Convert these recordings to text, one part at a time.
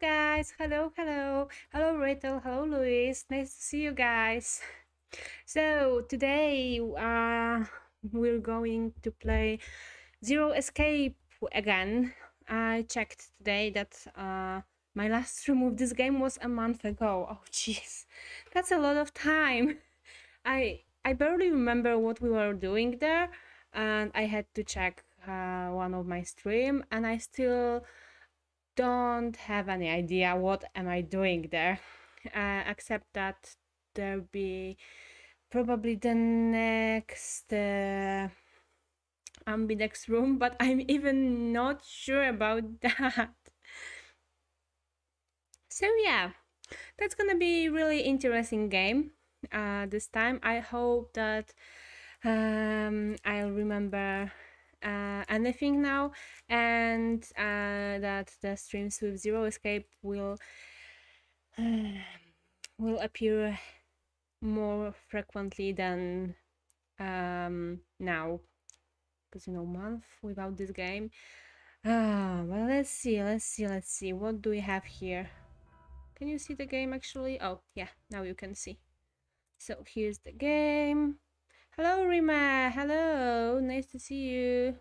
guys. Hello, Rachel. Hello, Luis. Nice to see you guys. So today we're going to play Zero Escape again. I checked today that my last stream with this game was a month ago. Oh jeez, that's a lot of time. I barely remember what we were doing there, and I had to check one of my stream, and I still don't have any idea what am I doing there, except that there'll be probably the next Ambidex Room, but I'm even not sure about that. So yeah, that's gonna be really interesting game this time. I hope that I'll remember anything now, and that the streams with Zero Escape will appear more frequently than now, because month without this game. Well, let's see what do we have here. Can you see the game actually? Oh yeah, now you can see. So here's the game. Hello, Rima. Hello, nice to see you.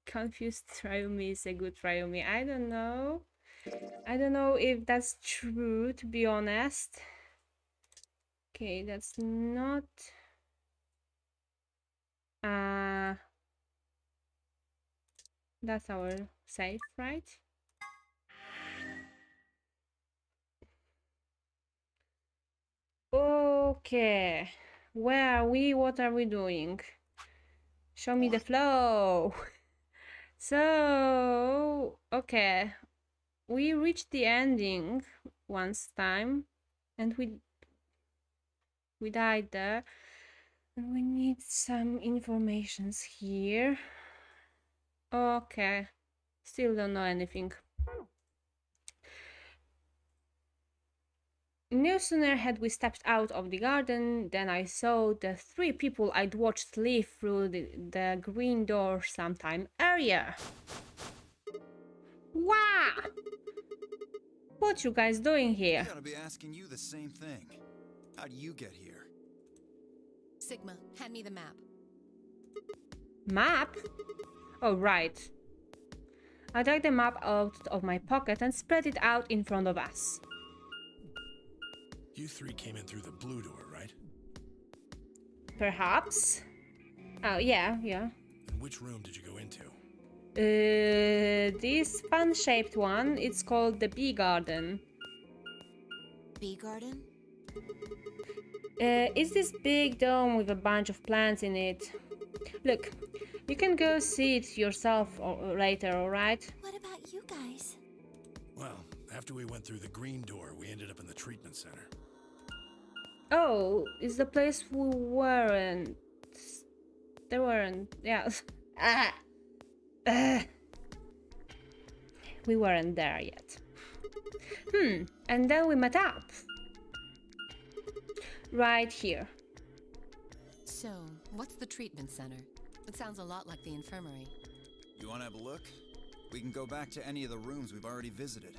Confused Ryumi is a good Ryumi. I don't know if that's true, to be honest. Okay, that's not that's our safe, right? Okay, where are we? What are we doing? Show me the flow. So, okay, we reached the ending once time, and we died there, and we need some informations here. Okay, still don't know anything. No sooner had we stepped out of the garden than I saw the three people I'd watched leave through the green door sometime earlier. Wow! What you guys doing here? I gotta be asking you the same thing. How do you get here? Sigma, hand me the map. Map? Oh, right. I took the map out of my pocket and spread it out in front of us. You three came in through the blue door, right? Perhaps? Oh, yeah. And which room did you go into? This fan-shaped one, it's called the Bee Garden. Bee garden? It's this big dome with a bunch of plants in it. Look, you can go see it yourself later, alright? What about you guys? Well, after we went through the green door, we ended up in the treatment center. Oh, it's the place we weren't. They weren't, yeah. We weren't there yet. And then we met up. Right here. So, what's the treatment center? It sounds a lot like the infirmary. You wanna have a look? We can go back to any of the rooms we've already visited.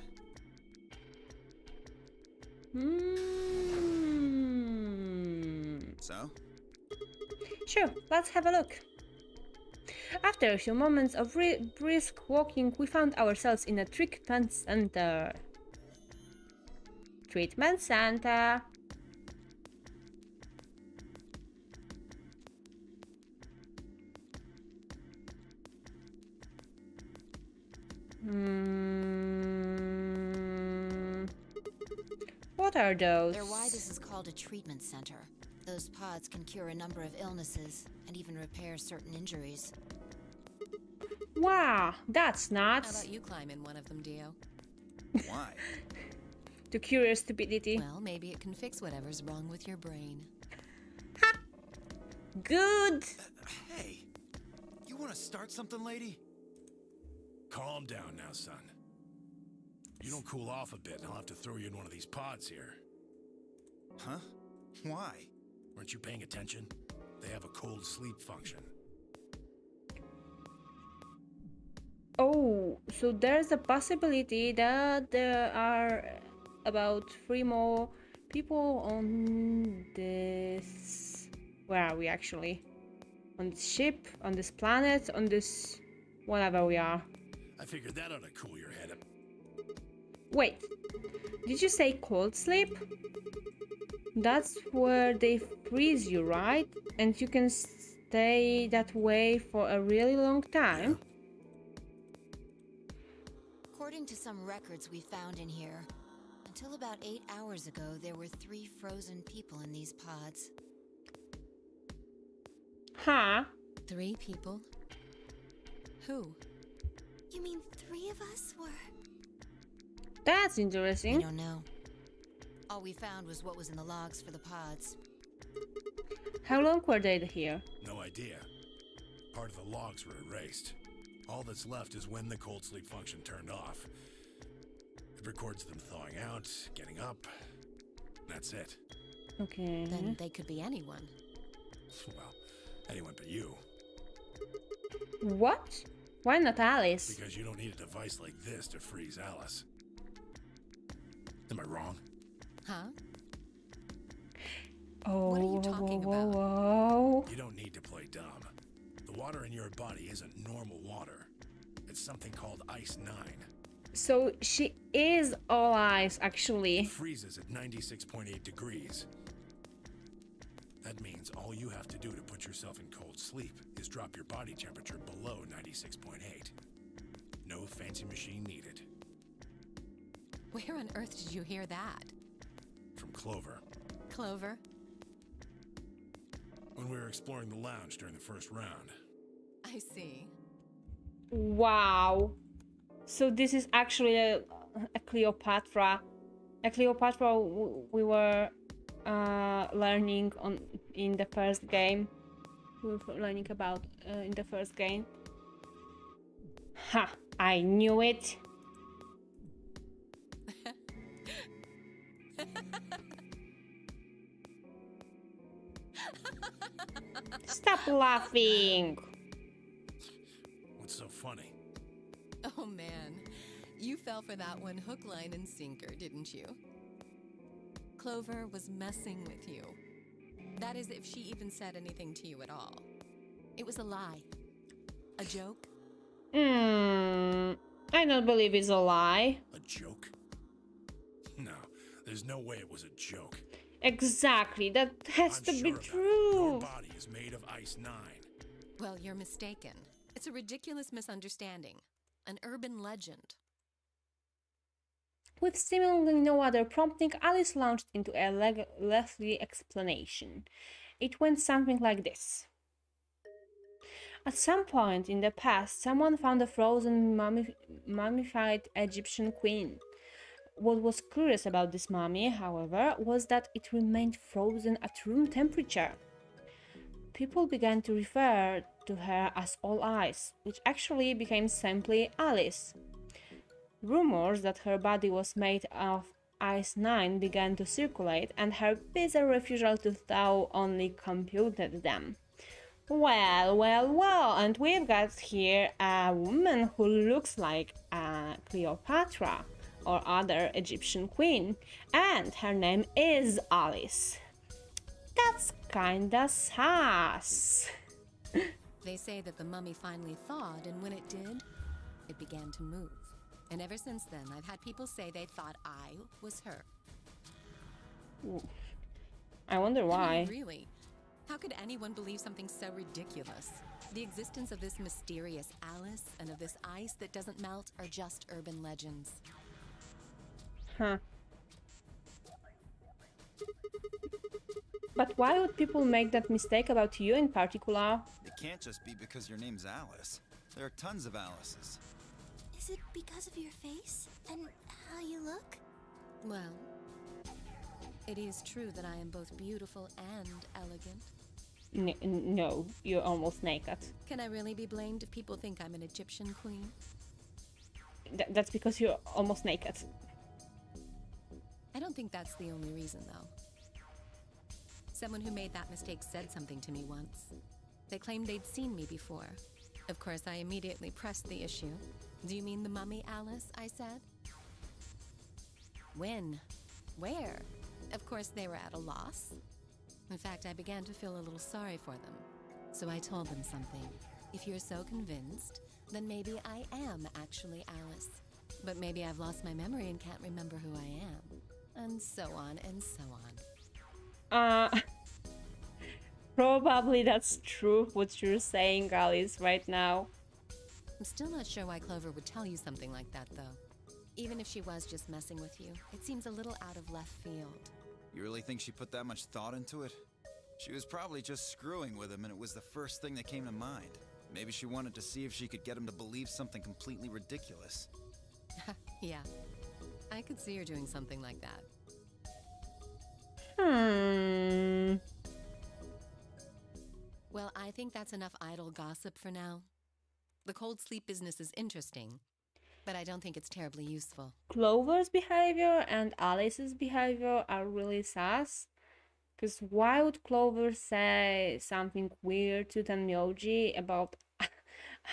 So? Sure, let's have a look. After a few moments of brisk walking, we found ourselves in a treatment center. Treatment center. What are those? They're why this is called a treatment center. Those pods can cure a number of illnesses and even repair certain injuries. Wow, that's How nuts. about you climb in one of them, Dio? Why? To cure your stupidity. Well, maybe it can fix whatever's wrong with your brain. Ha! Good. Hey, you wanna start something, lady? Calm down now, son. You don't cool off a bit, and I'll have to throw you in one of these pods here. Huh? Why? Weren't you paying attention? They have a cold sleep function. Oh, so there's a possibility that there are about 3 more people on this. Where are we actually? On this ship, on this planet, on this whatever we are. I figured that ought to cool your head up. Wait, did you say cold sleep? That's where they freeze you, right? And you can stay that way for a really long time? According to some records we found in here, until about 8 hours ago, there were 3 frozen people in these pods. Huh? 3 people? Who? You mean 3 of us were... That's We interesting. don't know. All we found was what was in the logs for the pods. How long were they here? No idea. Part of the logs were erased. All that's left is when the cold sleep function turned off. It records them thawing out, getting up. That's it. Okay. Then they could be anyone. Well, anyone but you. What? Why not Alice? Because you don't need a device like this to freeze Alice. Am I wrong? Huh? Oh, What are you talking whoa, about? whoa. You don't need to play dumb. The water in your body isn't normal water. It's something called Ice 9. So she is all ice, actually. It freezes at 96.8 degrees. That means all you have to do to put yourself in cold sleep is drop your body temperature below 96.8. No fancy machine needed. Where on earth did you hear that? From Clover. Clover? When we were exploring the lounge during the first round. I see. Wow. So this is actually a Cleopatra. A Cleopatra we were learning on in the first game. We were learning about in the first game. Ha! I knew it. Stop laughing. What's so funny? Oh man, you fell for that one hook, line, and sinker, didn't you? Clover was messing with you. That is, if she even said anything to you at all. It was a lie. A joke. I don't believe it's a lie. A joke? No, there's no way it was a joke. Exactly, that has I'm to sure be about it. true. Your body is made of Ice 9. Well, you're mistaken. It's a ridiculous misunderstanding. An urban legend. With seemingly no other prompting, Alice launched into a lengthy explanation. It went something like this. At some point in the past, someone found a frozen mummified Egyptian queen. What was curious about this mummy, however, was that it remained frozen at room temperature. People began to refer to her as All Ice, which actually became simply Alice. Rumors that her body was made of Ice 9 began to circulate, and her bizarre refusal to thaw only computed them. Well, and we've got here a woman who looks like a Cleopatra or other Egyptian queen, and her name is Alice. That's kinda sus. They say that the mummy finally thawed, and when it did, it began to move. And ever since then, I've had people say they thought I was her. I wonder I why. mean, really? How could anyone believe something so ridiculous? The existence of this mysterious Alice and of this ice that doesn't melt are just urban legends. Huh. But why would people make that mistake about you in particular? It can't just be because your name's Alice. There are tons of Alices. Is it because of your face and how you look? Well, it is true that I am both beautiful and elegant. No, you're almost naked. Can I really be blamed if people think I'm an Egyptian queen? That's because you're almost naked. I don't think that's the only reason, though. Someone who made that mistake said something to me once. They claimed they'd seen me before. Of course, I immediately pressed the issue. Do you mean the mummy, Alice? I said. When? Where? Of course, they were at a loss. In fact, I began to feel a little sorry for them. So I told them something. If you're so convinced, then maybe I am actually Alice. But maybe I've lost my memory and can't remember who I am. And so on and so on. Probably that's true what you're saying, Alice, right now. I'm still not sure why Clover would tell you something like that, though. Even if she was just messing with you, it seems a little out of left field. You really think she put that much thought into it? She was probably just screwing with him, and it was the first thing that came to mind. Maybe she wanted to see if she could get him to believe something completely ridiculous. Yeah, I could see her doing something like that. Well, I think that's enough idle gossip for now. The cold sleep business is interesting, but I don't think it's terribly useful. Clover's behavior and Alice's behavior are really sus. Because why would Clover say something weird to Tenmyoji about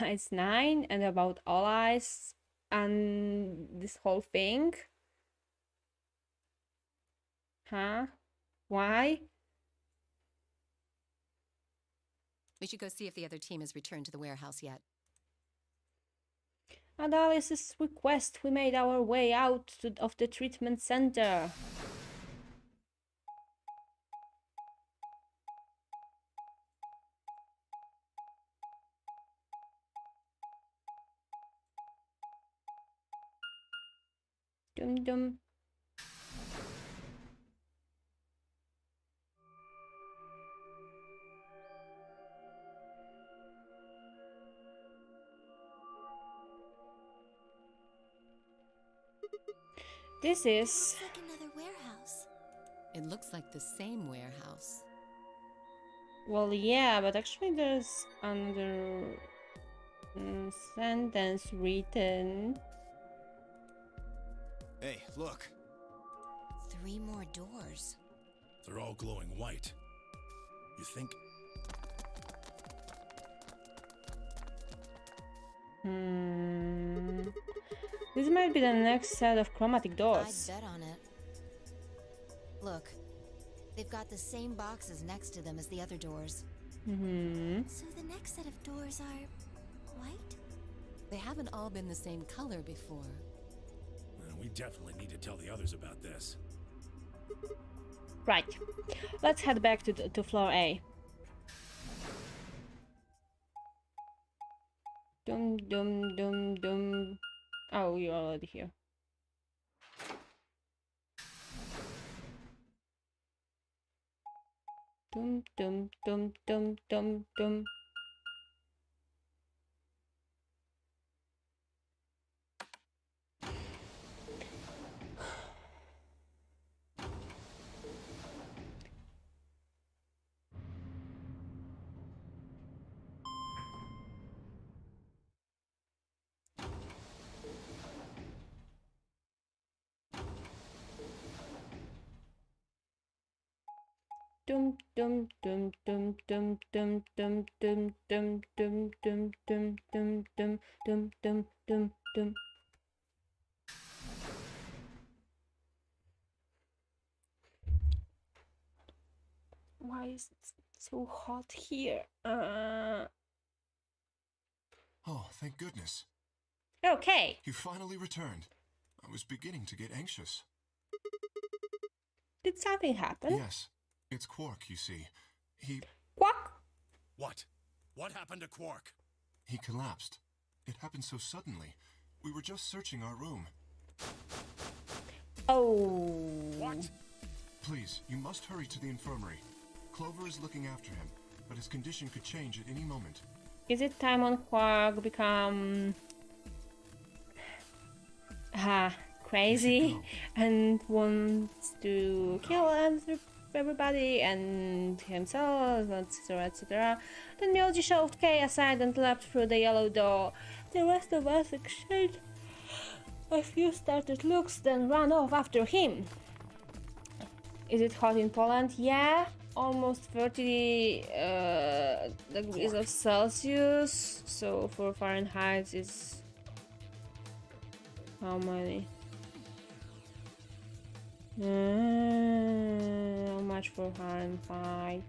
Ice 9 and about All Eyes and this whole thing? Huh? Why? We should go see if the other team has returned to the warehouse yet. At Alice's request, we made our way out of the treatment center. Dum dum. This is... Looks like another warehouse. It looks like the same warehouse. Well, yeah, but actually there's another sentence written. Hey, look. 3 more doors. They're all glowing white. You think? This might be the next set of chromatic I'd doors. bet on it. Look, they've got the same boxes next to them as the other doors. So the next set of doors are white? They haven't all been the same color before. We definitely need to tell the others about this. Right. Let's head back to floor A. Dum dum dum dum. Oh, you're already here. Dum dum dum dum dum dum. Dum dum dum dum dum dum dum dum dum dum dum dum dum dum dum dum dum dum. Why is it so hot here? Oh, thank goodness. Okay. You finally returned. I was beginning to get anxious. Did something happen? Yes, it's Quark, you see. Quack! What? What happened to Quark? He collapsed. It happened so suddenly. We were just searching our room. Oh. What? Please, you must hurry to the infirmary. Clover is looking after him, but his condition could change at any moment. Is it time on Quark become crazy and wants to kill everybody and himself, etc., etc.? Then Myoji shoved Kay aside and leapt through the yellow door. The rest of us exchanged a few startled looks, then ran off after him. Is it hot in Poland? Yeah, almost 30 degrees of Celsius. So for Fahrenheit is How many? How much for Fahrenheit?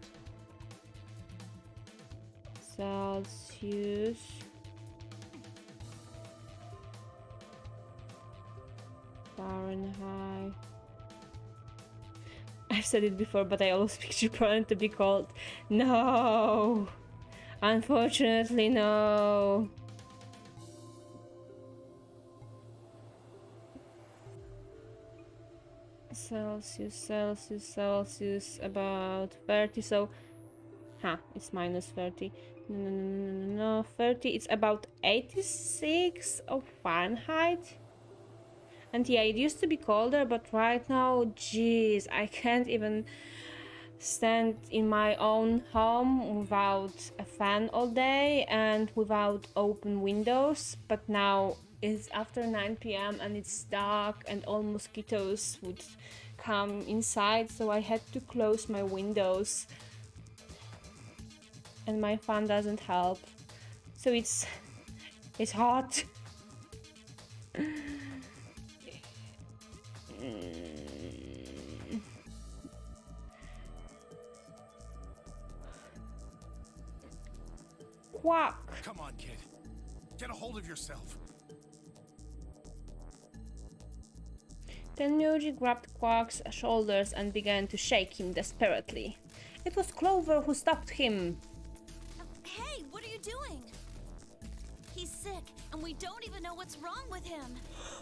Celsius. Fahrenheit. I've said it before, but I always picture Poland to be cold. No! Unfortunately, no. Celsius, about 30, so... it's minus 30. No, 30, it's about 86 of Fahrenheit. And yeah, it used to be colder, but right now, jeez, I can't even stand in my own home without a fan all day and without open windows. But now it's after 9 p.m. and it's dark and all mosquitoes would come inside, so I had to close my windows. And my fan doesn't help. So it's hot. Quack! Come on, kid. Get a hold of yourself. Then Myoji grabbed Quack's shoulders and began to shake him desperately. It was Clover who stopped him. Hey, what are you doing? He's sick, and we don't even know what's wrong with him.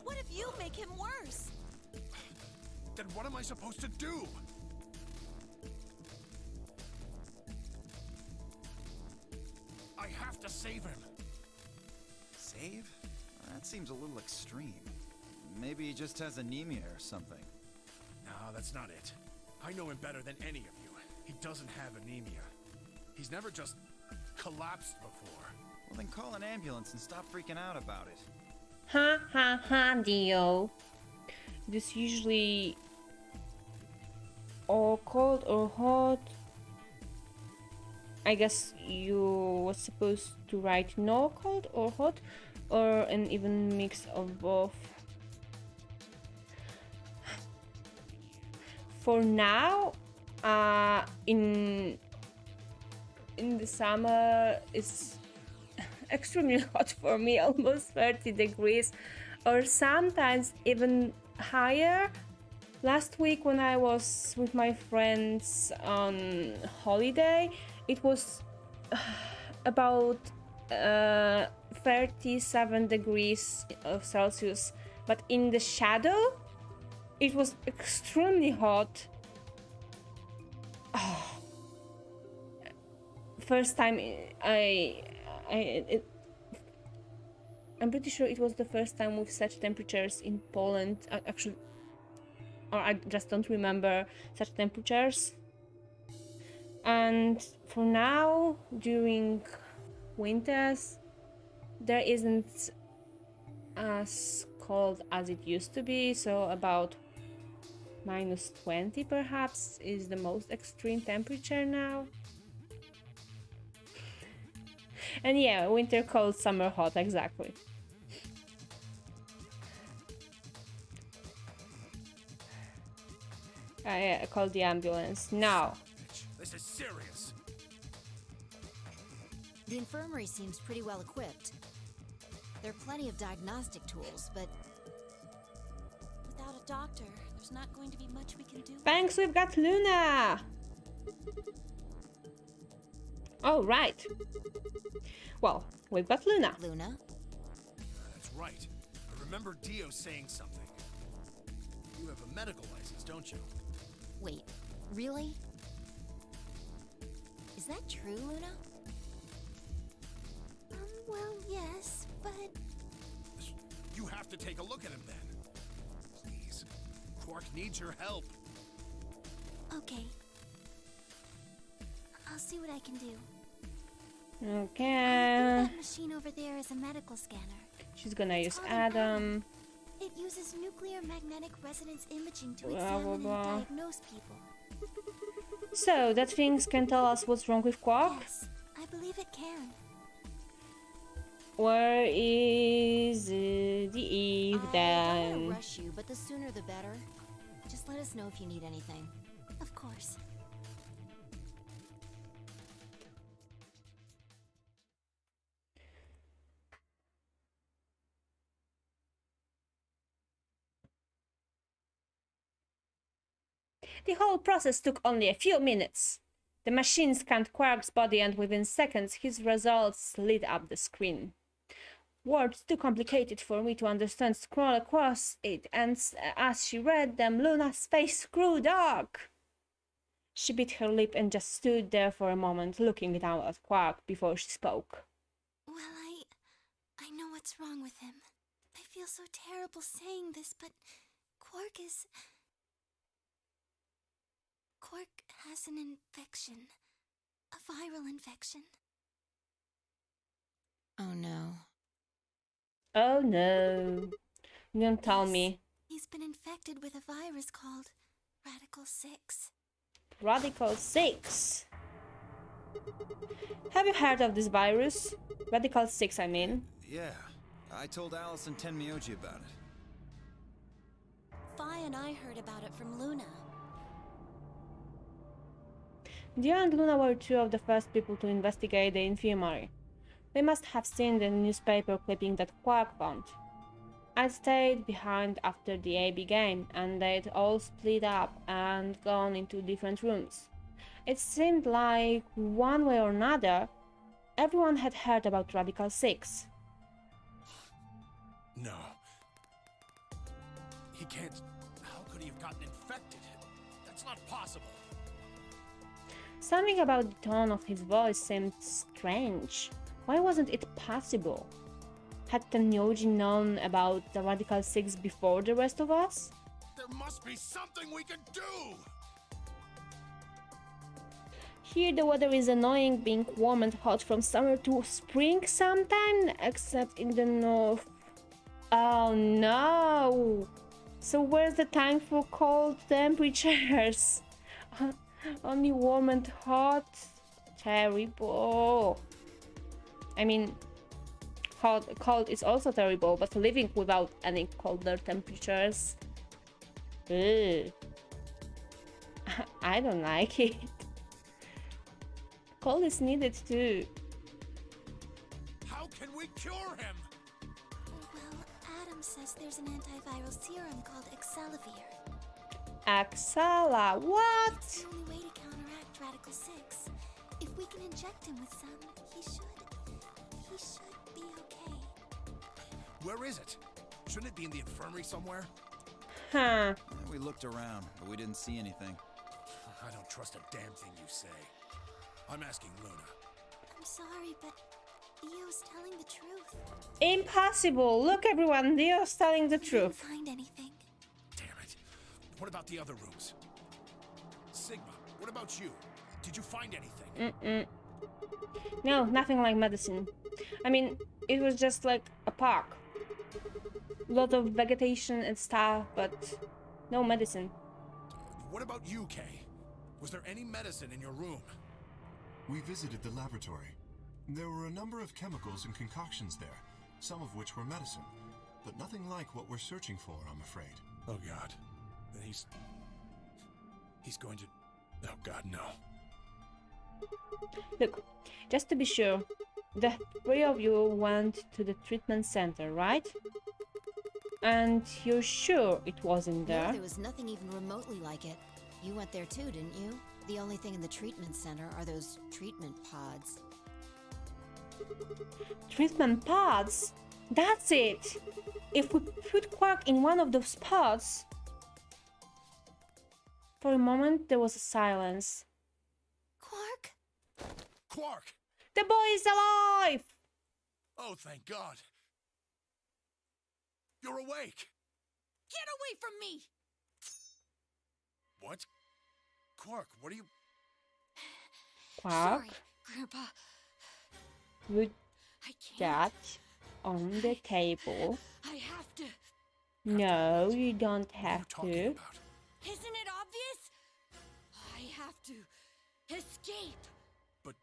What if you make him worse? Then what am I supposed to do? I have to save him. Save? That seems a little extreme. Maybe he just has anemia or something. No, that's not it. I know him better than any of you. He doesn't have anemia. He's never just collapsed before. Well, then call an ambulance and stop freaking out about it. Dio. This usually or cold or hot. I guess you were supposed to write no cold or hot, or an even mix of both. For now, in the summer, it's extremely hot for me, almost 30 degrees, or sometimes even higher. Last week when I was with my friends on holiday, it was about 37 degrees of Celsius, but in the shadow it was extremely hot. Oh. First time I'm pretty sure it was the first time with such temperatures in Poland, actually, or I just don't remember such temperatures. And for now, during winters, there isn't as cold as it used to be, so about minus 20 perhaps is the most extreme temperature now. And yeah, winter cold, summer hot, exactly. I called the ambulance now. This is serious. The infirmary seems pretty well equipped. There are plenty of diagnostic tools, but Without a doctor, there's not going to be much we can do. Thanks, we've got Luna! Oh, right. Well, we've got Luna. Luna? That's right. I remember Dio saying something. You have a medical license, don't you? Wait, really? Is that true, Luna? Well, yes, but You have to take a look at him then. Please. Quark needs your help. okay. I'll see what I can do. Okay. That machine over there is a medical scanner. She's gonna It's use called an Adam. It uses nuclear magnetic resonance imaging to Blah, examine blah, blah. and diagnose people. So, that things can tell us what's wrong with Quark? Yes, I believe it can. Where is the leave, I don't then... wanna rush you, but the sooner the better. Just let us know if you need anything. Of course. The whole process took only a few minutes. The machine scanned Quark's body and within seconds his results lit up the screen. Words too complicated for me to understand scroll across it, and as she read them, Luna's face grew dark. She bit her lip and just stood there for a moment, looking down at Quark before she spoke. Well, I know what's wrong with him. I feel so terrible saying this, but Quark has an infection. A viral infection. Oh no. Oh no. Don't tell me. He's been infected with a virus called Radical 6. Radical 6. Have you heard of this virus? Radical 6, I mean. Yeah, I told Alice and Tenmyoji about it. Fi and I heard about it from Luna. Dia and Luna were two of the first people to investigate the infirmary. They must have seen the newspaper clipping that Quark found. I stayed behind after the AB game, and they'd all split up and gone into different rooms. It seemed like, one way or another, everyone had heard about Radical 6. No. He can't... How could he have gotten infected? That's not possible. Something about the tone of his voice seemed strange. Why wasn't it possible? Had Tenmyoji known about the Radical 6 before the rest of us? There must be something we can do! Here the weather is annoying, being warm and hot from summer to spring sometime, except in the north. Oh no! So where's the time for cold temperatures? Only warm and hot? Terrible. I mean, cold is also terrible, but living without any colder temperatures... Ugh. I don't like it. Cold is needed too. How can we cure him? Well, Adam says there's an antiviral serum called Excelavir. Axala, what? It's the only way to counteract Radical 6. If we can inject him with some, he should be okay. Where is it? Shouldn't it be in the infirmary somewhere? Huh. We looked around, but we didn't see anything. I don't trust a damn thing you say. I'm asking Luna. I'm sorry, but Theo's telling the truth. Impossible! Look everyone, Dio's telling the We didn't truth. find anything. Damn it. What about the other rooms? Sigma, what about you? Did you find anything? No, nothing like medicine. I mean, it was just like a park. Lot of vegetation and stuff, but no medicine. What about you, Kay? Was there any medicine in your room? We visited the laboratory. There were a number of chemicals and concoctions there, some of which were medicine, but nothing like what we're searching for, I'm afraid. Oh God. Then he's going to... Oh God, no. Look, just to be sure, the three of you went to the treatment center, right? And you're sure it wasn't No, there? there was nothing even remotely like it. You went there too, didn't you? The only thing in the treatment center are those treatment pods. Treatment pods? That's it! If we put Quark in one of those pods... For a moment, there was a silence. Quark? Quark! The boy is alive! Oh, thank God. You're awake. Get away from me! What? Quark, what are you... Quark, Sorry, Grandpa. put I can't. that on the table. I have to. No, you don't What are you have talking to. about? Isn't it obvious? I have to escape. But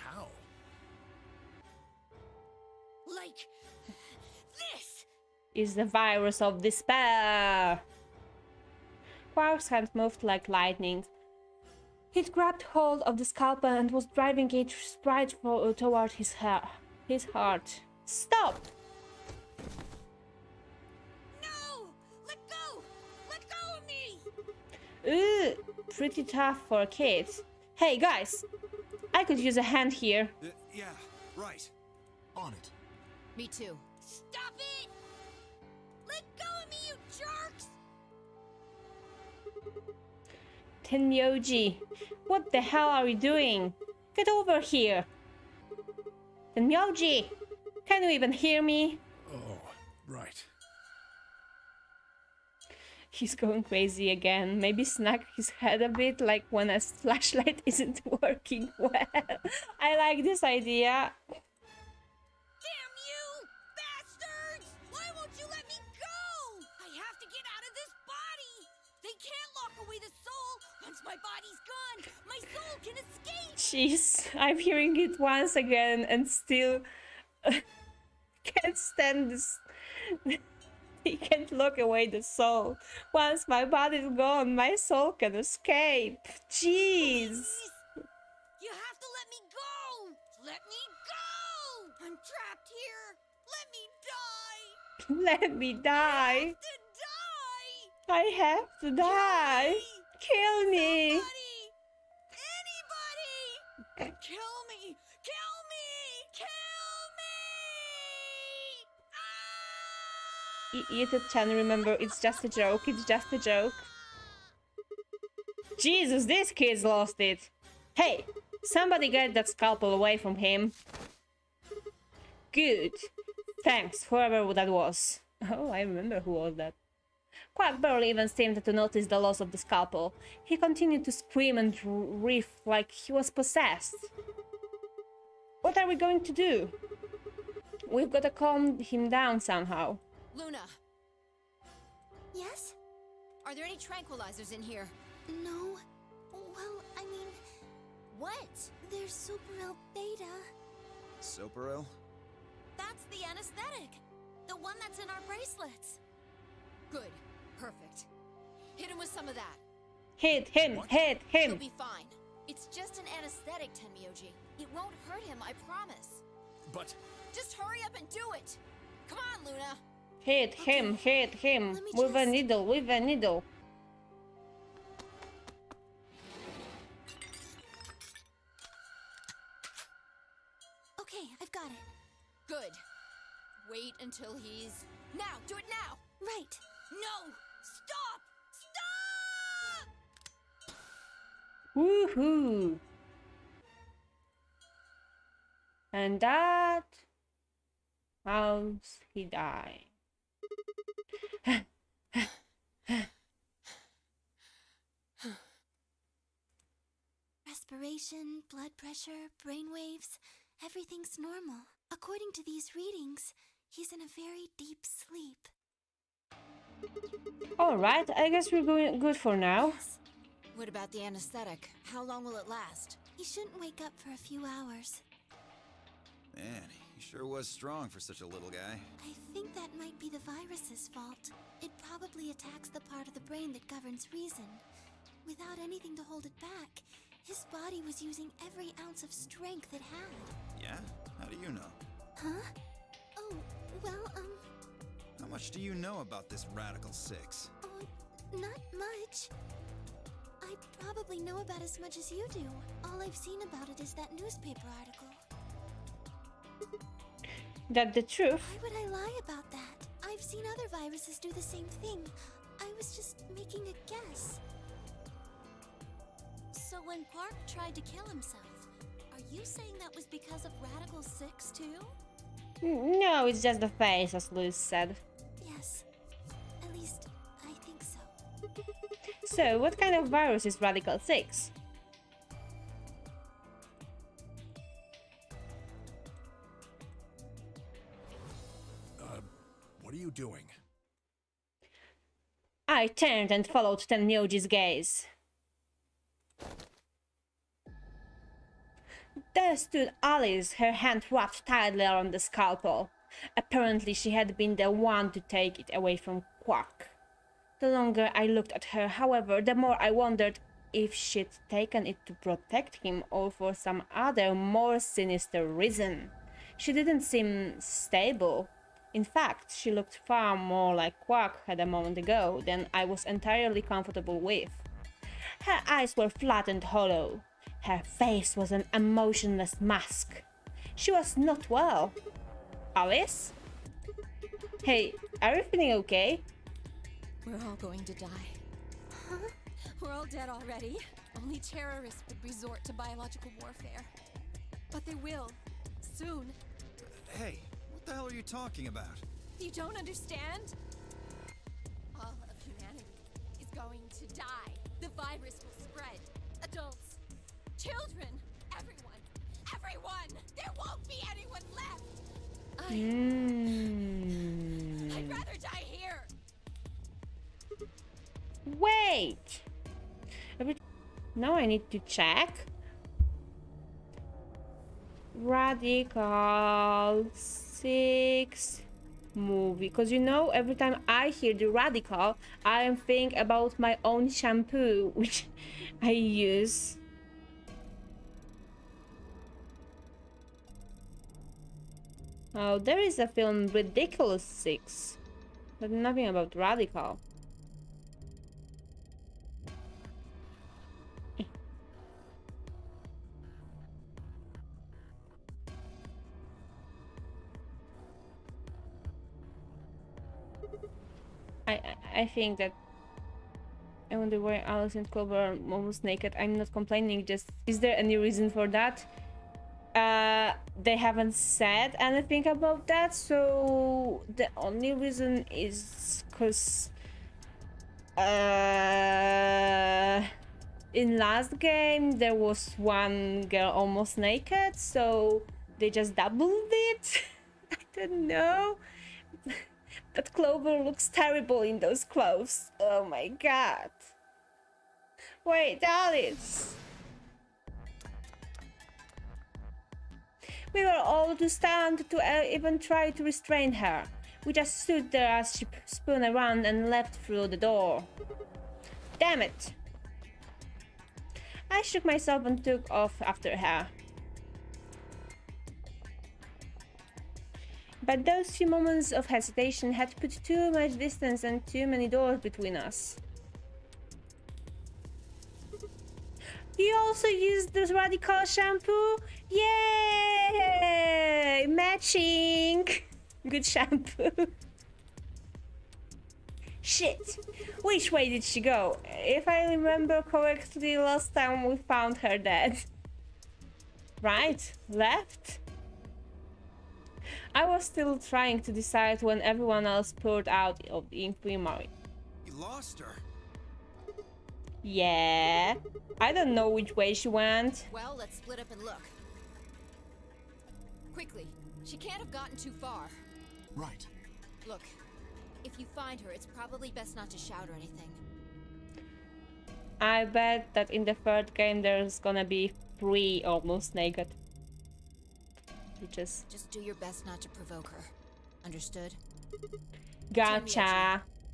how? Like this. is the virus of despair. Quark's hand moved like lightning. He'd grabbed hold of the scalpel and was driving it right toward his heart. Stop! No! Let go! Let go of me! Pretty tough for a kid. Hey guys, I could use a hand here. Yeah, right. On it. Me too. Stop it! Let go of me, you jerks! Tenmyoji, what the hell are you doing? Get over here. Tenmyoji, can you even hear me? Oh, right. He's going crazy again. Maybe snag his head a bit, like when a flashlight isn't working well. I like this idea. Damn you! Bastards! Why won't you let me go? I have to get out of this body! They can't lock away the soul! Once my body's gone, my soul can escape! Jeez, I'm hearing it once again and still can't stand this. He can't lock away the soul. Once my body's gone, my soul can escape. Jeez. Please! You have to let me go! Let me go! I'm trapped here! Let me die! Let me die. I have to die! I have to die. Kill me. Somebody! Anybody! Kill me! Kill me! Kill me! Ah! YouTube channel, remember, it's just a joke. It's just a joke. Jesus, this kid's lost it. Hey, somebody get that scalpel away from him. Good. Thanks, whoever that was. Oh, I remember who was that. Quark barely even seemed to notice the loss of the scalpel. He continued to scream and reef like he was possessed. What are we going to do? We've got to calm him down somehow. Luna, Yes? are there any tranquilizers in here? No. Well, I mean, What? there's Superel Beta. Soparel? That's the anesthetic. The one that's in our bracelets. Good. Perfect. Hit him with some of that. Hit him! Hit He'll him! be fine. It's just an anesthetic, Tenmyoji. It won't hurt him, I promise. But Just hurry up and do it. Come on, Luna. Hit him! Hit him! Let me With a just- needle! With a needle! Okay, I've got it. Good. Wait until he's... Now! Do it now! Right. No! Stop! Stop! Woohoo! And that... how's he die? Respiration, blood pressure, brainwaves, everything's normal. According to these readings, he's in a very deep sleep. Alright, I guess we're going good for now. Yes, What about the anesthetic? How long will it last? he shouldn't wake up for a few hours. Man, he sure was strong for such a little guy. I think that might be the virus's fault. It probably attacks the part of the brain that governs reason. Without anything to hold it back, his body was using every ounce of strength it had. Yeah? How do you know? Huh? Oh, well, How much do you know about this Radical Six? oh, not much. I probably know about as much as you do. All I've seen about it is that newspaper article. That the truth? Why would I lie about that? I've seen other viruses do the same thing. I was just making a guess. So when Quark tried to kill himself, are you saying that was because of Radical 6 too? No, it's just the face, as Louis said. Yes. At least, I think so. So, what kind of virus is Radical 6? what are you doing? I turned and followed Tenmyoji's gaze. There stood Alice, her hand wrapped tightly around the scalpel. Apparently, she had been the one to take it away from Quark. The longer I looked at her, however, the more I wondered if she'd taken it to protect him or for some other, more sinister reason. She didn't seem stable. In fact, she looked far more like Quark had a moment ago than I was entirely comfortable with. Her eyes were flat and hollow. Her face was an emotionless mask. She was not well. Alice? Hey, are you feeling okay? We're all going to die. Huh? We're all dead already. Only terrorists would resort to biological warfare. But they will. Soon. Hey, what the hell are you talking about? You don't understand? All of humanity is going to die. The virus will spread. Adults, children, everyone. Everyone! There won't be anyone left! I'd rather die here! Wait! Now I need to check. Radical 6 movie. Because you know, every time I hear the radical, I am thinking about my own shampoo, which I use. Oh, there is a film Ridiculous 6, but nothing about radical. I think that I wonder why Alice and Clover are almost naked. I'm not complaining, just is there any reason for that? They haven't said anything about that, so the only reason is because in last game there was one girl almost naked, so they just doubled it. I don't know. But Clover looks terrible in those clothes. Oh my god. Wait, Alice. We were all too stunned to even try to restrain her. We just stood there as she spun around and left through the door. Damn it! I shook myself and took off after her. But those few moments of hesitation had put too much distance and too many doors between us. You also used this radical shampoo? Yay! Matching! Good shampoo. Shit! Which way did she go? If I remember correctly, last time we found her dead. Right? Left? I was still trying to decide when everyone else poured out of the infirmary. You lost her. Yeah, I don't know which way she went. Well, let's split up and look. Quickly, she can't have gotten too far. Right. Look, if you find her, it's probably best not to shout or anything. I bet that in the third game there's gonna be 3 almost naked. Just do your best not to provoke her. Understood? gotcha.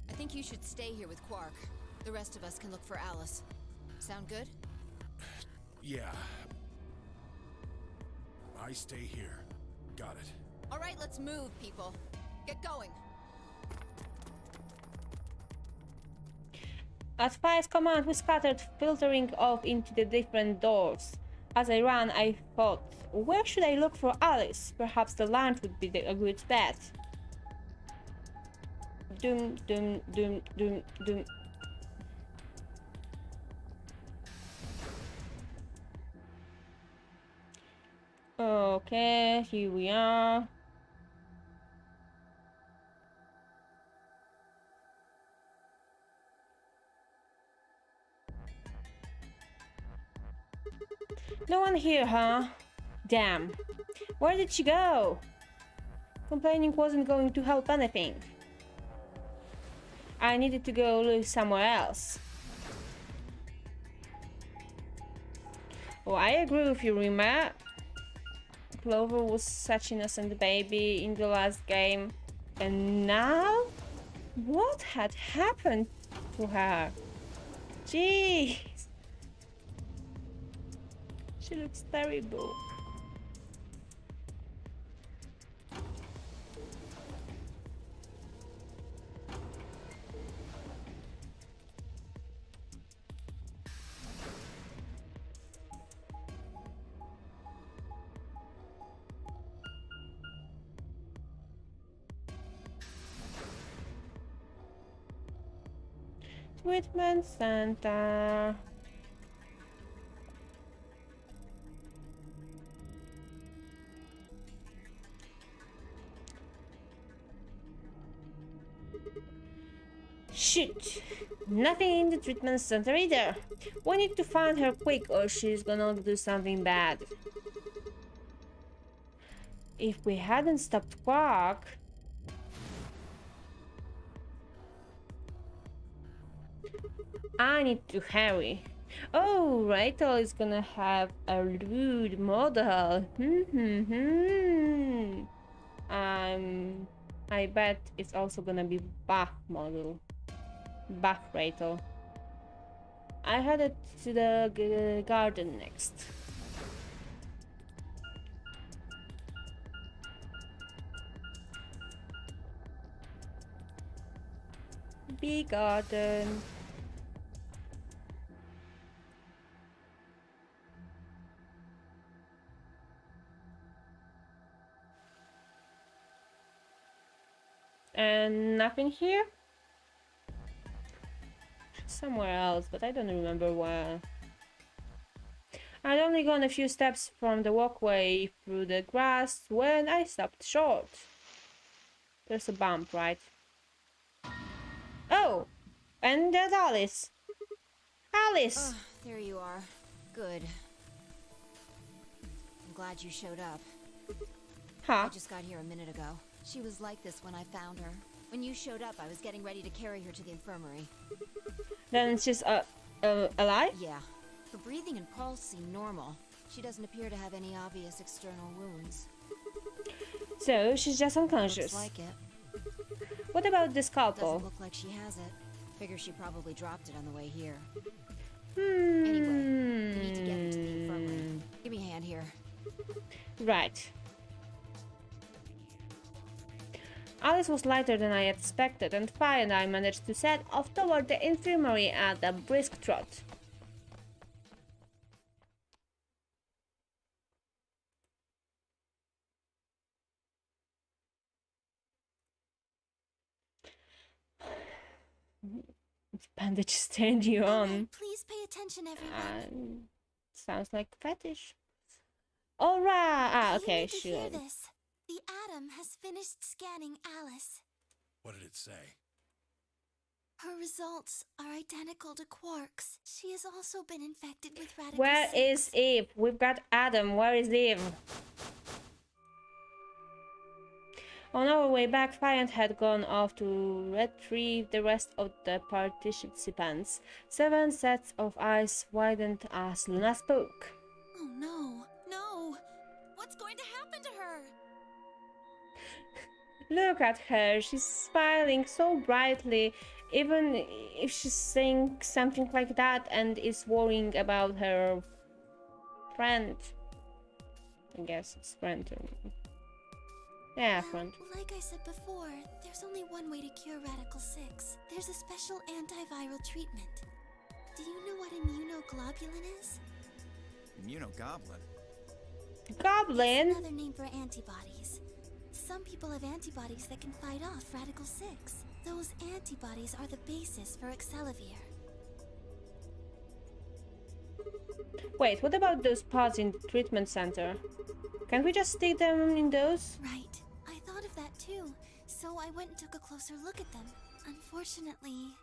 I think you should stay here with Quark. The rest of us can look for Alice. Sound good? Yeah. I stay here. Got it. All right, let's move, people. Get going. At Fire's command, we scattered, filtering off into the different doors. As I ran, I thought, where should I look for Alice? Perhaps the lounge would be a good bet. Doom, doom, doom, doom, doom. Okay, here we are. No one here, huh? Damn. Where did she go? Complaining wasn't going to help anything. I needed to go live somewhere else. Oh, I agree with you, Rima. Clover was such innocent baby in the last game. And now? What had happened to her? Jeez! She looks terrible. Treatment center. Shoot! Nothing in the treatment center either. We need to find her quick or she's gonna do something bad. If we hadn't stopped Quark... I need to hurry. Oh, Rachel is gonna have a rude model. I bet it's also gonna be buff model. Buff Rachel. I headed to the garden next. Big garden. And nothing here? Somewhere else, but I don't remember where. I'd only gone a few steps from the walkway through the grass when I stopped short. There's a bump, right? Oh! And there's Alice! Alice! Oh, there you are. Good. I'm glad you showed up. Huh? I just got here a minute ago. She was like this when I found her. When you showed up, I was getting ready to carry her to the infirmary. Then she's alive? Yeah. Her breathing and pulse seem normal. She doesn't appear to have any obvious external wounds. So she's just unconscious. Looks like it. What about the Doesn't scalpel? look like she has it. Figure she probably dropped it on the way here. Hmm. Anyway, we need to get her to the infirmary. Give me a hand here. Right. Alice was lighter than I expected, and Fi and I managed to set off toward the infirmary at a brisk trot. Bandages turned you on. Please pay attention, everyone. Sounds like fetish. Alright. Ah, You okay, need to hear sure. this. The Atom has finished scanning Alice. What did it say? Her results are identical to Quark's. She has also been infected with Radical Where 6. is Eve? We've got Adam. Where is Eve? On our way back, Fiant had gone off to retrieve the rest of the participants. 7 sets of eyes widened as Luna spoke. Oh no, no! What's going to happen to her? Look at her, she's smiling so brightly, even if she's saying something like that and is worrying about her friend. I guess it's friend. Yeah, friend. Like I said before, there's only one way to cure Radical 6. There's a special antiviral treatment. Do you know what immunoglobulin is? Immunogoblin? Goblin? Another name for antibodies. Some people have antibodies that can fight off Radical 6. Those antibodies are the basis for Excelivir. Wait, what about those pods in the treatment center? Can't we just stick them in those? Right. I thought of that too. So I went and took a closer look at them. Unfortunately...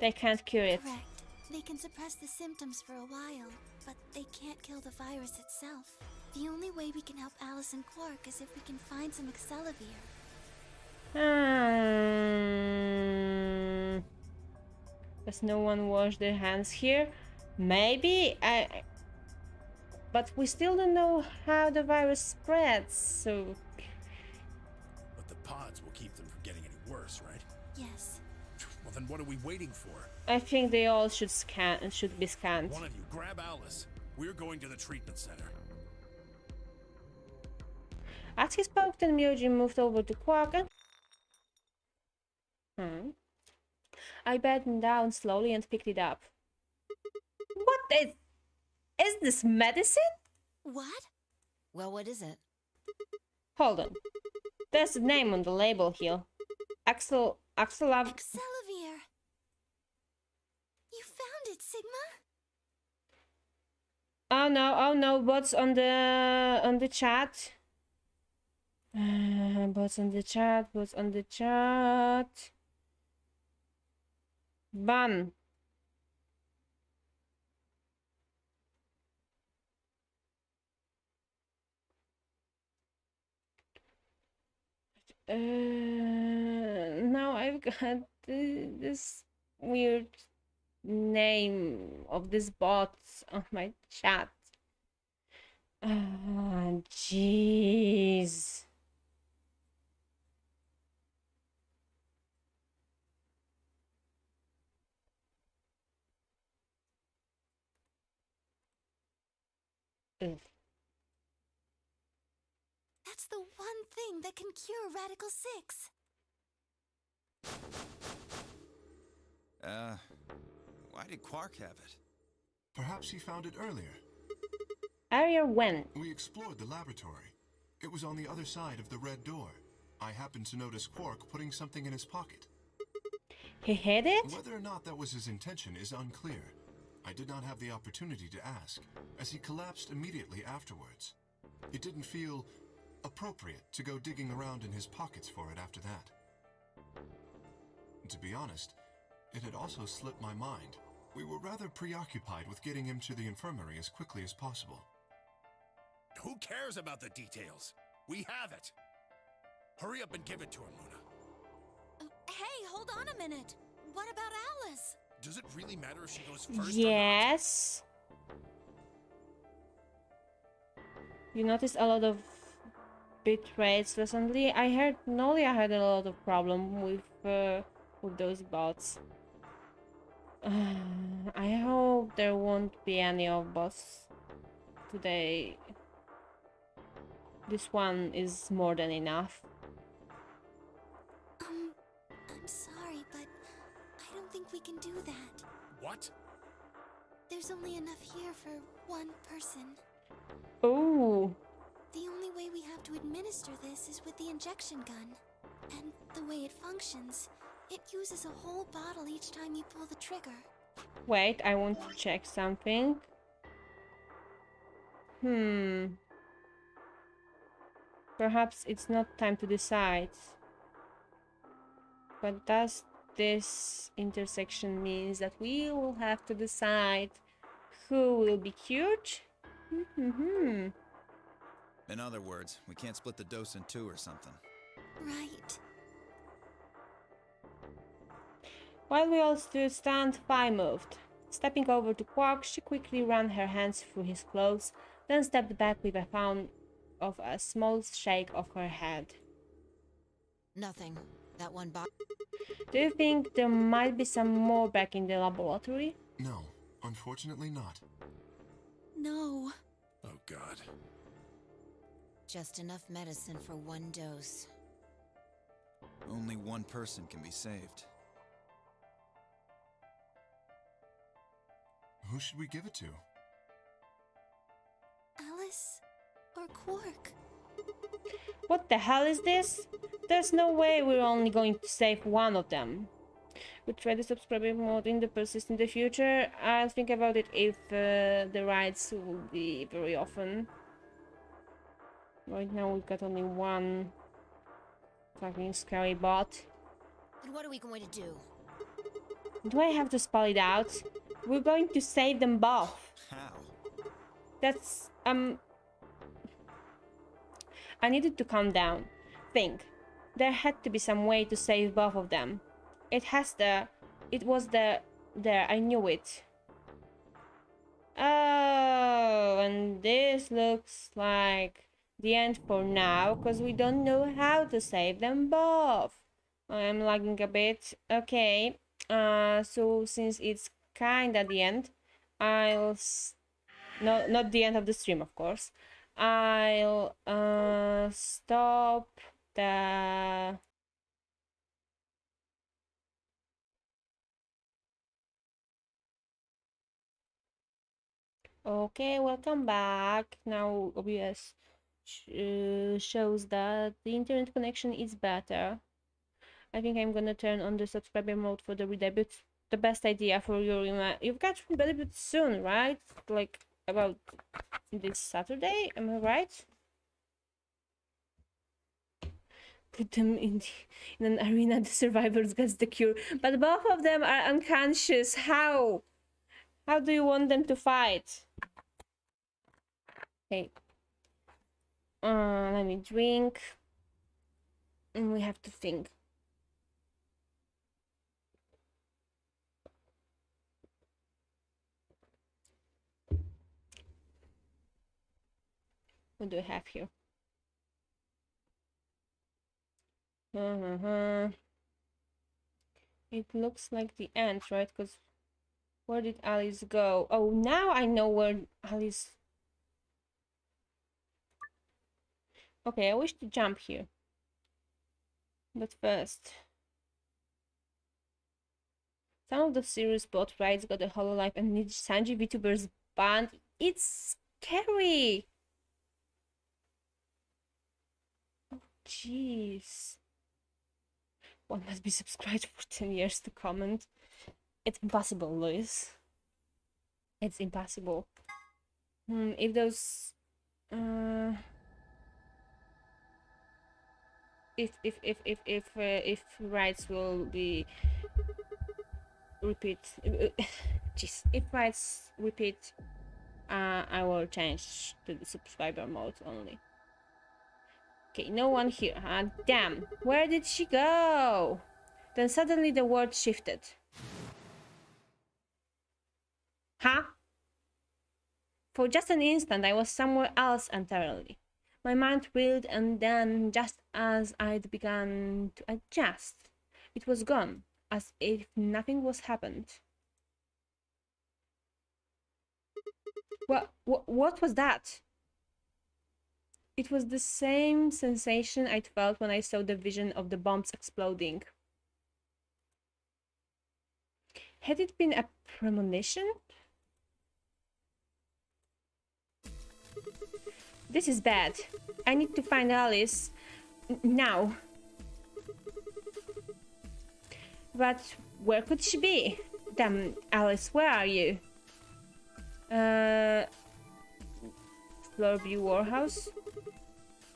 They can't cure it. Correct. They can suppress the symptoms for a while, but they can't kill the virus itself. The only way we can help Alice and Quark is if we can find some Excelivir. Does no one wash their hands here? Maybe But we still don't know how the virus spreads, so... But the pods will keep them from getting any worse, right? Yes. Well, then what are we waiting for? I think they all should be scanned. One of you, grab Alice. We're going to the treatment center. As he spoke, the Myoji moved over to Quark and... I bent down slowly and picked it up. What is this medicine? What? Well, what is it? Hold on. There's a name on the label here. Axel... Excelivir. You found it, Sigma? Oh no, what's on the chat? What's on the chat? Ban. Now I've got this weird name of this bot on my chat. Jeez. That's the one thing that can cure Radical 6. Why did Quark have it? Perhaps he found it earlier. Earlier when? We explored the laboratory. It was on the other side of the red door. I happened to notice Quark putting something in his pocket. He hid it? Whether or not that was his intention is unclear. I did not have the opportunity to ask, as he collapsed immediately afterwards. It didn't feel appropriate to go digging around in his pockets for it after that. To be honest, it had also slipped my mind. We were rather preoccupied with getting him to the infirmary as quickly as possible. Who cares about the details? We have it. Hurry up and give it to him, Luna. Hey, hold on a minute. What about Alice? Does it really matter if she goes first Yes. You noticed a lot of bit rates recently. I heard Nolia had a lot of problem with those bots. I hope there won't be any of bots today. This one is more than enough. I'm sorry, but I don't think we can do that. What? There's only enough here for one person. Oh. The only way we have to administer this is with the injection gun. And the way it functions, it uses a whole bottle each time you pull the trigger. Wait, I want to check something. Perhaps it's not time to decide. But does this intersection means that we will have to decide who will be cured? In other words, we can't split the dose in two or something. Right. While we all stand, Phi moved. Stepping over to Quark, she quickly ran her hands through his clothes, then stepped back with a frown of a small shake of her head. Nothing. That one box. Do you think there might be some more back in the laboratory? No, unfortunately not. No. Oh, God. Just enough medicine for one dose. Only one person can be saved. Who should we give it to? Alice or Quark? What the hell is this? There's no way we're only going to save one of them. We try to subscribe mode in the persist in the future. I'll think about it if the rides will be very often. Right now we've got only one fucking scary bot. And what are we going to do? Do I have to spell it out? We're going to save them both. How? That's I needed to calm down. Think. There had to be some way to save both of them. It was there, I knew it. Oh. Oh, and this looks like the end for now, because we don't know how to save them both. I'm lagging a bit. Okay, so since it's kinda the end, no, not the end of the stream, of course. I'll stop the... Okay, welcome back. Now OBS shows that the internet connection is better. I think I'm gonna turn on the subscriber mode for the redebut. The best idea for your... You've got redebut soon, right? Like about this Saturday, am I right? Put them in an arena, the survivors gets the cure. But both of them are unconscious. How? How do you want them to fight? Okay. Let me drink. And we have to think. What do I have here? It looks like the end, right? Because where did Alice go? Oh, now I know where Alice... Okay, I wish to jump here. But first... Some of the serious boat rides got a hololive and need Sanji VTuber's band. It's scary! Oh, jeez. One must be subscribed for 10 years to comment. It's impossible, Luis. It's impossible. If those... if rights will be repeat... Jeez. If rights repeat, I will change to the subscriber mode only. Okay, no one here, huh? Damn, where did she go? Then suddenly the world shifted. Huh? For just an instant, I was somewhere else entirely. My mind reeled, and then, just as I'd begun to adjust, it was gone, as if nothing was happened. What was that? It was the same sensation I'd felt when I saw the vision of the bombs exploding. Had it been a premonition? This is bad. I need to find Alice. Now. But where could she be? Damn, Alice, where are you? Floorby Warehouse?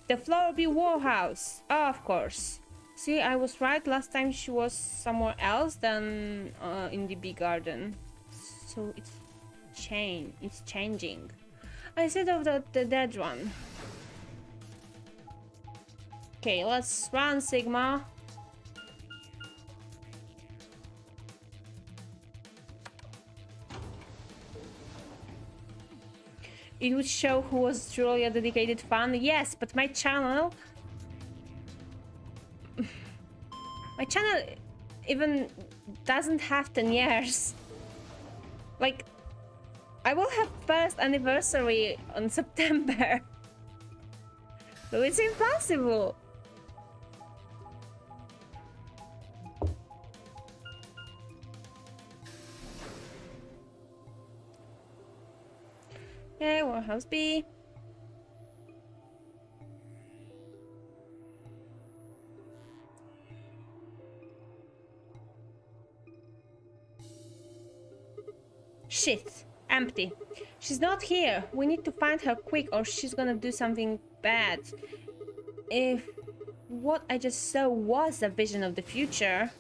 The Floorby Warehouse! Oh, of course. See, I was right. Last time she was somewhere else than in the big garden. So it's changing. I said of the dead one. Okay, let's run, Sigma. It would show who was truly a dedicated fan. Yes, but my channel... my channel even doesn't have 10 years. Like, I will have first anniversary on September. So it's impossible. Okay, Warehouse B. Shit, empty. She's not here. We need to find her quick or she's gonna do something bad. If what I just saw was a vision of the future,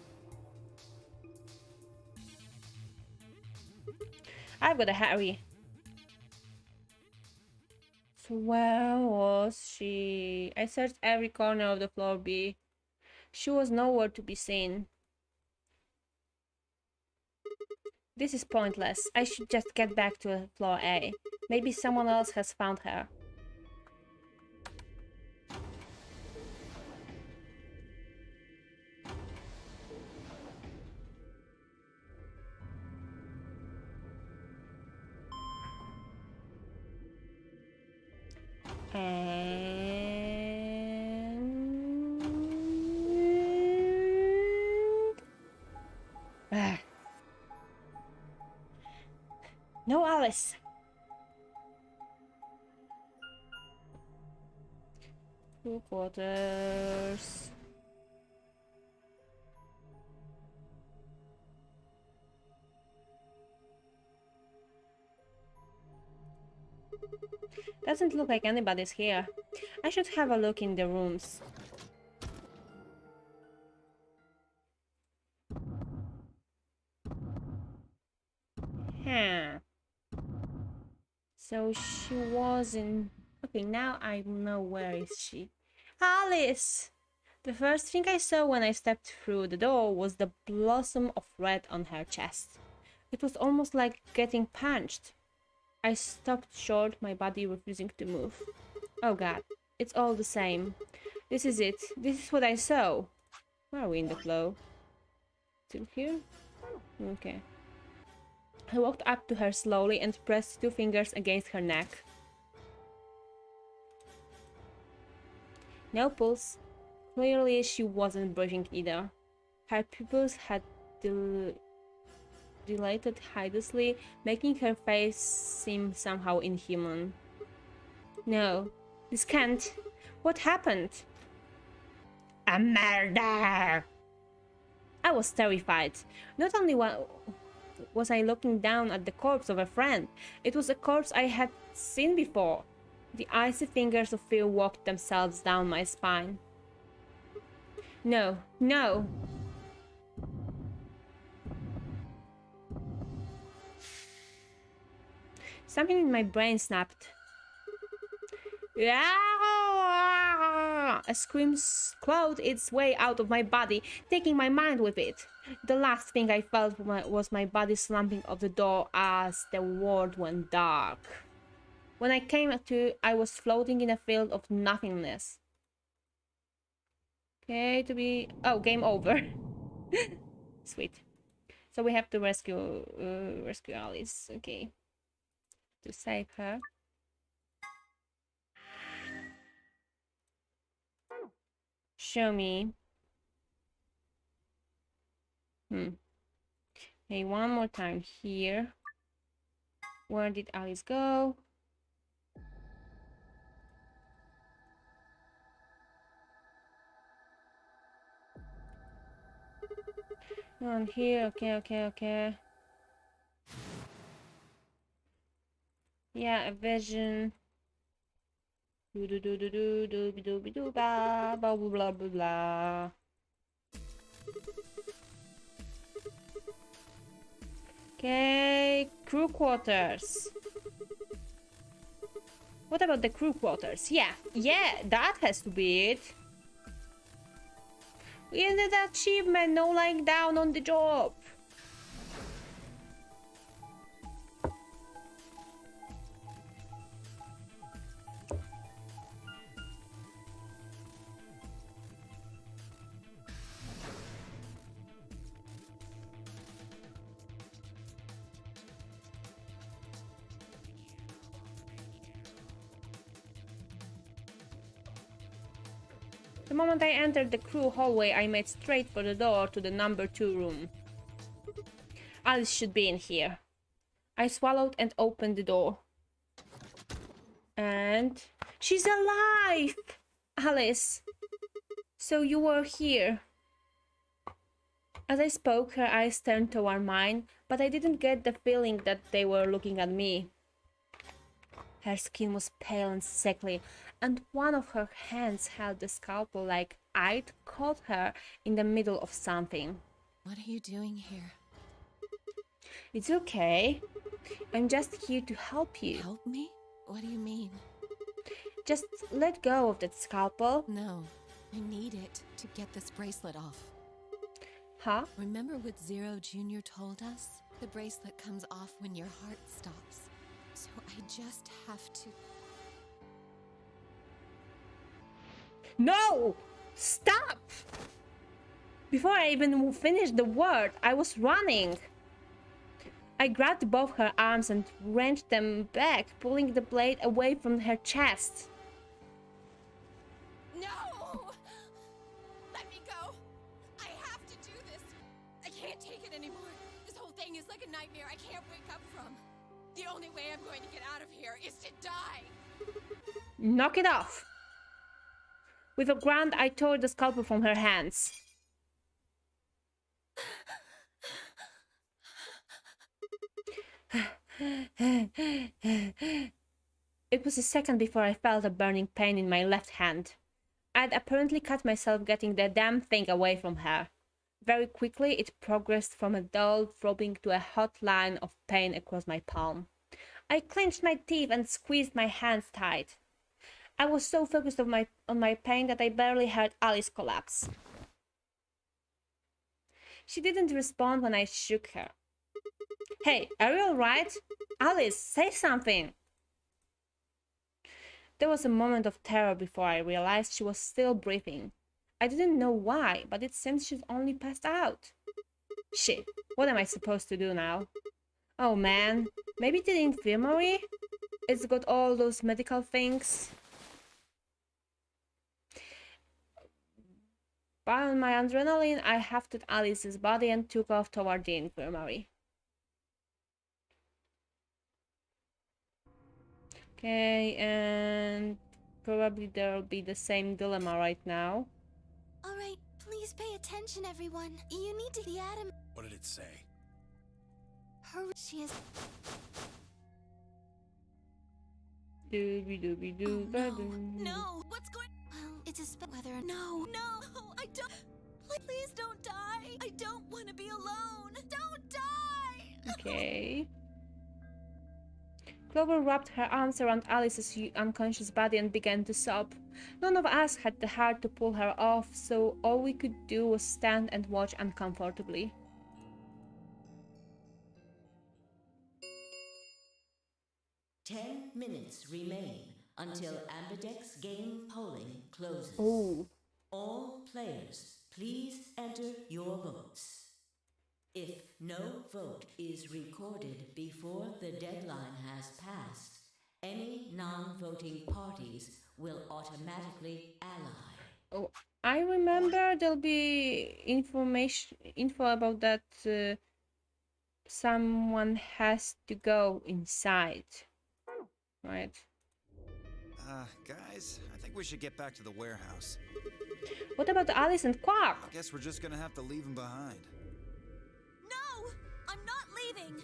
I've gotta hurry. So where was she? I searched every corner of the floor B. She was nowhere to be seen. This is pointless. I should just get back to floor A. Maybe someone else has found her. And... No, Alice. Crew quarters. Doesn't look like anybody's here. I should have a look in the rooms. Huh. So she was in... Okay, now I know where is she. Alice! The first thing I saw when I stepped through the door was the blossom of red on her chest. It was almost like getting punched. I stopped short, my body refusing to move. Oh god, it's all the same. This is it. This is what I saw. Where are we in the flow? Still here? Okay. I walked up to her slowly and pressed 2 fingers against her neck. No pulse. Clearly she wasn't breathing either. Her pupils had dilated hideously, making her face seem somehow inhuman. No, this can't. What happened? A murder! I was terrified. Not only was I looking down at the corpse of a friend, it was a corpse I had seen before. The icy fingers of fear walked themselves down my spine. No, no! Something in my brain snapped. A scream clawed its way out of my body, taking my mind with it. The last thing I felt was my body slumping off the door as the world went dark. When I came to, I was floating in a field of nothingness. Okay, to be... Oh, game over. Sweet. So we have to rescue Alice. Okay. To save her. Show me. Okay, one more time here. Where did Alice go? On here, okay. Yeah, a vision. Blah blah blah blah blah. Okay, crew quarters. What about the crew quarters? Yeah, that has to be it. We ended the achievement, no lying down on the job. The moment I entered the crew hallway, I made straight for the door to the number 2 room. Alice should be in here. I swallowed and opened the door. And... she's alive! Alice! So you were here. As I spoke, her eyes turned toward mine, but I didn't get the feeling that they were looking at me. Her skin was pale and sickly, and one of her hands held the scalpel like I'd caught her in the middle of something. What are you doing here? It's okay. I'm just here to help you. Help me? What do you mean? Just let go of that scalpel. No, I need it to get this bracelet off. Huh? Remember what Zero Jr. told us? The bracelet comes off when your heart stops. So I I just have to... No! Stop! Before I even finished the word, I was running. I grabbed both her arms and wrenched them back, pulling the blade away from her chest. No! Let me go! I have to do this! I can't take it anymore. This whole thing is like a nightmare I can't wake up from. The only way I'm going to get out of here is to die! Knock it off! With a grunt, I tore the scalpel from her hands. It was a second before I felt a burning pain in my left hand. I'd apparently cut myself getting the damn thing away from her. Very quickly, it progressed from a dull throbbing to a hot line of pain across my palm. I clenched my teeth and squeezed my hands tight. I was so focused on my pain that I barely heard Alice collapse. She didn't respond when I shook her. Hey, are you alright? Alice, say something! There was a moment of terror before I realized she was still breathing. I didn't know why, but it seemed she'd only passed out. Shit, what am I supposed to do now? Oh man, maybe to the infirmary? It's got all those medical things. But on my adrenaline, I hefted Alice's body and took off toward the infirmary. Okay, and probably there'll be the same dilemma right now. Alright, please pay attention, everyone. You need to the atom. What did it say? She is. Doobie doobie doo. No! What's going? Well, it's a whether. No! I don't. Please don't die! I don't want to be alone! Don't die! Okay. Clover wrapped her arms around Alice's unconscious body and began to sob. None of us had the heart to pull her off, so all we could do was stand and watch uncomfortably. Ten minutes remain until Ambidex game polling closes. Oh. All players, please enter your votes. If no vote is recorded before the deadline has passed, any non-voting parties will automatically ally. Oh, I remember there'll be info about that. Someone has to go inside, right? Guys, I think we should get back to the warehouse. What about Alice and Quark? I guess we're just gonna have to leave them behind. No! I'm not leaving!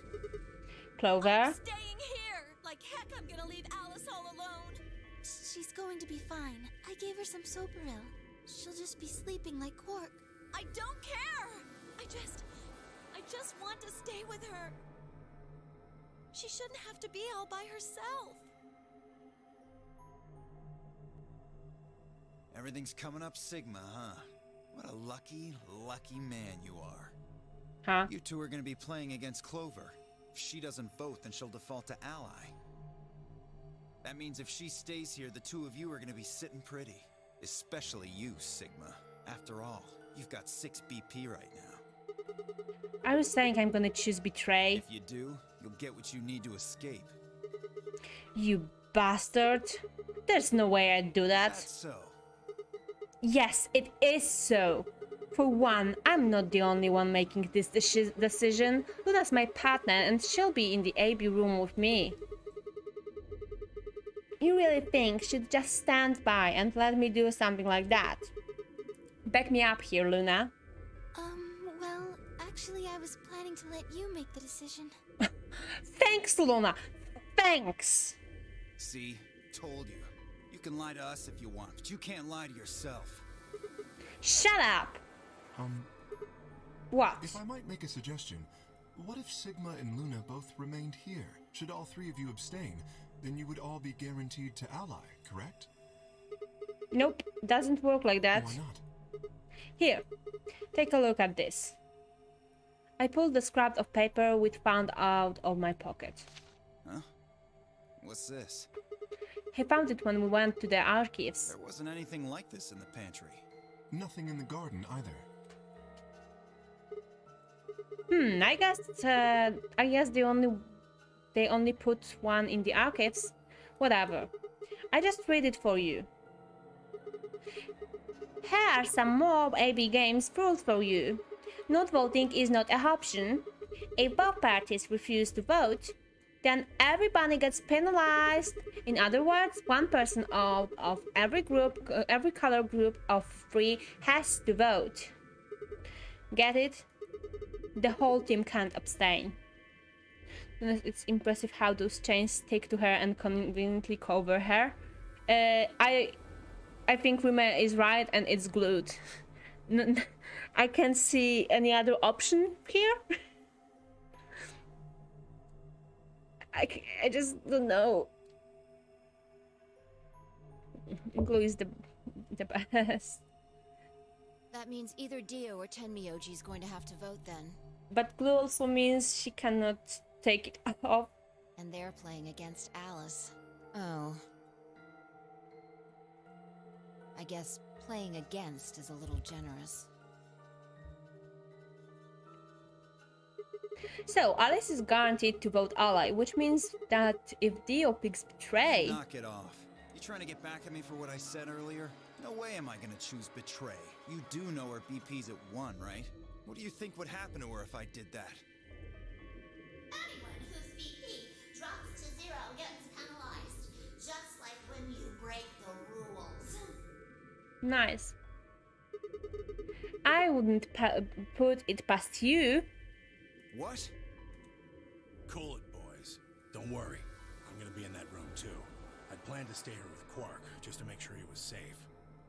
Clover? I'm staying here! Like heck, I'm gonna leave Alice all alone! She's going to be fine. I gave her some Soperil. She'll just be sleeping like Quark. I don't care! I just want to stay with her. She shouldn't have to be all by herself. Everything's coming up Sigma, huh? What a lucky, lucky man you are. Huh? You two are gonna be playing against Clover. If she doesn't vote, then she'll default to ally. That means if she stays here, the two of you are gonna be sitting pretty. Especially you, Sigma. After all, you've got 6 BP right now. I was saying I'm gonna choose betray. If you do, you'll get what you need to escape. You bastard. There's no way I'd do that. That's so. Yes, it is so. For one, I'm not the only one making this decision. Luna's my partner and she'll be in the AB room with me. You really think she'd just stand by and let me do something like that? Back me up here, Luna. Well, actually I was planning to let you make the decision. Thanks, Luna. Thanks. See? Told you. You can lie to us if you want, but you can't lie to yourself. Shut up. What? If I might make a suggestion, what if Sigma and Luna both remained here? Should all three of you abstain, then you would all be guaranteed to ally, correct? Nope, doesn't work like that. Why not? Here, take a look at this. I pulled the scrap of paper we'd found out of my pocket. Huh? What's this? He found it when we went to the archives. There wasn't anything like this in the pantry. Nothing in the garden either. I guess they only put one in the archives. Whatever. I just read it for you. Here are some more AB Games rules for you. Not voting is not an option. If both parties refuse to vote, then everybody gets penalized. In other words, one person of every color group of 3 has to vote. Get it? The whole team can't abstain. It's impressive how those chains stick to her and conveniently cover her. I think Rima is right, and it's glued. I can't see any other option here. I just don't know. Glue is the best. That means either Dio or Tenmyoji is going to have to vote then. But glue also means she cannot take it off. And they're playing against Alice. Oh. I guess playing against is a little generous. So Alice is guaranteed to vote ally, which means that if Dio picks betray... Knock it off. You trying to get back at me for what I said earlier? No way am I gonna choose betray. You do know her BP's at 1, right? What do you think would happen to her if I did that? Anyone whose BP drops to 0 gets penalized, just like when you break the rules. Nice. I wouldn't put it past you. What? Cool it, boys. Don't worry. I'm gonna be in that room too. I'd planned to stay here with Quark, just to make sure he was safe.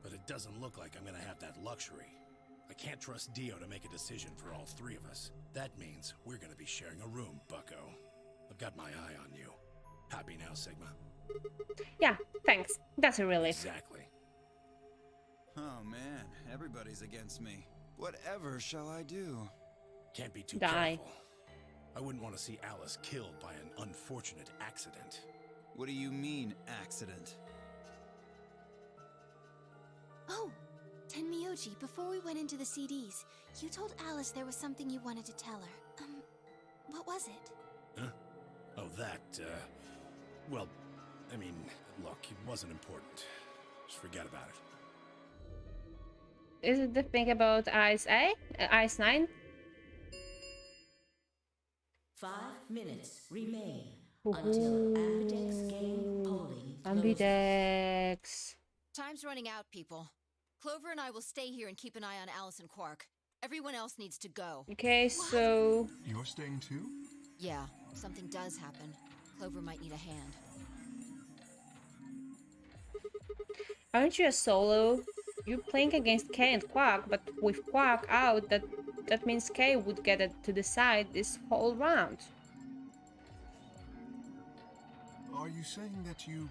But it doesn't look like I'm gonna have that luxury. I can't trust Dio to make a decision for all 3 of us. That means we're gonna be sharing a room, bucko. I've got my eye on you. Happy now, Sigma? Yeah, thanks. That's a relief. Exactly. Oh man, everybody's against me. Whatever shall I do? Can't be too Die. careful. I wouldn't want to see Alice killed by an unfortunate accident. What do you mean, accident? Oh, Tenmyoji, before we went into the CDs, you told Alice there was something you wanted to tell her. What was it? Huh? Oh, that, well, I mean, look, it wasn't important. Just forget about it. Is it the thing about Ice 9? 5 minutes remain until Ambidex game polling closes. Ambidex. Time's running out, people. Clover and I will stay here and keep an eye on Alice and Quark. Everyone else needs to go. Okay, so... You're staying too? Yeah, if something does happen, Clover might need a hand. Aren't you a solo? You're playing against Kay and Quark, but with Quark out, that means Kay would get it to decide this whole round. Are you saying that you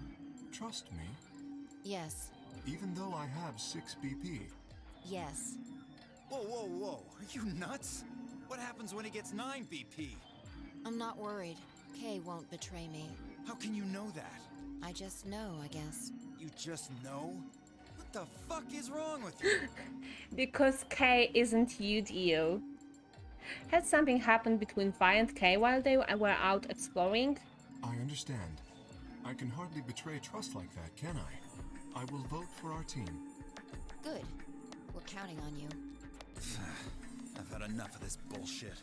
trust me? Yes. Even though I have 6 BP? Yes. Whoa, whoa, whoa. Are you nuts? What happens when he gets 9 BP? I'm not worried. Kay won't betray me. How can you know that? I just know, I guess. You just know? What the fuck is wrong with you? Because Kay isn't you, Dio. Had something happened between Vi and Kay while they were out exploring? I understand. I can hardly betray trust like that, can I? I will vote for our team. Good. We're counting on you. I've had enough of this bullshit.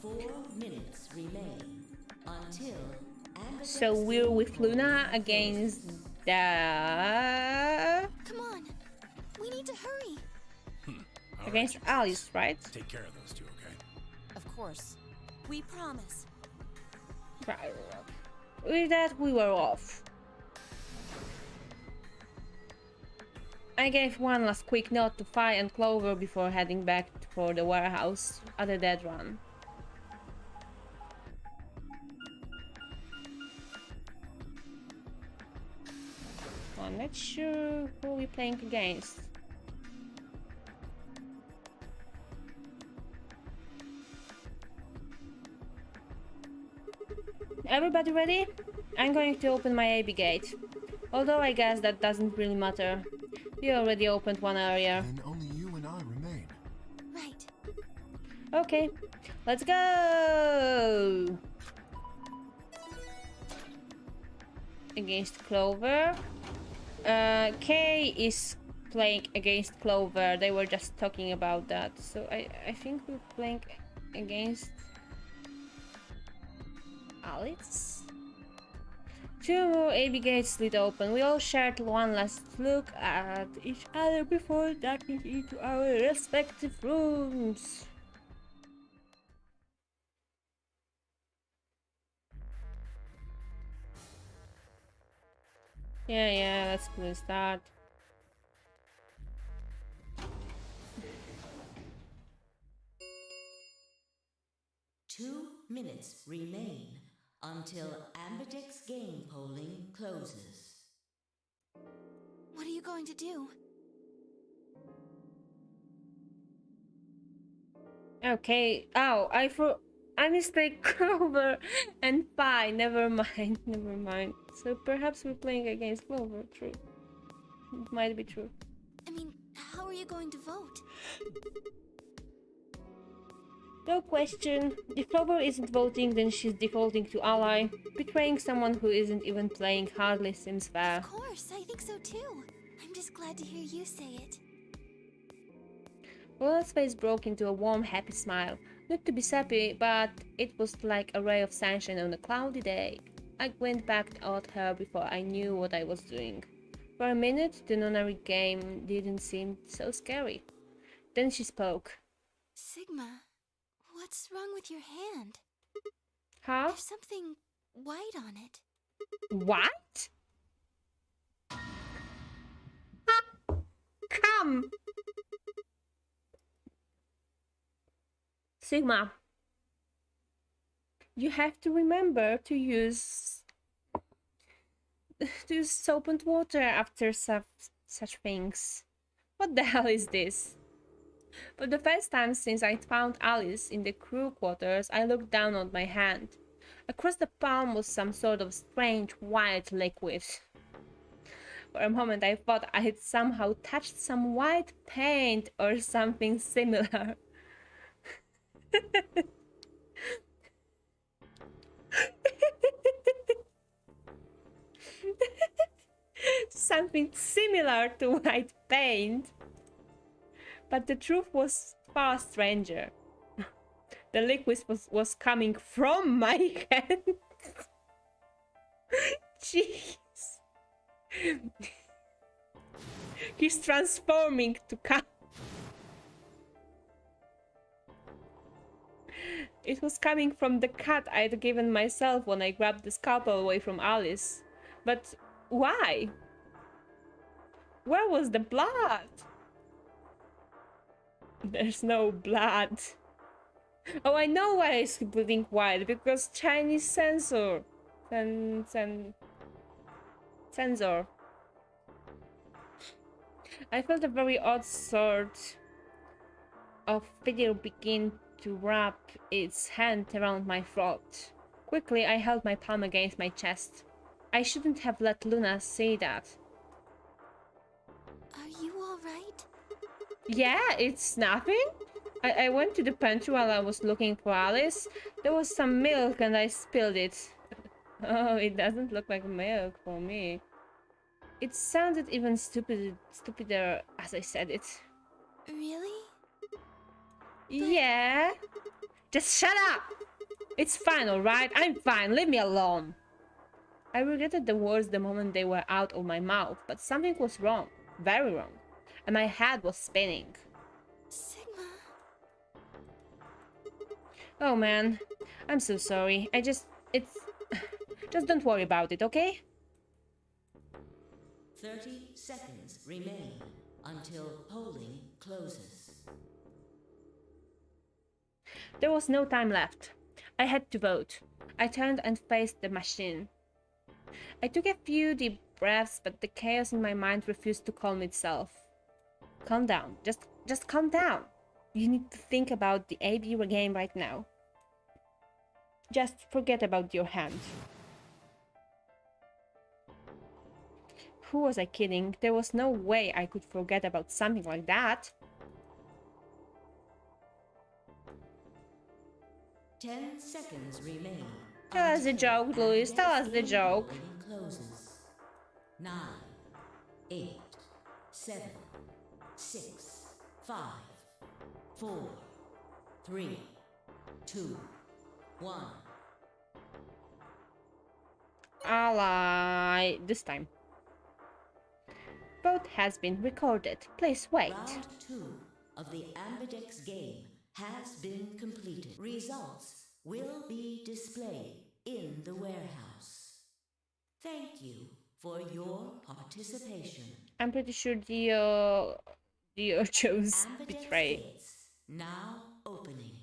4 minutes remain until Ambidex So we're with Luna against the... Come on! We need to hurry! All against right, Alice, right? take care of those 2, okay? Of course. We promise. Right. With that, we were off. I gave one last quick note to Fi and Clover before heading back for the warehouse at the dead run. I'm not sure who we're playing against. Everybody ready? I'm going to open my AB gate. Although I guess that doesn't really matter. You already opened one earlier. Then only you and I remain. Right. Okay, let's go! Against Clover. Kay is playing against Clover. They were just talking about that. So I think we're playing against Alice? Two more AB gates slid open. We all shared one last look at each other before ducking into our respective rooms. Yeah, let's please start. Two minutes remain until Ambidex game polling closes. What are you going to do? Okay. Oh, I mistake Clover and Pi. Never mind. Never mind. So perhaps we're playing against Clover. True. It might be true. I mean, how are you going to vote? No question. If Clover isn't voting, then she's defaulting to ally. Betraying someone who isn't even playing hardly seems fair. Of course, I think so too. I'm just glad to hear you say it. Lola's face broke into a warm, happy smile. Not to be sappy, but it was like a ray of sunshine on a cloudy day. I went back at her before I knew what I was doing. For a minute, the nonary game didn't seem so scary. Then she spoke. Sigma, what's wrong with your hand? Huh? There's something white on it. What? Come! Sigma, you have to remember to use soap and water after such things. What the hell is this? For the first time since I found Alice in the crew quarters, I looked down on my hand. Across the palm was some sort of strange white liquid. For a moment I thought I had somehow touched some white paint or something similar. Something similar to white paint. But the truth was far stranger. The liquid was coming from my hand. Jeez. He's transforming to come. It was coming from the cut I'd given myself when I grabbed the scalpel away from Alice. But why? Where was the blood? There's no blood. Oh, I know why it's bleeding white, because Chinese sensor. Sensor. I felt a very odd sort of figure begin to wrap its hand around my throat. Quickly, I held my palm against my chest. I shouldn't have let Luna see that. Are you alright? Yeah, it's nothing. I went to the pantry while I was looking for Alice. There was some milk and I spilled it. Oh, it doesn't look like milk for me. It sounded even stupider as I said it. Really? Yeah. Just shut up! It's fine, alright? I'm fine, leave me alone. I regretted the words the moment they were out of my mouth, but something was wrong. Very wrong. And my head was spinning. Sigma. Oh man, I'm so sorry. Just don't worry about it, okay? 30 seconds remain until polling closes. There was no time left. I had to vote. I turned and faced the machine. I took a few deep breaths, but the chaos in my mind refused to calm itself. Calm down. Just calm down. You need to think about the AB game right now. Just forget about your hand. Who was I kidding? There was no way I could forget about something like that. 10 seconds remain. Tell us the joke, Louis. Tell us the joke. Closes. 9, 8, 7, 6, 5, 4, 3, 2, 1. Ally. This time. Vote has been recorded. Please wait. Round 2 of the Ambidex game has been completed. Results will be displayed in the warehouse. Thank you for your participation. I'm pretty sure Dio chose Ambidex Betray. gates now opening.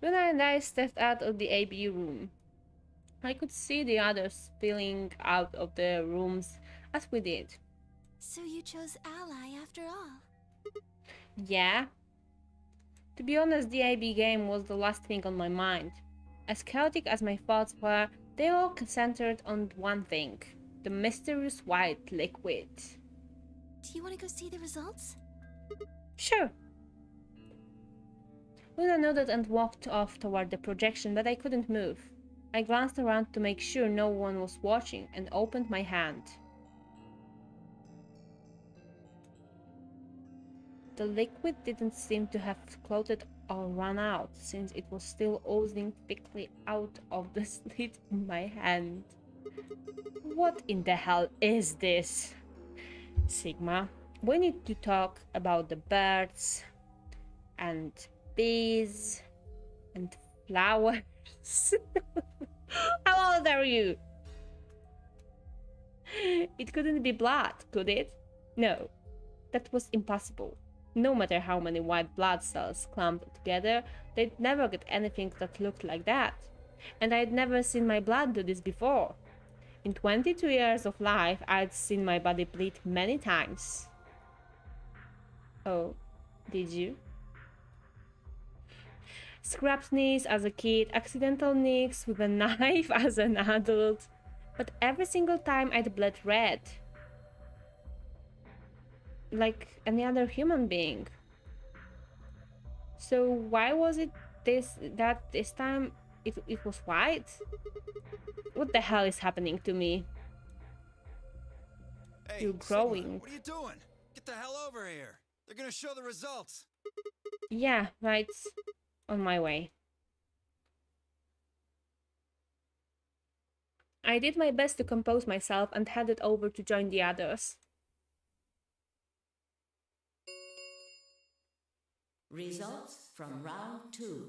Lunar and I stepped out of the AB room. I could see the others spilling out of the rooms as we did. So you chose Ally after all. Yeah. To be honest, the AB game was the last thing on my mind. As chaotic as my thoughts were, they all centered on one thing. The mysterious white liquid. Do you want to go see the results? Sure. Luna nodded and walked off toward the projection, but I couldn't move. I glanced around to make sure no one was watching and opened my hand. The liquid didn't seem to have clotted or run out, since it was still oozing thickly out of the slit in my hand. What in the hell is this? Sigma, we need to talk about the birds and bees and flowers. How old are you? It couldn't be blood, could it? No, that was impossible. No matter how many white blood cells clumped together, they'd never get anything that looked like that. And I'd never seen my blood do this before. In 22 years of life, I'd seen my body bleed many times. Oh, did you? Scrapped knees as a kid, accidental nicks with a knife as an adult. But every single time I'd bled red. Like any other human being. So why was it this time it was white? What the hell is happening to me? Hey, You're growing. Sigma, what are you doing? Get the hell over here. They're gonna show the results. Yeah, right. On my way. I did my best to compose myself and headed over to join the others. Results from round 2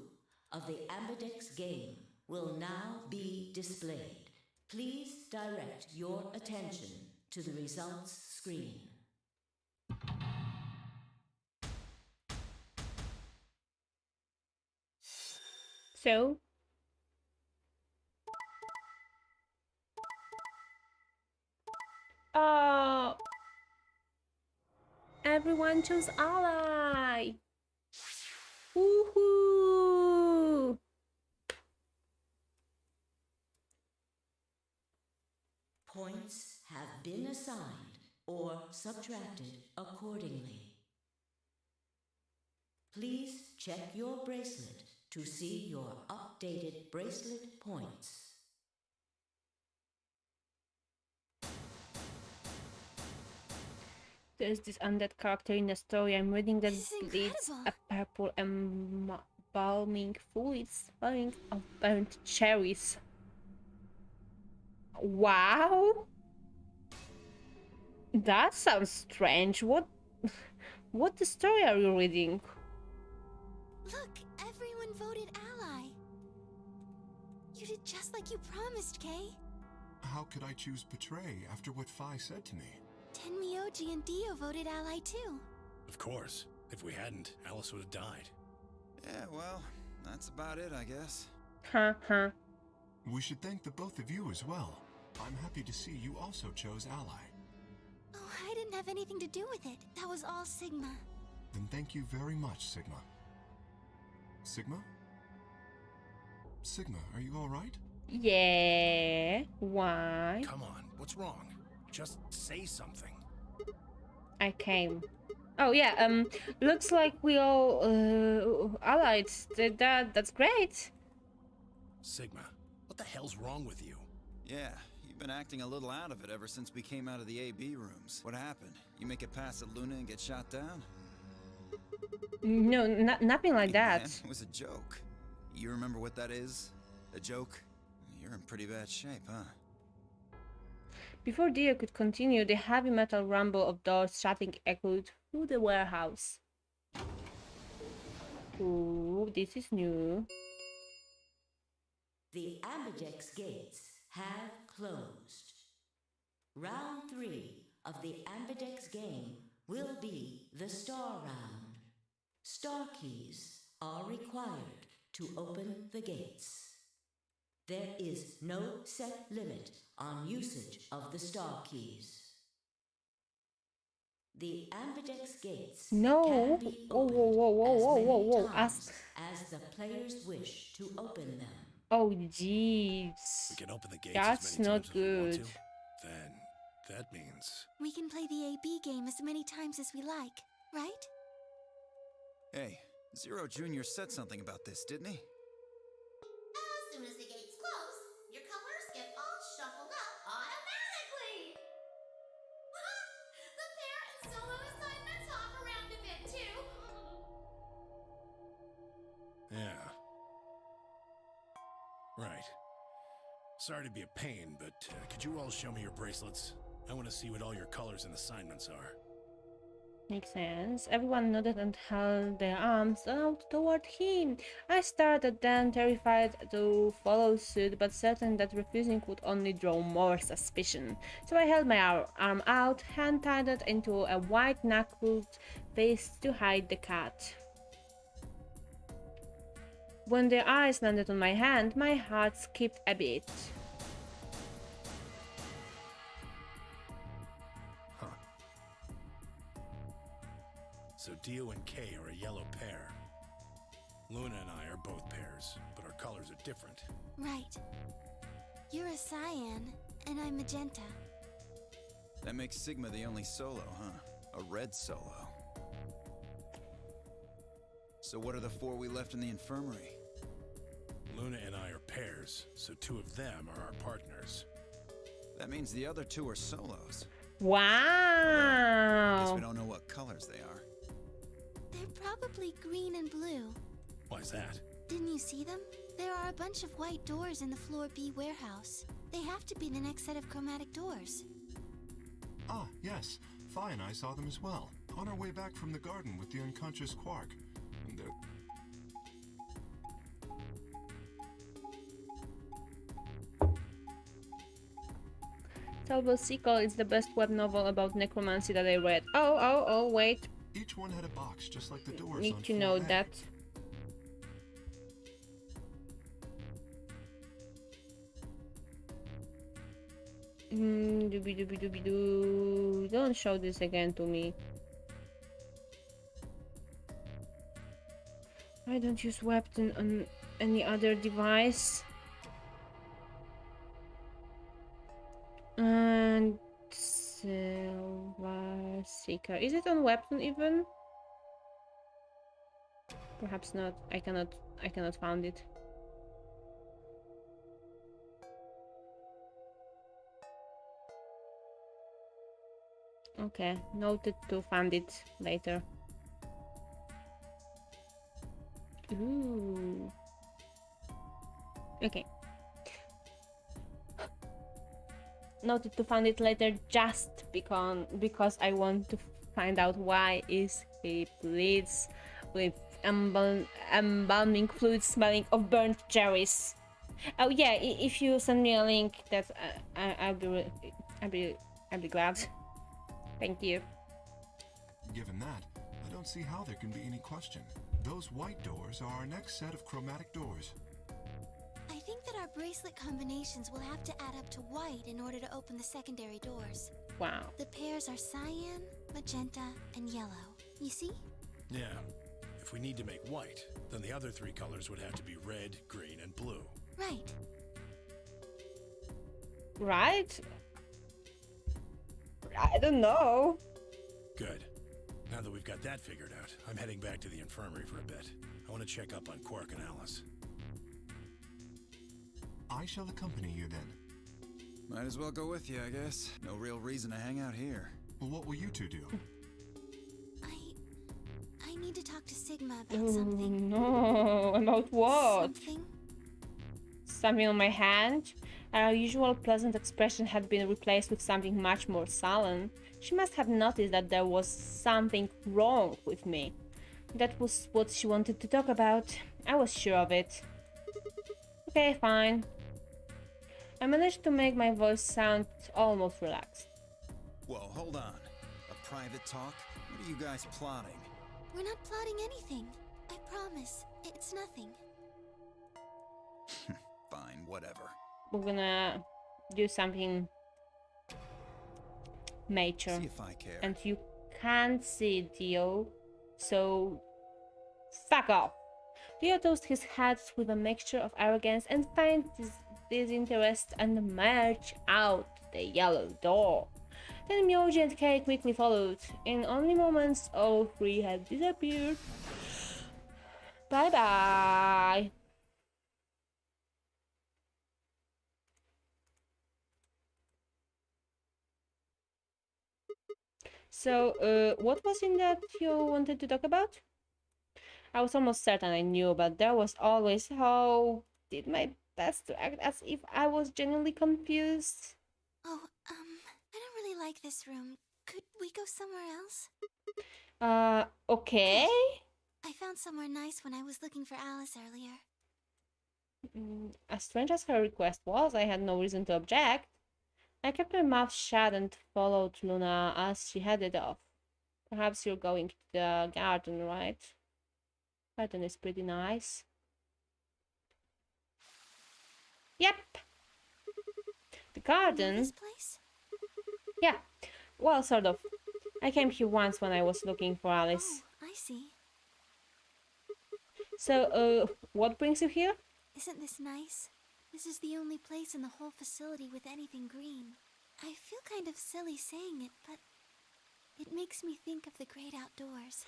of the Ambidex game will now be displayed. Please direct your attention to the results screen. So, everyone chose Ally. Woohoo! Points have been assigned or subtracted accordingly. Please check your bracelet to see your updated bracelet points. There's this undead character in the story I'm reading that This is bleeds incredible. a purple embalming fluid smelling of burnt cherries. Wow! That sounds strange. What the story are you reading? Look, everyone voted Ally. You did just like you promised, Kay. How could I choose Betray after what Phi said to me? Tenmyoji and Dio voted Ally too. Of course. If we hadn't, Alice would have died. Yeah, well, that's about it, I guess. Huh. We should thank the both of you as well. I'm happy to see you also chose Ally. Oh, I didn't didn't have anything to do with it. That was all Sigma. Then thank you very much, Sigma. Sigma? Sigma, are you alright? Yeah. Why? Come on, what's wrong? Just say something. I came. Oh yeah. Looks like we all allied. That's great. Sigma, what the hell's wrong with you? Yeah, you've been acting a little out of it ever since we came out of the AB rooms. What happened? You make it past at Luna and get shot down? No, nothing like Hey, that. man, it was a joke. You remember what that is? A joke? You're in pretty bad shape, huh? Before Dio could continue, the heavy metal rumble of doors shutting echoed through the warehouse. Ooh, this is new. The Ambidex gates have closed. Round 3 of the Ambidex game will be the Star Round. Star keys are required to open the gates. There is no set limit on usage of the star keys. The Ambidex gates No. can be Whoa, opened whoa. as many times as the players wish to open them. Oh, jeez. We can open the gates That's as many not times as we want good. to. Then that means We can play the AB game as many times as we like, right? Hey, Zero Jr. said something about this, didn't he? As soon as the gates close, your colors get all shuffled up automatically. The pair and solo assignments hop around a bit too. yeah. Right. Sorry to be a pain, but could you all show me your bracelets? I want to see what all your colors and assignments are. Makes sense. Everyone nodded and held their arms out toward him. I started then, terrified to follow suit, but certain that refusing would only draw more suspicion. So I held my arm out, hand tied it into a white-knuckled fist to hide the cut. When their eyes landed on my hand, my heart skipped a bit. Huh. So Dio and Kay are a yellow pair. Luna and I are both pairs, but our colors are different. Right. You're a cyan, and I'm magenta. That makes Sigma the only solo, huh? A red solo. So what are the 4 we left in the infirmary? Luna and I are pairs, so 2 of them are our partners. That means the other 2 are solos. Guess Wow! we don't know what colors they are. They're probably green and blue. Why's that? Didn't you see them? There are a bunch of white doors in the Floor B warehouse. They have to be the next set of chromatic doors. Ah, yes. Fi and I saw them as well. On our way back from the garden with the unconscious Quark. And they're... Talbot Sequel is the best web novel about necromancy that I read. Oh, wait. Each one had a box just like the doors Need on to floor know A. that. Dooby. Don't show this again to me. I don't use weapon on any other device. And Silver Seeker. Is it on weapon even? Perhaps not. I cannot find it. Okay, noted to find it later. Ooh. Okay. Noted to find it later just because I want to find out why is he bleeds with embalming fluid smelling of burnt cherries. Oh yeah, if you send me a link, that I'll be glad. Thank you. Given that, I don't see how there can be any question. Those white doors are our next set of chromatic doors. I think that our bracelet combinations will have to add up to white in order to open the secondary doors. Wow. The pairs are cyan, magenta, and yellow. You see? Yeah. If we need to make white, then the other three colors would have to be red, green, and blue. Right. Right? I don't know. Good. Now that we've got that figured out, I'm heading back to the infirmary for a bit. I want to check up on Quark and Alice. I shall accompany you then. Might as well go with you, I guess. No real reason to hang out here. Well, what will you two do? I need to talk to Sigma about something. No, about what? Something? Something on my hand? Our usual pleasant expression had been replaced with something much more sullen. She must have noticed that there was something wrong with me. That was what she wanted to talk about. I was sure of it. Okay, fine. I managed to make my voice sound almost relaxed. Whoa, hold on. A private talk? What are you guys plotting? We're not plotting anything. I promise. It's nothing. Fine, whatever. We're gonna do something major. See if I care. And you can't see Dio, so fuck off. Dio tossed his head with a mixture of arrogance and faint disinterest and marched out the yellow door. Then Myoji and Kay quickly followed. In only moments, all three had disappeared. Bye bye. So, what was in that you wanted to talk about? I was almost certain I knew, but there was always how did my best to act as if I was genuinely confused. Oh, I don't really like this room. Could we go somewhere else? Okay. I found somewhere nice when I was looking for Alice earlier. As strange as her request was, I had no reason to object. I kept my mouth shut and followed Luna as she headed off. Perhaps you're going to the garden, right? Garden is pretty nice. Yep. The garden. This place? Yeah. Well, sort of. I came here once when I was looking for Alice. Oh, I see. So, what brings you here? Isn't this nice? This is the only place in the whole facility with anything green. I feel kind of silly saying it, but it makes me think of the great outdoors.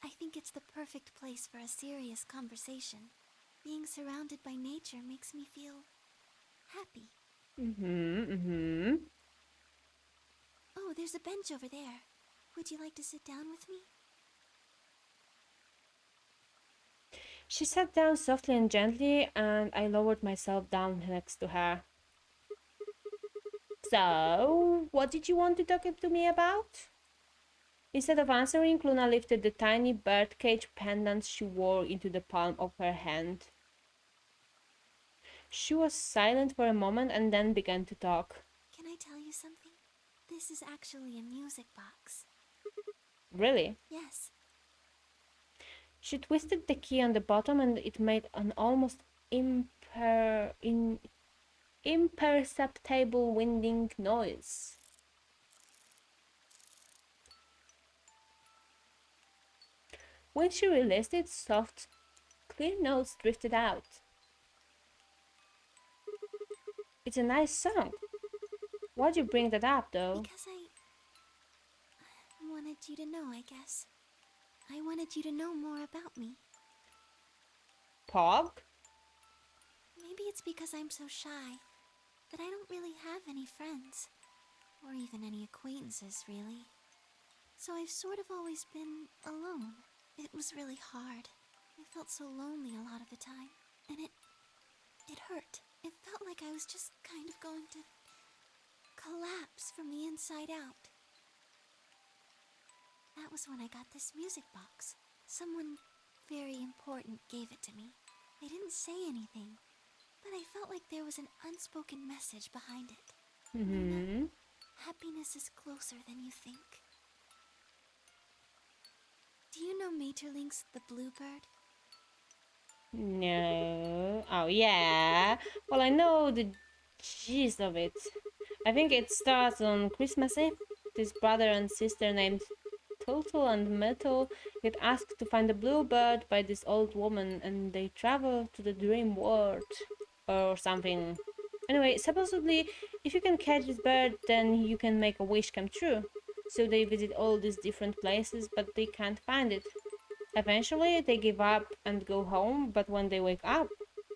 I think it's the perfect place for a serious conversation. Being surrounded by nature makes me feel happy. Oh, there's a bench over there. Would you like to sit down with me? She sat down softly and gently, and I lowered myself down next to her. So, what did you want to talk to me about? Instead of answering, Luna lifted the tiny birdcage pendant she wore into the palm of her hand. She was silent for a moment and then began to talk. Can I tell you something? This is actually a music box. Really? Yes. She twisted the key on the bottom and it made an almost imperceptible winding noise. When she released it, soft, clear notes drifted out. It's a nice song. Why'd you bring that up, though? Because I wanted you to know, I guess. I wanted you to know more about me. Pog? Maybe it's because I'm so shy that I don't really have any friends. Or even any acquaintances, really. So I've sort of always been alone. It was really hard. I felt so lonely a lot of the time. And it hurt. It felt like I was just kind of going to collapse from the inside out. That was when I got this music box. Someone very important gave it to me. They didn't say anything, but I felt like there was an unspoken message behind it. Happiness is closer than you think. Do you know Maeterlinck's The Bluebird? No. Oh, yeah. Well, I know the gist of it. I think it starts on Christmas Eve. This brother and sister named Total and Metal get asked to find a bluebird by this old woman, and they travel to the dream world or something. Anyway, supposedly, if you can catch this bird, then you can make a wish come true. So they visit all these different places, but they can't find it. Eventually, they give up and go home, but when they wake up,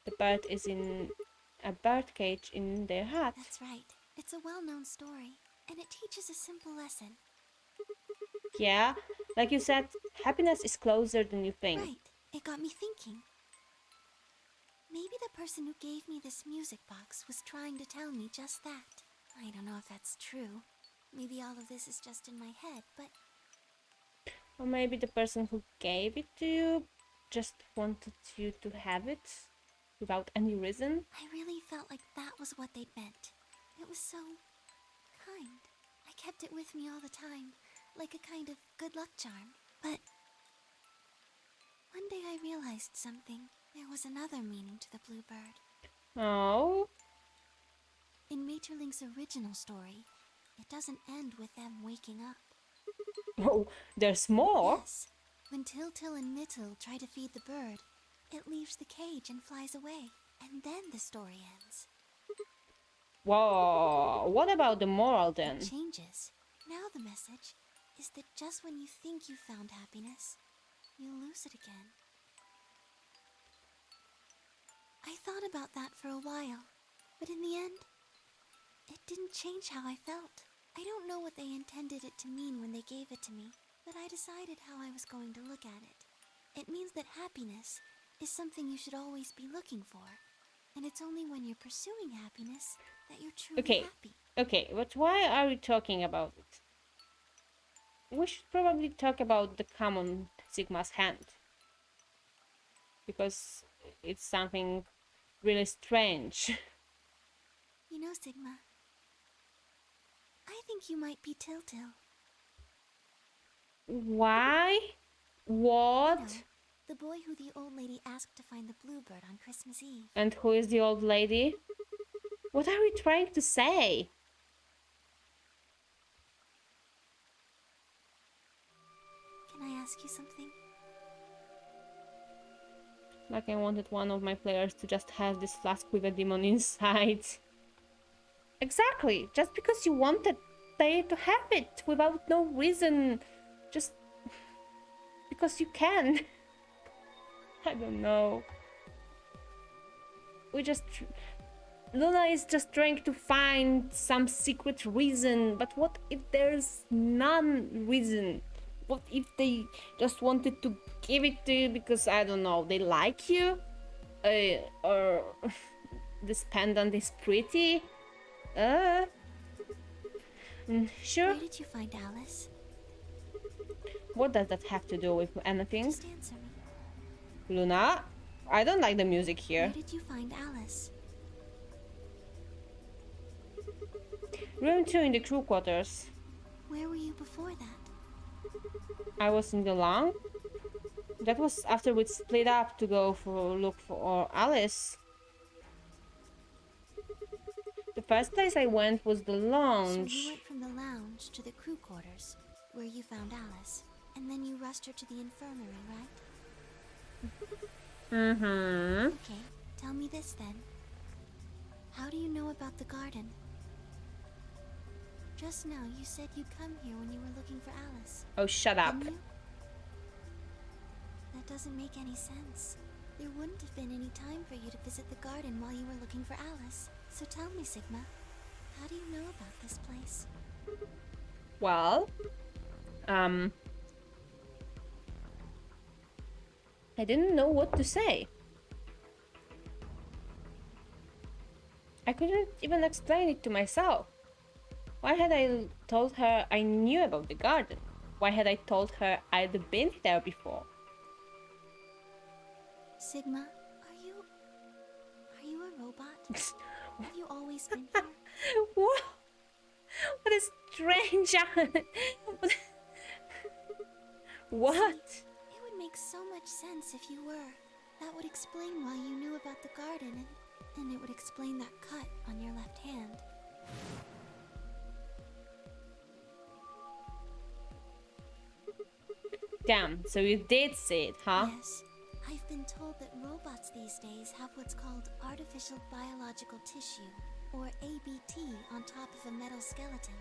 the bird is in a bird cage in their hut. That's right. It's a well-known story, and it teaches a simple lesson. Yeah, like you said, happiness is closer than you think. Right. It got me thinking. Maybe the person who gave me this music box was trying to tell me just that. I don't know if that's true. Maybe all of this is just in my head, but Or maybe the person who gave it to you just wanted you to have it without any reason. I really felt like that was what they'd meant. It was so kind. I kept it with me all the time, like a kind of good luck charm. But one day I realized something. There was another meaning to the bluebird. Oh, In Maeterlinck's original story, it doesn't end with them waking up. oh, there's more. Yes. When Til and Nittil try to feed the bird, it leaves the cage and flies away. And then the story ends. Whoa, what about the moral then? It changes. Now the message is that just when you think you found happiness, you lose it again. I thought about that for a while, but in the end, it didn't change how I felt. I don't know what they intended it to mean when they gave it to me, but I decided how I was going to look at it. It means that happiness is something you should always be looking for, and it's only when you're pursuing happiness that you're truly happy. Okay, but why are we talking about it? We should probably talk about the common Sigma's hand. Because it's something really strange. You know, Sigma, I think you might be Til. Why? What? You know, the boy who the old lady asked to find the bluebird on Christmas Eve. And who is the old lady? What are we trying to say? Can I ask you something? Like I wanted one of my players to just have this flask with a demon inside. Exactly! Just because you wanted they to have it without no reason. Just because you can. I don't know. Luna is just trying to find some secret reason, but what if there's none reason? What if they just wanted to give it to you because, I don't know, they like you? Or this pendant is pretty? Sure. Where did you find Alice? What does that have to do with anything? Just answer me. Luna, I don't like the music here. Where did you find Alice? Room 2 in the crew quarters. Where were you before that? I was in the lounge. That was after we split up to go look for Alice. The first place I went was the lounge. So you went from the lounge to the crew quarters, where you found Alice, and then you rushed her to the infirmary, right? Mm-hmm. Okay, tell me this then. How do you know about the garden? Just now you said you'd come here when you were looking for Alice. Oh, shut up. Didn't you? That doesn't make any sense. There wouldn't have been any time for you to visit the garden while you were looking for Alice. So tell me, Sigma, how do you know about this place? Well, I didn't know what to say. I couldn't even explain it to myself. Why had I told her I knew about the garden? Why had I told her I'd been there before? Sigma, are you a robot? Have you always been here? What? What a strange... What? It would make so much sense if you were. That would explain why you knew about the garden, and it would explain that cut on your left hand. Damn, so you did see it, huh? Yes. I've been told that robots these days have what's called artificial biological tissue, or ABT, on top of a metal skeleton.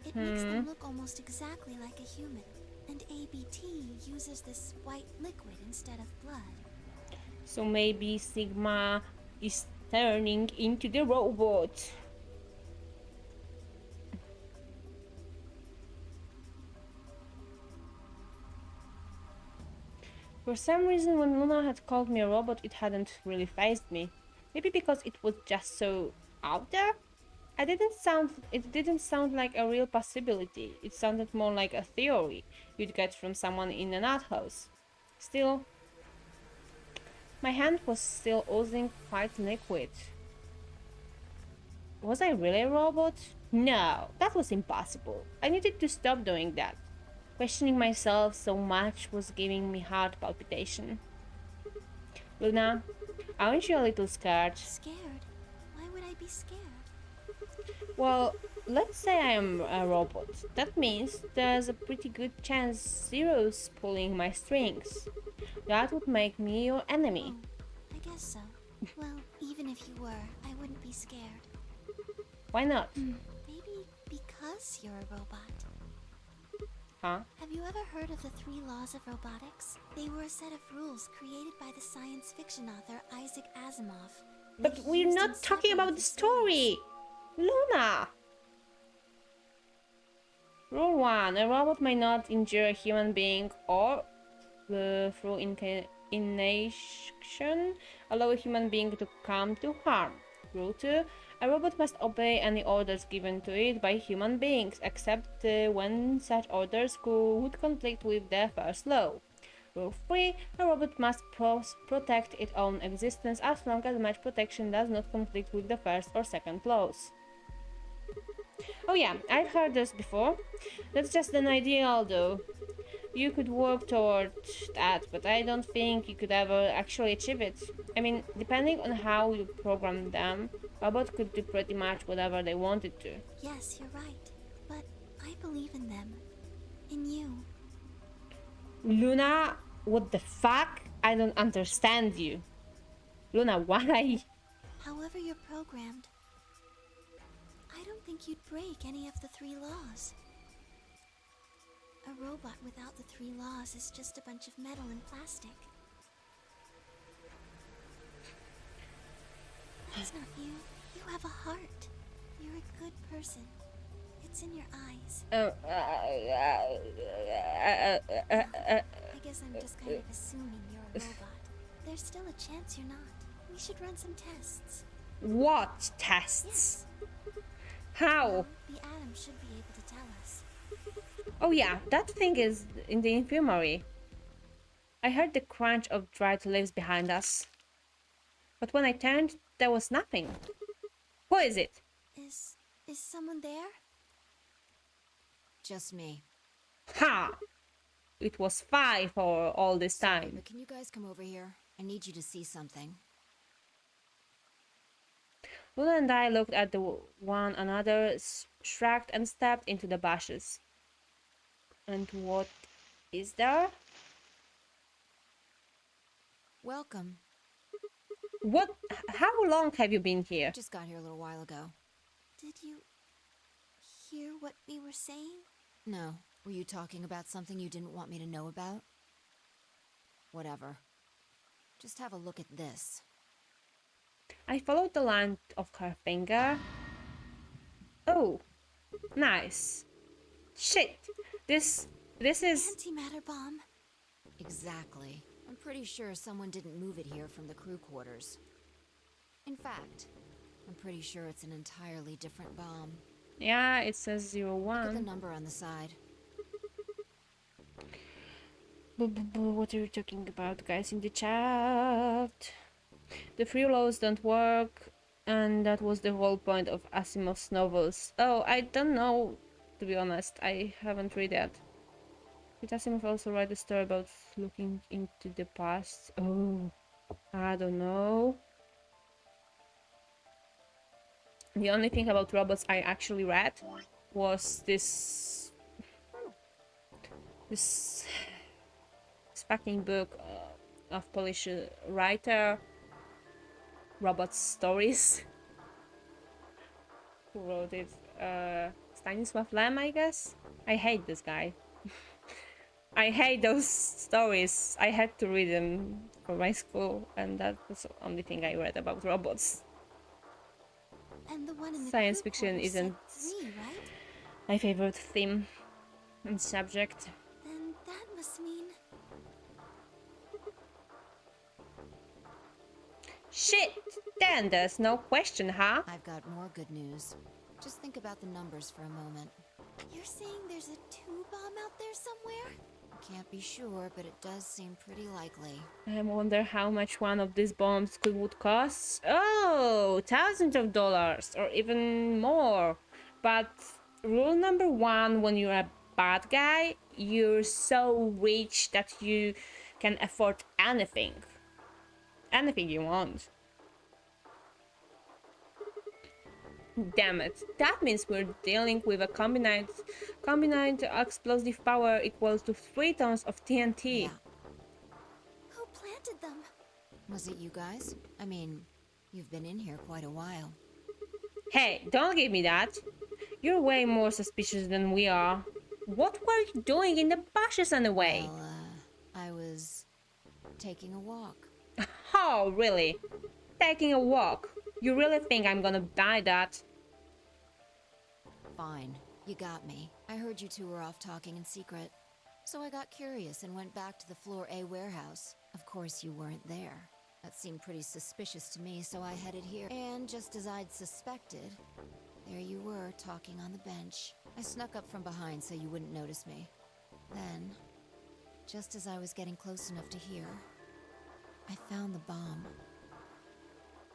It makes them look almost exactly like a human. And ABT uses this white liquid instead of blood. So maybe Sigma is turning into the robot. For some reason, when Luna had called me a robot, it hadn't really fazed me. Maybe because it was just so out there? It didn't sound like a real possibility. It sounded more like a theory you'd get from someone in an outhouse. Still, my hand was still oozing white liquid. Was I really a robot? No, that was impossible. I needed to stop doing that. Questioning myself so much was giving me heart palpitation. Luna, aren't you a little scared? Scared? Why would I be scared? Well, let's say I am a robot. That means there's a pretty good chance Zero's pulling my strings. That would make me your enemy. Oh, I guess so. Well, even if you were, I wouldn't be scared. Why not? Maybe because you're a robot. Huh? Have you ever heard of the 3 laws of robotics? They were a set of rules created by the science fiction author Isaac Asimov. But we're not talking about the story! Luna! Rule 1. A robot may not injure a human being or, through inanition, allow a human being to come to harm. Rule 2. A robot must obey any orders given to it by human beings, except when such orders would conflict with the first law. Rule 3. A robot must protect its own existence as long as much protection does not conflict with the first or second laws. Oh yeah, I've heard this before. That's just an ideal though. You could work toward that, but I don't think you could ever actually achieve it. I mean, depending on how you program them, robots could do pretty much whatever they wanted to. Yes, you're right. But I believe in them. In you. Luna, what the fuck? I don't understand you. Luna, why? However you're programmed, I don't think you'd break any of the 3 laws. A robot without the 3 laws is just a bunch of metal and plastic. That's not you. You have a heart. You're a good person. It's in your eyes. I guess I'm just kind of assuming you're a robot. There's still a chance you're not. We should run some tests. What tests? How? Well, the atom should be able to tell us. Oh yeah, that thing is in the infirmary. I heard the crunch of dried leaves behind us. But when I turned, there was nothing. Who is it? Is someone there? Just me. Ha! It was 5 for all this time. But can you guys come over here? I need you to see something. Luna and I looked at one another, shrugged and stepped into the bushes. And what is there? Welcome. What? How long have you been here? Just got here a little while ago. Did you hear what we were saying? No. Were you talking about something you didn't want me to know about? Whatever. Just have a look at this. I followed the line of her finger. Oh, nice. Shit, this is... Antimatter bomb. Exactly. I'm pretty sure someone didn't move it here from the crew quarters. In fact, I'm pretty sure it's an entirely different bomb. Yeah, it says Look at the 01. number on the side. What are you talking about, guys, in the chat? The 3 laws don't work, and that was the whole point of Asimov's novels. Oh, I don't know, to be honest. I haven't read that. Did Asimov also write a story about looking into the past? Oh, I don't know. The only thing about robots I actually read was this fucking book of Polish writer, Robot Stories. Who wrote it? Stanisław Lem, I guess? I hate this guy. I hate those stories. I had to read them for my school, and that's the only thing I read about robots. And the one in the Science crew fiction quarters isn't said 3, right? my favorite theme and subject. Then that must mean... Shit! Then there's no question, huh? I've got more good news. Just think about the numbers for a moment. You're saying there's a 2-bomb out there somewhere? Can't be sure, but it does seem pretty likely. I wonder how much one of these bombs would cost. Oh, thousands of dollars or even more. But rule number 1, when you're a bad guy, you're so rich that you can afford anything. Anything you want. Damn it. That means we're dealing with a combined explosive power equals to 3 tons of TNT. Yeah. Who planted them? Was it you guys? I mean, you've been in here quite a while. Hey, don't give me that. You're way more suspicious than we are. What were you doing in the bushes anyway? Well, I was taking a walk. Oh, really? Taking a walk? You really think I'm gonna die that? Fine, you got me. I heard you two were off talking in secret. So I got curious and went back to the Floor A warehouse. Of course you weren't there. That seemed pretty suspicious to me, so I headed here. And just as I'd suspected, there you were, talking on the bench. I snuck up from behind so you wouldn't notice me. Then, just as I was getting close enough to hear, I found the bomb.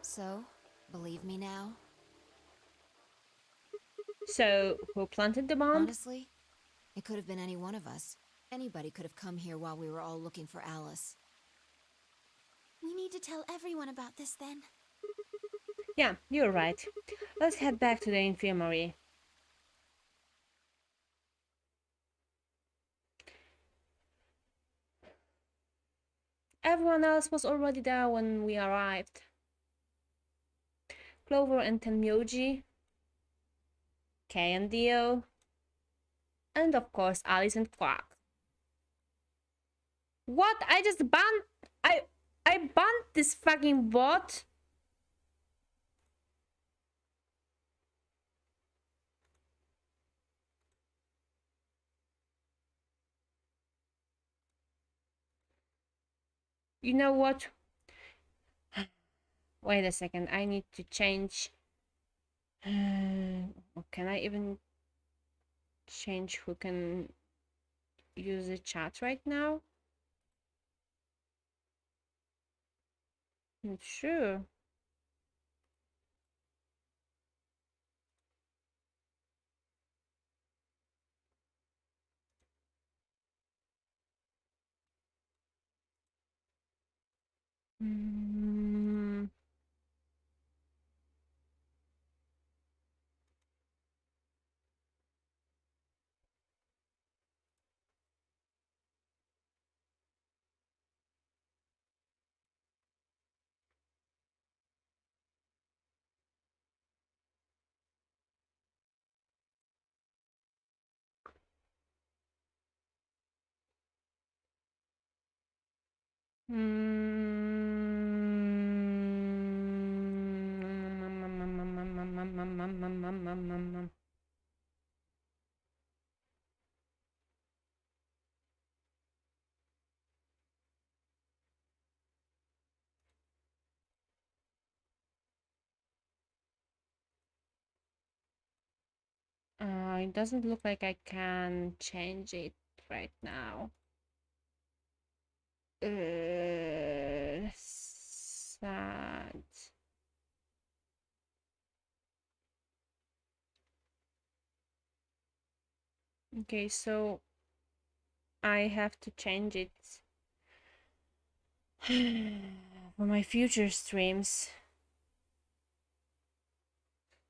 So, believe me now? So, who planted the bomb? Honestly, it could have been any one of us. Anybody could have come here while we were all looking for Alice. We need to tell everyone about this then. Yeah, you're right. Let's head back to the infirmary. Everyone else was already there when we arrived. Clover and Tenmyoji, Kay and Dio, and of course Alice and Quack. What? I just banned... I banned this fucking bot? You know what? Wait a second, I need to change... can I even change who can use the chat right now? Not sure. It doesn't look like I can change it right now. Sad. Okay, so I have to change it for my future streams.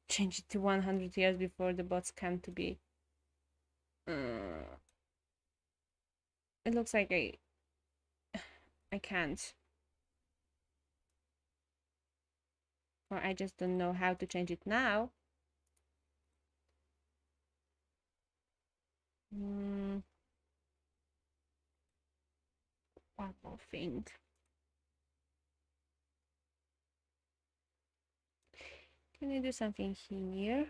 Change it to 100 years before the bots come to be. It looks like I can't. Or I just don't know how to change it now. One more thing. Can I do something here?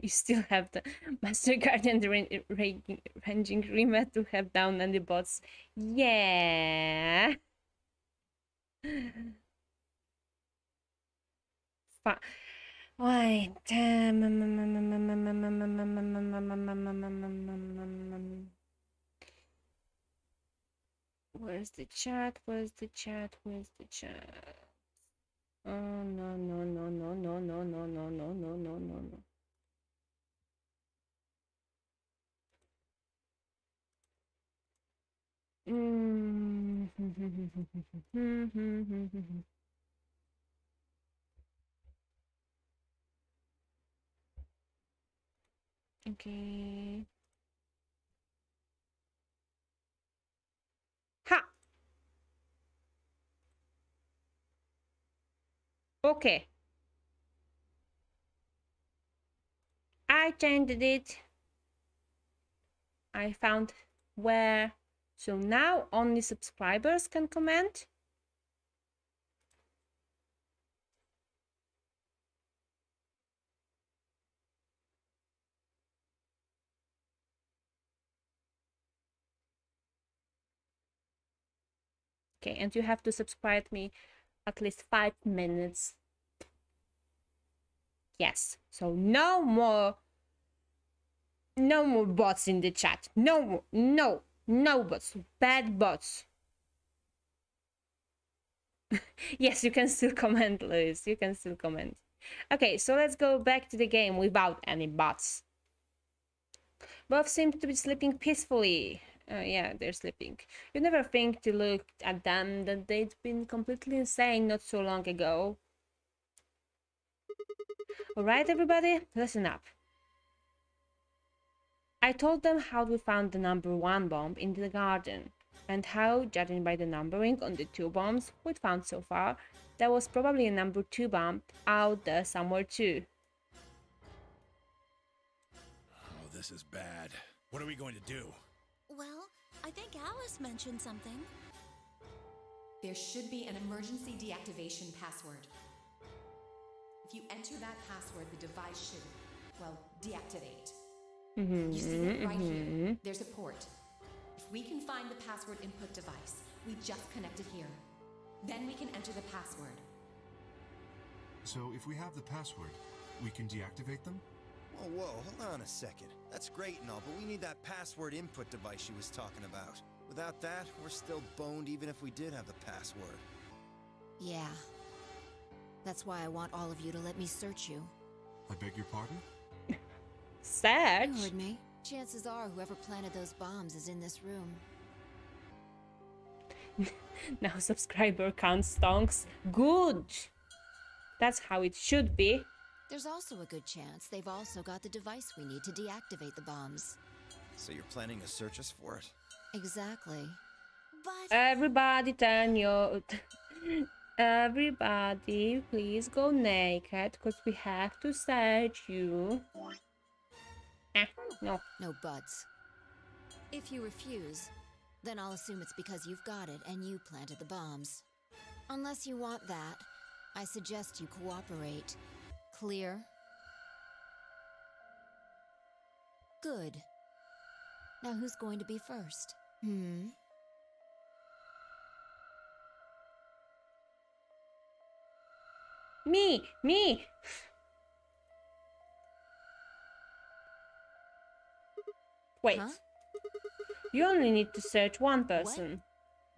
You still have the Master Guardian ranging remat to have down on the bots. Yeah. Why? Where's the chat? Where's the chat? Where's the chat? Oh no no no no no no no no no no no no no. Okay. Ha! Okay. I changed it. I found where. So now only subscribers can comment. Okay, and you have to subscribe me at least 5 minutes. Yes. So no more bots in the chat. No bots. Bad bots. Yes, you can still comment, Luis. You can still comment. Okay, so let's go back to the game without any bots. Both seem to be sleeping peacefully. Yeah, they're sleeping. You never think to look at them that they'd been completely insane not so long ago. Alright, everybody, listen up. I told them how we found the number 1 bomb in the garden, and how, judging by the numbering on the 2 bombs we'd found so far, there was probably a number 2 bomb out there somewhere too. Oh, this is bad. What are we going to do? Well, I think Alice mentioned something. There should be an emergency deactivation password. If you enter that password, the device should, well, deactivate. You see it right here. There's a port. If we can find the password input device, we just connect it here. Then we can enter the password. So if we have the password, we can deactivate them? Whoa, hold on a second. That's great and all, but we need that password input device she was talking about. Without that, we're still boned even if we did have the password. Yeah. That's why I want all of you to let me search you. I beg your pardon? Search? You heard me. Chances are whoever planted those bombs is in this room. Now subscriber count stonks. Good! That's how it should be. There's also a good chance they've also got the device we need to deactivate the bombs. So you're planning to search us for it? Exactly. But Everybody turn your... Everybody, please go naked, because we have to search you. No. No buts. If you refuse, then I'll assume it's because you've got it and you planted the bombs. Unless you want that, I suggest you cooperate. Clear? Good. Now who's going to be first? Me! Wait. Huh? You only need to search one person.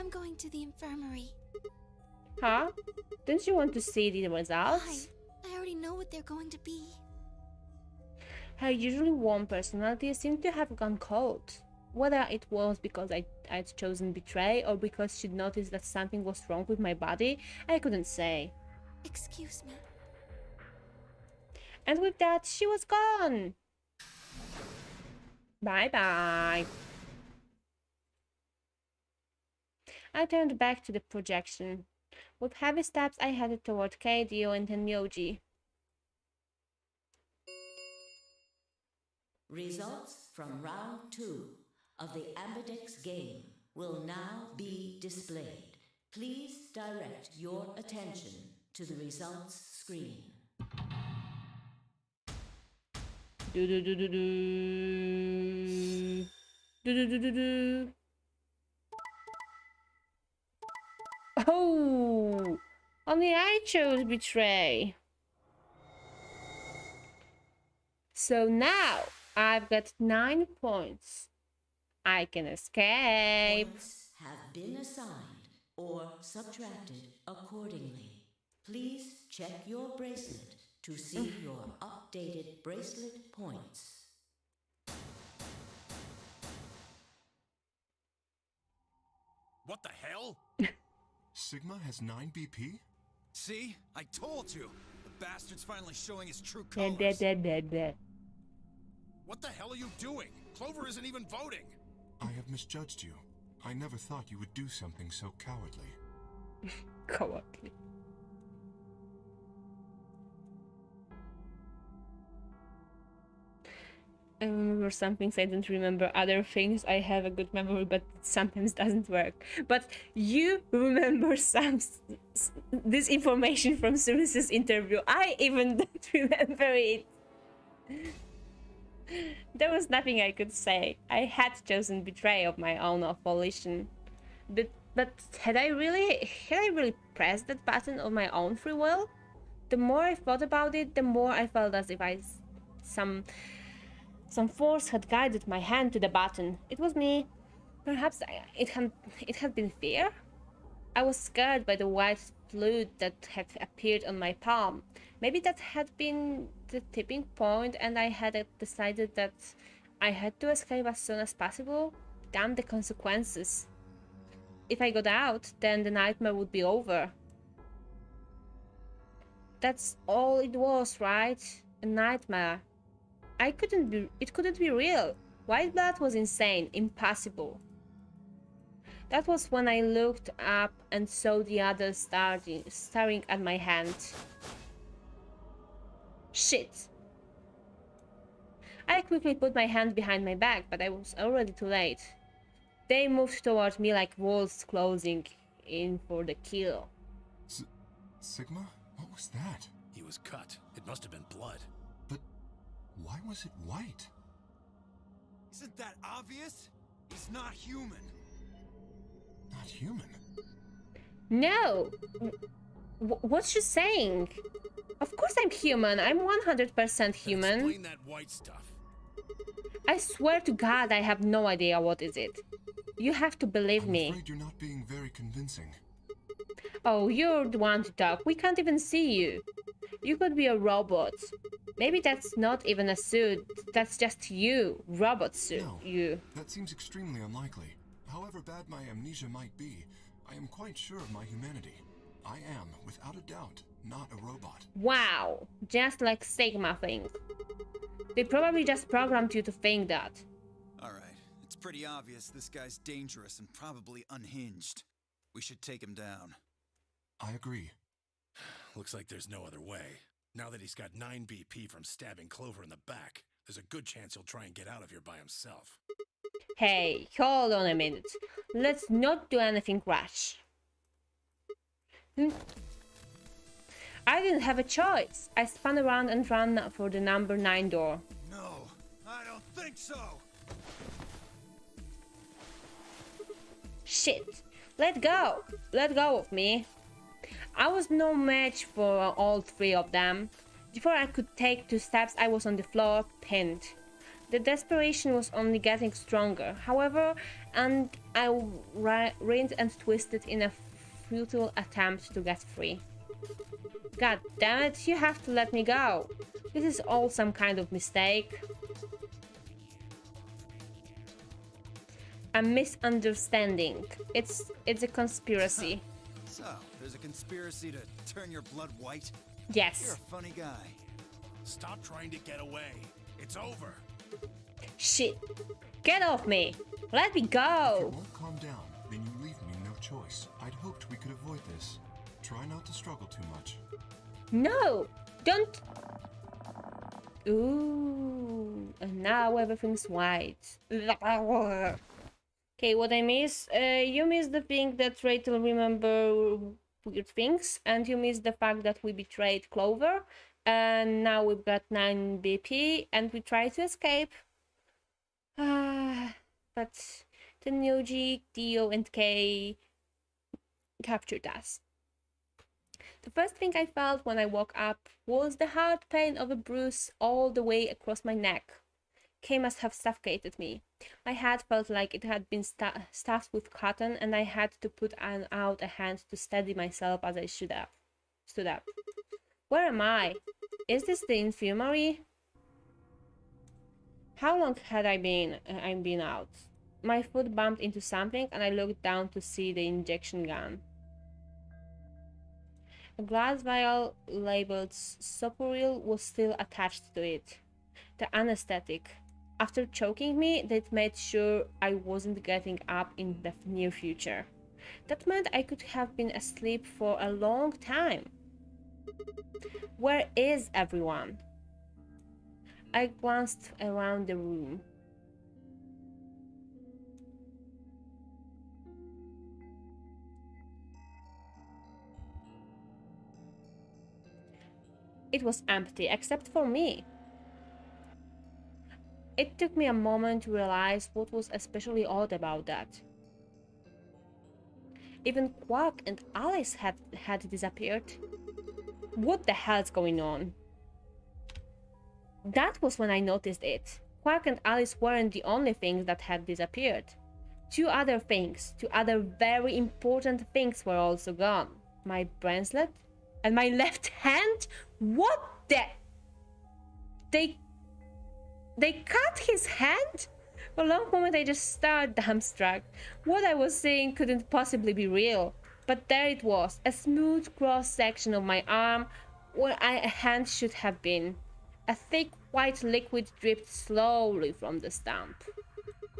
I'm going to the infirmary. Huh? Don't you want to see the Why? results? I already know what they're going to be. Her usually warm personality seemed to have gone cold. Whether it was because I'd chosen betray or because she'd noticed that something was wrong with my body, I couldn't say. Excuse me. And with that, she was gone. Bye-bye. I turned back to the projection. With heavy steps, I headed toward KDO and then Myoji. Results from round 2 of the Ambidex game will now be displayed. Please direct your attention to the results screen. Do do do do do. Do do do do do. Oh! Only I chose betray. So now I've got 9 points. I can escape. Points have been assigned or subtracted accordingly. Please check your bracelet to see your updated bracelet points. What the hell? Sigma has 9 BP? See? I told you! The bastard's finally showing his true Dead, colors. dead. What the hell are you doing? Clover isn't even voting. I have misjudged you. I never thought you would do something so cowardly. Cowardly. I remember some things, I don't remember other things. I have a good memory, but it sometimes doesn't work. But you remember this information from Sirius's interview. I even don't remember it. There was nothing I could say. I had chosen betray of my own volition. But had I really pressed that button of my own free will? The more I thought about it, the more I felt as if some force had guided my hand to the button. It was me. Perhaps it had been fear? I was scared by the white fluid that had appeared on my palm. Maybe that had been the tipping point and I had decided that I had to escape as soon as possible. Damn the consequences. If I got out, then the nightmare would be over. That's all it was, right? A nightmare. It couldn't be real. White blood was insane, impossible. That was when I looked up and saw the others staring at my hand. Shit. I quickly put my hand behind my back, but I was already too late. They moved towards me like wolves closing in for the kill. Sigma? What was that? He was cut. It must have been blood. But why was it white? Isn't that obvious? He's not human. Not human? No! What's she saying? Of course I'm human. I'm 100% human. Explain that white stuff. I swear to God I have no idea what is it. You have to believe I'm me. afraid you're not being very convincing. Oh, you're the one to talk. We can't even see you. You could be a robot. Maybe that's not even a suit. That's just you. Robot suit. No, you. that seems extremely unlikely. However bad my amnesia might be, I am quite sure of my humanity. I am, without a doubt, not a robot. Wow. Just like Sigma think. They probably just programmed you to think that. Alright, it's pretty obvious this guy's dangerous and probably unhinged. We should take him down. I agree. Looks like there's no other way. Now that he's got 9 BP from stabbing Clover in the back, there's a good chance he'll try and get out of here by himself. Hey, hold on a minute. Let's not do anything rash. I didn't have a choice. I spun around and ran for the number 9 door. No, I don't think so! Shit. Let go. Let go of me. I was no match for all 3 of them. Before I could take 2 steps, I was on the floor, pinned. The desperation was only getting stronger, however, and I writhed and twisted in a futile attempt to get free. God damn it, you have to let me go. This is all some kind of mistake. A misunderstanding. It's a conspiracy. So, there's a conspiracy to turn your blood white? Yes. You're a funny guy. Stop trying to get away. It's over. Shit. Get off me. Let me If you go. won't calm down, then you leave me no choice. I'd hoped we could avoid this. Try not to struggle too much. No. Don't. Ooh. And now everything's white. Okay, what I miss? You miss the thing that Rachel remember weird things, and you miss the fact that we betrayed Clover, and now we've got 9 BP, and we try to escape. But the Nyoji, Dio, and Kei captured us. The first thing I felt when I woke up was the hard pain of a bruise all the way across my neck. Kei must have suffocated me. My head felt like it had been stuffed with cotton, and I had to put out a hand to steady myself as I stood up. Where am I? Is this the infirmary? How long had I been out? My foot bumped into something, and I looked down to see the injection gun. A glass vial labeled Soporil was still attached to it. The anesthetic. After choking me, that made sure I wasn't getting up in the near future. That meant I could have been asleep for a long time. Where is everyone? I glanced around the room. It was empty, except for me. It took me a moment to realize what was especially odd about that. Even Quark and Alice had disappeared. What the hell's going on? That was when I noticed it. Quark and Alice weren't the only things that had disappeared. Two other very important things were also gone. My bracelet and my left hand? What the? They cut his hand? For a long moment I just stared dumbstruck. What I was seeing couldn't possibly be real. But there it was, a smooth cross-section of my arm where a hand should have been. A thick white liquid dripped slowly from the stump.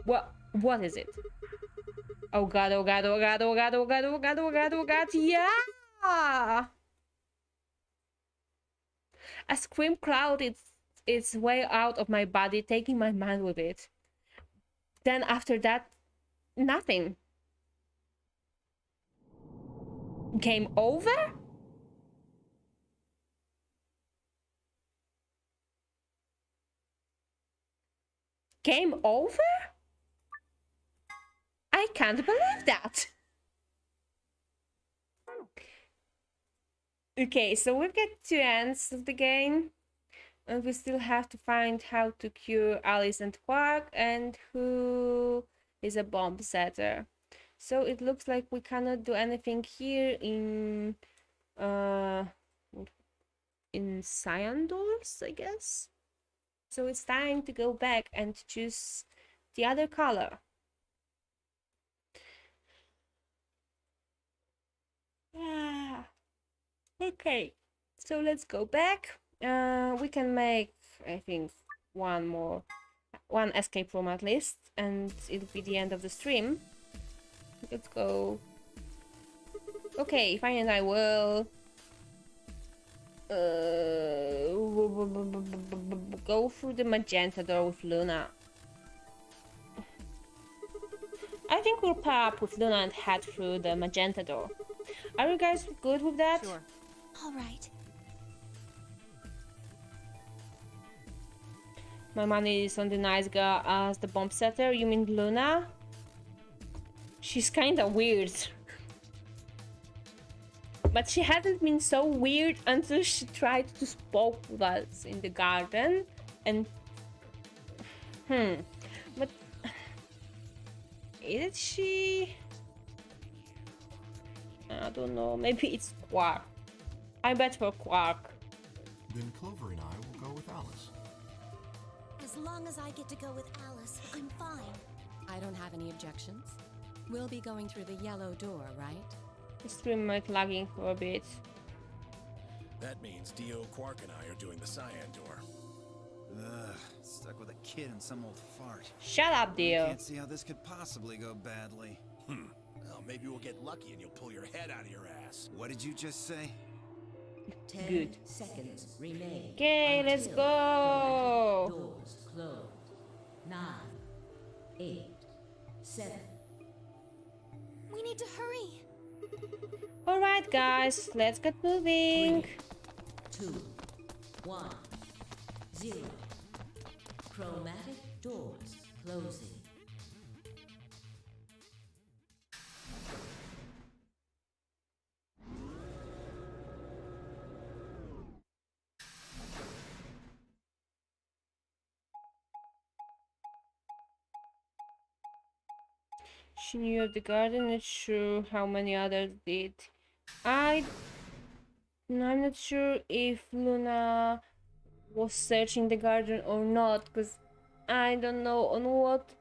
What is it? Oh god, oh god, oh god, oh god, oh god, oh god, oh god, oh god, yeah! A scream clouded its way out of my body, taking my mind with it. Then after that, nothing. Game over? Game over? I can't believe that. Okay, so we've got 2 ends of the game. And we still have to find how to cure Alice and Quark and who is a bomb setter. So it looks like we cannot do anything here in cyan doors, I guess. So it's time to go back and choose the other color. Okay, so let's go back. We can make, I think, one escape room at least, and it'll be the end of the stream. Let's go. Okay, fine, and I will go through the magenta door with Luna. I think we'll pair up with Luna and head through the magenta door. Are you guys good with that? Sure. All right. My money is on the nice girl as the bomb setter. You mean Luna? She's kinda weird. But she hadn't been so weird until she tried to spoke with us in the garden. And But is she? I don't know. Maybe it's Quark. I bet for Quark. Then Clover and I will go with Alice. As long as I get to go with Alice, I'm fine. I don't have any objections. We'll be going through the yellow door, right? The stream might lagging for a bit. That means Dio, Quark, and I are doing the cyan door. Ugh, stuck with a kid and some old fart. Shut up, Dio. Can't see how this could possibly go badly. Well, maybe we'll get lucky and you'll pull your head out of your ass. What did you just say? 10 Good. seconds remain. Okay, let's until go. chromatic doors close. 9, 8, 7. We need to hurry. Alright, guys, let's get moving. 2, 1, 0. Chromatic doors closing. She knew of the garden, not sure how many others did. I'm not sure if Luna was searching the garden or not, because I don't know on what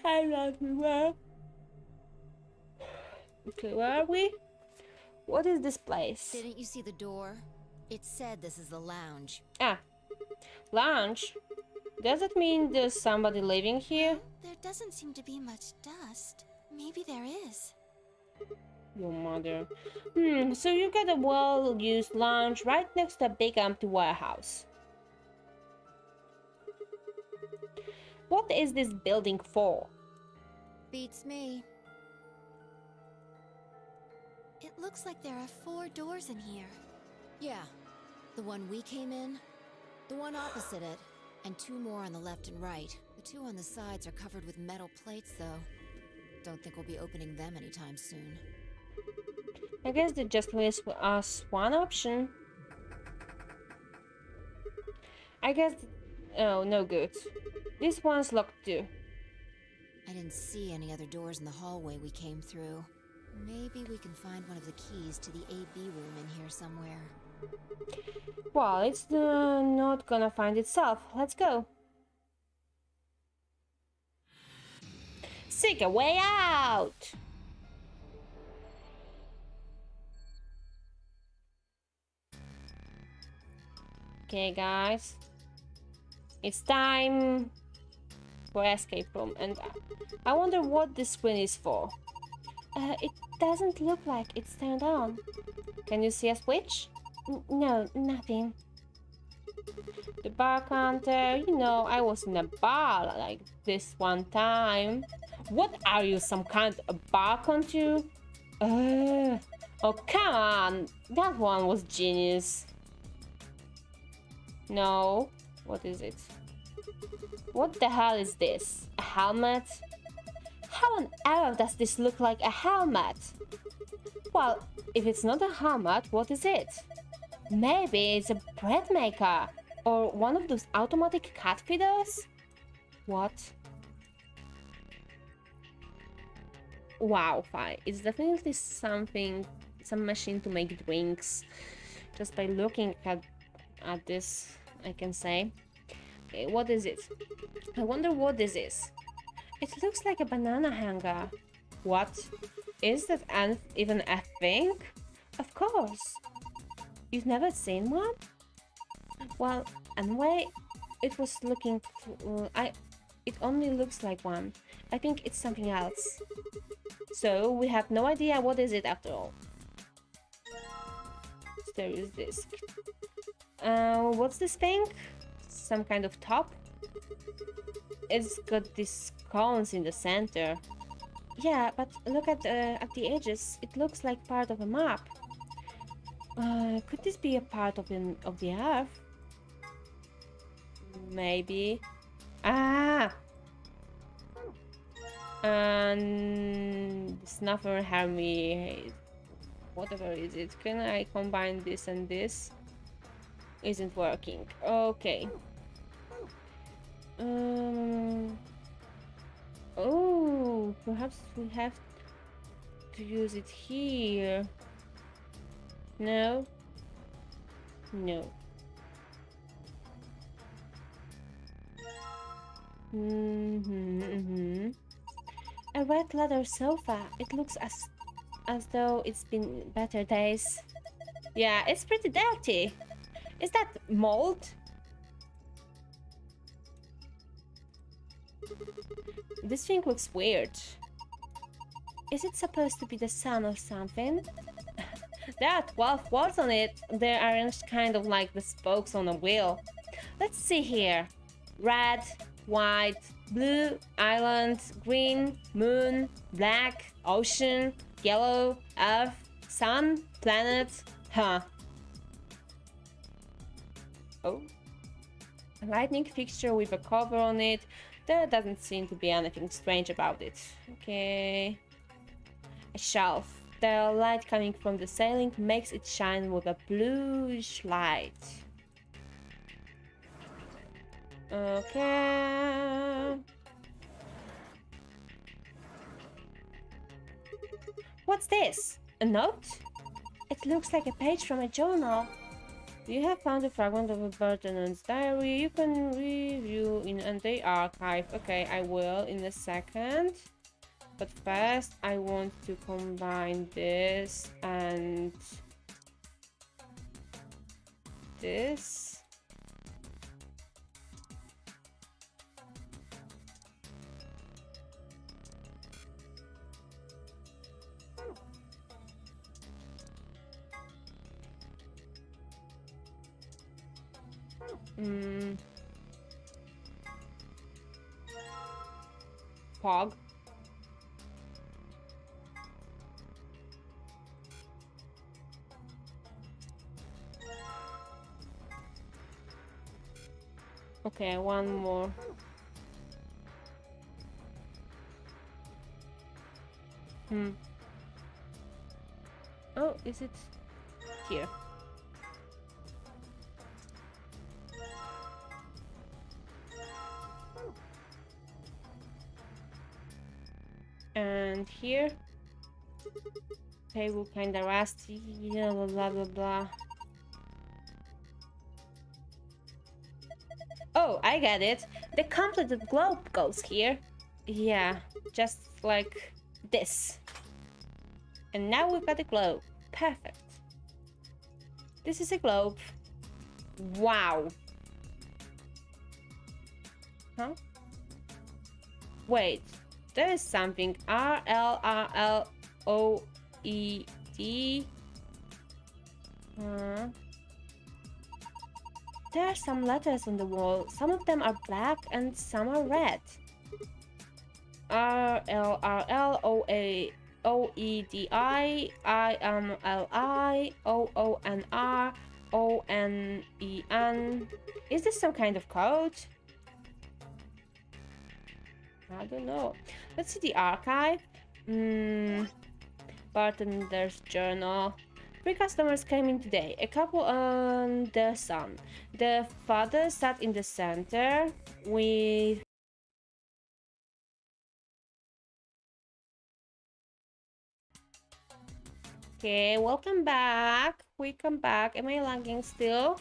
timeline we were. Okay, where are we? What is this place? Didn't you see the door? It said this is the lounge. Ah, lounge. Does it mean there's somebody living here? There doesn't seem to be much dust. Maybe there is. Your mother. So you got a well-used lounge right next to a big empty warehouse. What is this building for? Beats me. It looks like there are 4 doors in here. Yeah. The one we came in, the one opposite it, and 2 more on the left and right. The 2 on the sides are covered with metal plates, though. Don't think we'll be opening them anytime soon. I guess they just list us one option. I guess... Oh, no good. This one's locked too. I didn't see any other doors in the hallway we came through. Maybe we can find one of the keys to the AB room in here somewhere. Well, it's not gonna find itself. Let's go. Seek a way out! Okay, guys. It's time for escape room, and I wonder what this screen is for. It doesn't look like it's turned on. Can you see a switch? No, nothing. The bar counter, you know, I was in a bar like this one time. What are you, some kind of bar counter? Oh, come on, that one was genius. No, what is it? What the hell is this? A helmet? How on earth does this look like a helmet? Well, if it's not a helmet, what is it? Maybe it's a bread maker or one of those automatic cat feeders? What? Wow, fine. It's definitely something, some machine to make drinks. Just by looking at this, I can say. Okay, what is it? I wonder what this is. It looks like a banana hanger. What? Is that even a thing? Of course. You've never seen one? Well, anyway, it was looking... it only looks like one. I think it's something else. So, we have no idea what is it after all. There is this. What's this thing? Some kind of top? It's got these cones in the center. Yeah, but look at the edges. It looks like part of a map. Could this be a part of the Earth? Maybe. Ah! And snuffer Hermie. Whatever is it? Can I combine this and this? Isn't working. Okay. Perhaps we have to use it here. No? No. A red leather sofa. It looks as though it's been better days. Yeah, it's pretty dirty. Is that mold? This thing looks weird. Is it supposed to be the sun or something? There are 12 words on it. They are arranged kind of like the spokes on a wheel. Let's see here. Red, white, blue, island, green, moon, black, ocean, yellow, earth, sun, planet. Huh. Oh. A lightning fixture with a cover on it. There doesn't seem to be anything strange about it. Okay. A shelf. The light coming from the ceiling makes it shine with a bluish light. Okay. What's this? A note? It looks like a page from a journal. You have found a fragment of a Burton's diary. You can review in the archive. Okay, I will in a second. But first, I want to combine this and this. Pog. Okay, one more. Oh, is it here? And here, table kinda rusty, blah blah blah blah. Oh, I get it. The completed globe goes here. Yeah, just like this. And now we've got a globe. Perfect. This is a globe. Wow. Huh? Wait. There is something. RLRLOED. There are some letters on the wall. Some of them are black and some are red. RLRLOEDI IMLI OONR ONEN. Is this some kind of code? I don't know. Let's see the archive. Bartender's journal. 3 customers came in today. A couple and their son. The father sat in the center with... Okay, welcome back. We come back. Am I lagging still?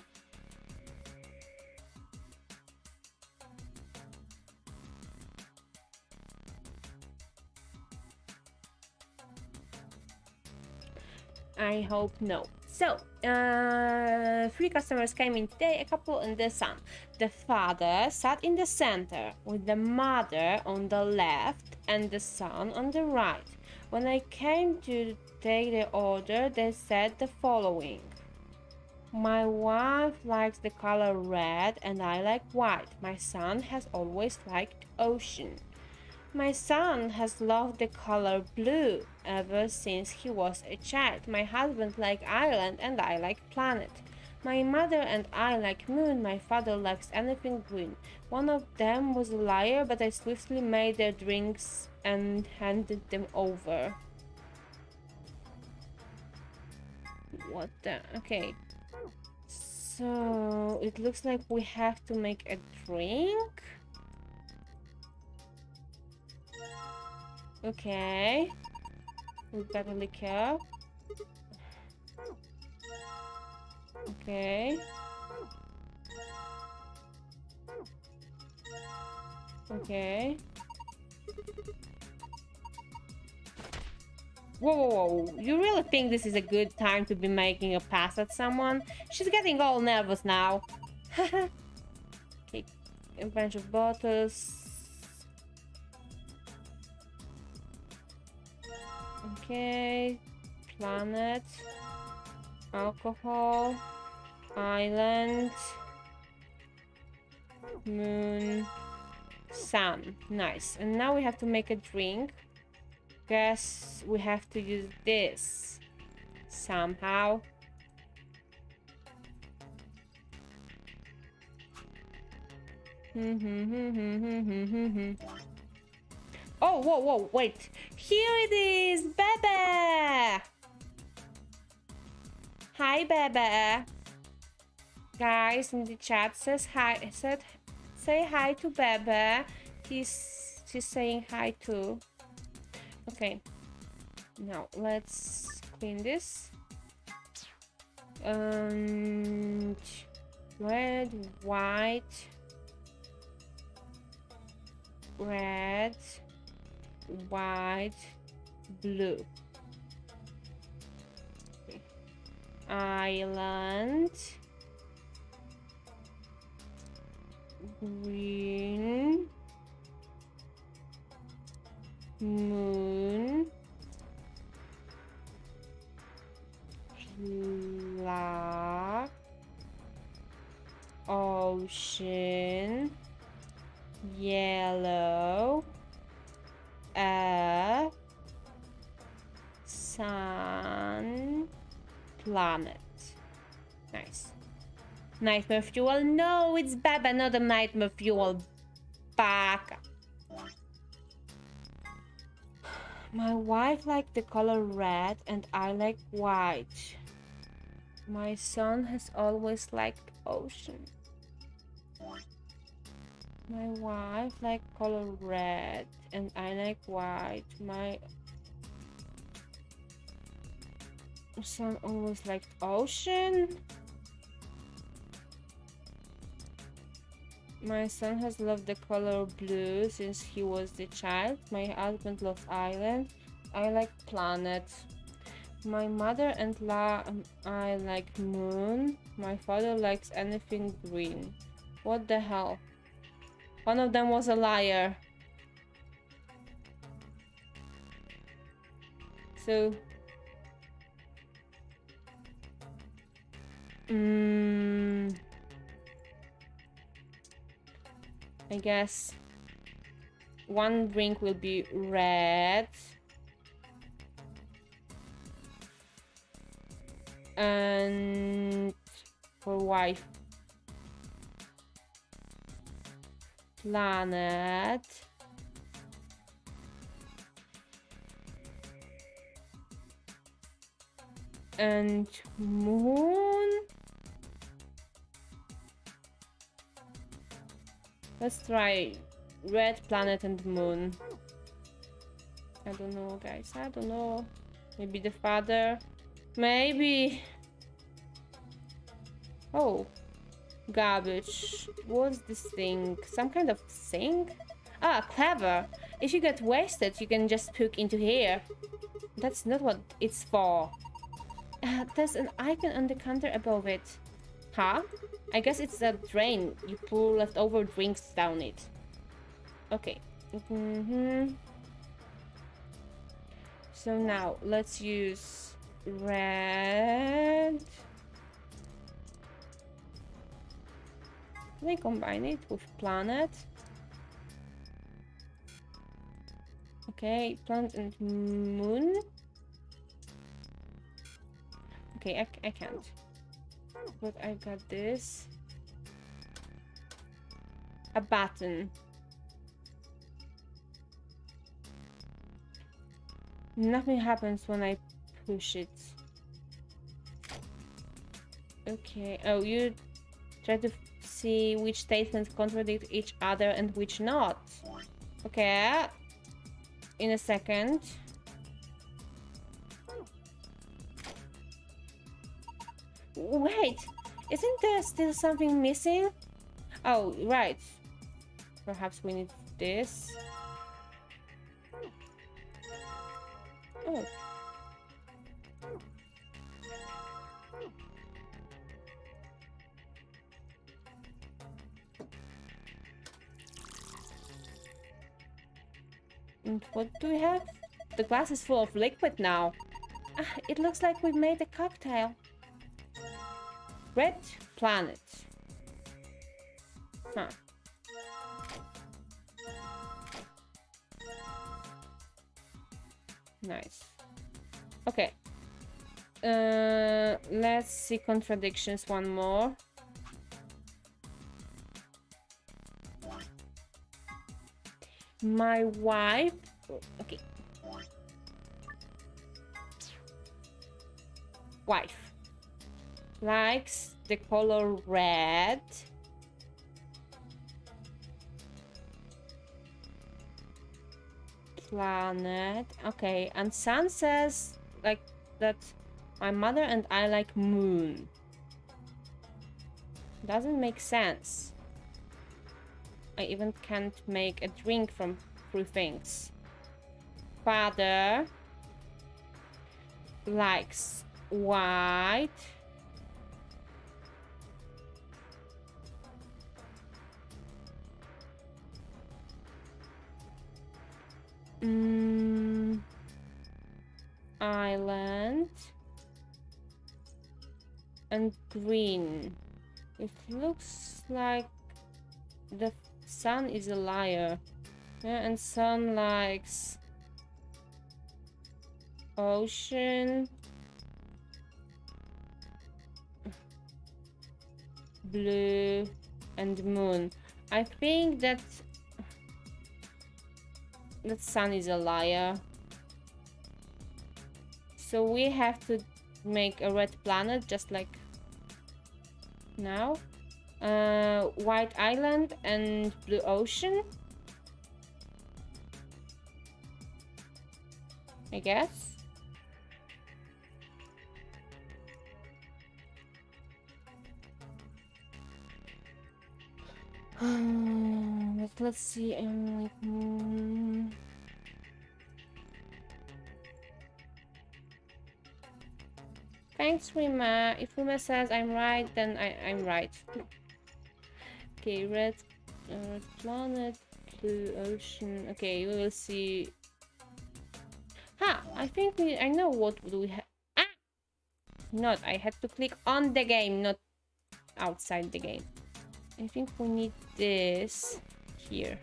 I hope no. So, 3 customers came in today, a couple and their son. The father sat in the center with the mother on the left and the son on the right. When I came to take the order, they said the following. My wife likes the color red and I like white. My son has always liked ocean. My son has loved the color blue ever since he was a child. My husband likes island and I like planet. My mother and I like moon. My father likes anything green. One of them was a liar, but I swiftly made their drinks and handed them over. What the? Okay. So it looks like we have to make a drink. Okay. We got a liquor. Okay. Okay. Whoa, whoa, whoa. You really think this is a good time to be making a pass at someone? She's getting all nervous now. Okay, a bunch of bottles. Okay. Planet. Alcohol. Island. Moon. Sun. Nice. And now we have to make a drink. Guess we have to use this somehow. Oh, whoa, whoa, wait. Here it is, Bebe. Hi, Bebe. Guys in the chat says hi. Say hi to Bebe. She's saying hi too. Okay. Now let's clean this. Red, white, red, white, blue. Okay. Island, green, moon, black, ocean, yellow, earth, sun, planet. Nice. Nightmare fuel? No, it's Baba, not a nightmare fuel. Baka. My wife liked the color red and I like white. My son has always liked ocean. My wife liked color red and I like white. My son always liked ocean. My son has loved the color blue since he was the child. My husband loves island. I like planet. My mother and I like moon. My father likes anything green. What the hell? One of them was a liar. So I guess one drink will be red and for wife planet and moon. Let's try red, planet and moon. I don't know, guys. I don't know. Maybe the father. Maybe. Oh. Garbage. What's this thing? Some kind of sink? Ah, clever. If you get wasted, you can just puke into here. That's not what it's for. There's an icon on the counter above it. Huh? I guess it's a drain. You pour leftover drinks down it. Okay. So now let's use red. Can I combine it with planet? Okay, planet and moon. Okay, I can't. But I got this. A button. Nothing happens when I push it. Okay. Oh, you try to see which statements contradict each other and which not. Okay. in a second. Wait, isn't there still something missing? Oh, right. Perhaps we need this. Oh. And what do we have? The glass is full of liquid now. Ah, it looks like we've made a cocktail. Red planet. Huh. Nice. Okay. Let's see contradictions one more. My wife. Okay. Wife likes the color red. Planet. Okay, and Sun says like that my mother and I like moon. Doesn't make sense. I even can't make a drink from 3 things. Father likes white. Island and green. It looks like the sun is a liar. Yeah, and sun likes ocean, blue, and moon. I think that sun is a liar. So we have to make a red planet just like now. White island and blue ocean, I guess. Let's see. Thanks, Rima. If Rima says I'm right, then I'm right. Okay, red planet, blue ocean. Okay, we will see. Ha! I think I know what do we have. Ah! Not. I had to click on the game, not outside the game. I think we need this here.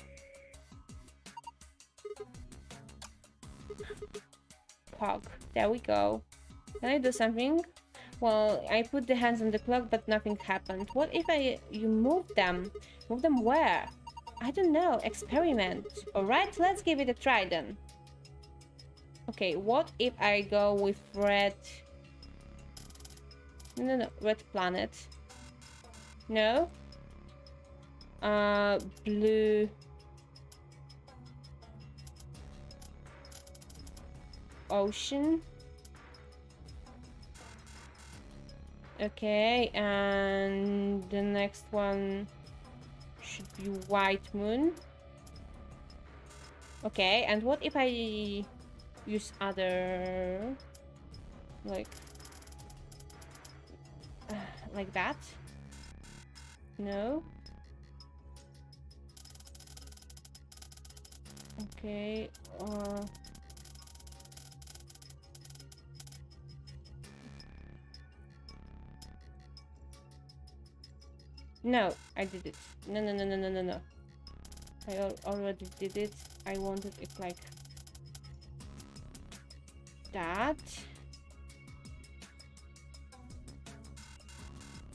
Pog. There we go. Can I do something? Well, I put the hands on the clock, but nothing happened. What if you move them? Move them where? I don't know. Experiment. Alright, let's give it a try then. Okay, what if I go with red... No, red planet. No? Blue... Ocean. Okay, and the next one should be white moon. Okay, and what if I use other like that? No. Okay. No, I did it. No. I already did it. I wanted it like that.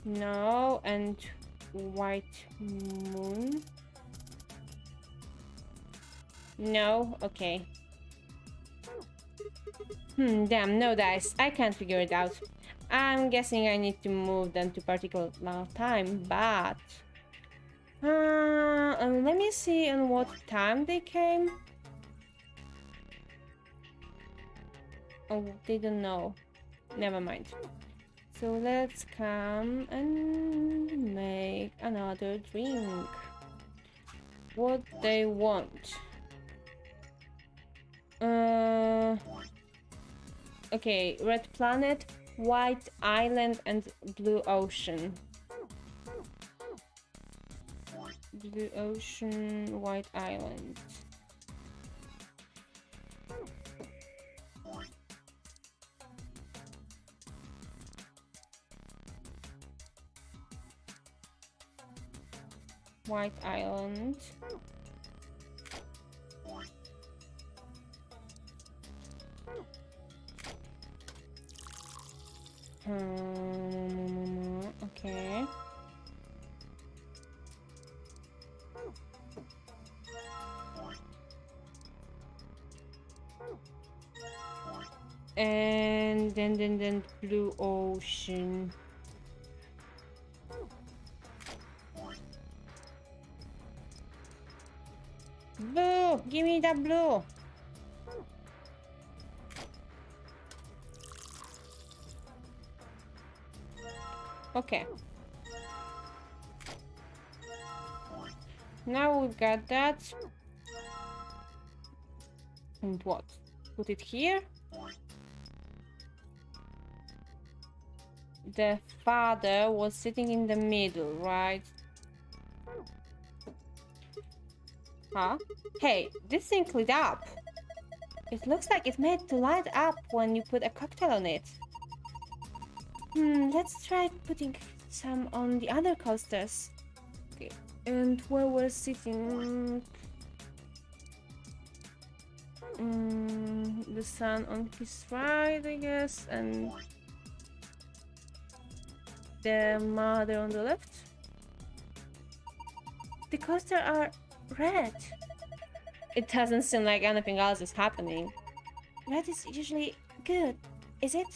No, and white moon. No, okay. Damn, no dice. I can't figure it out. I'm guessing I need to move them to particular time, but... let me see on what time they came. Oh, they don't know. Never mind. So let's come and make another drink. What they want. Okay, red planet, white island, and blue ocean. Blue ocean, white island. White island. Okay. And then blue ocean. Blue, give me that blue. Okay. Now we've got that. And what? Put it here. The father was sitting in the middle, right? Huh? Hey, this thing lit up. It looks like it's made to light up when you put a cocktail on it. Let's try putting some on the other coasters. Okay, and where we're sitting... the sun on his right, I guess, and the mother on the left. The coasters are red. It doesn't seem like anything else is happening. Red is usually good, is it?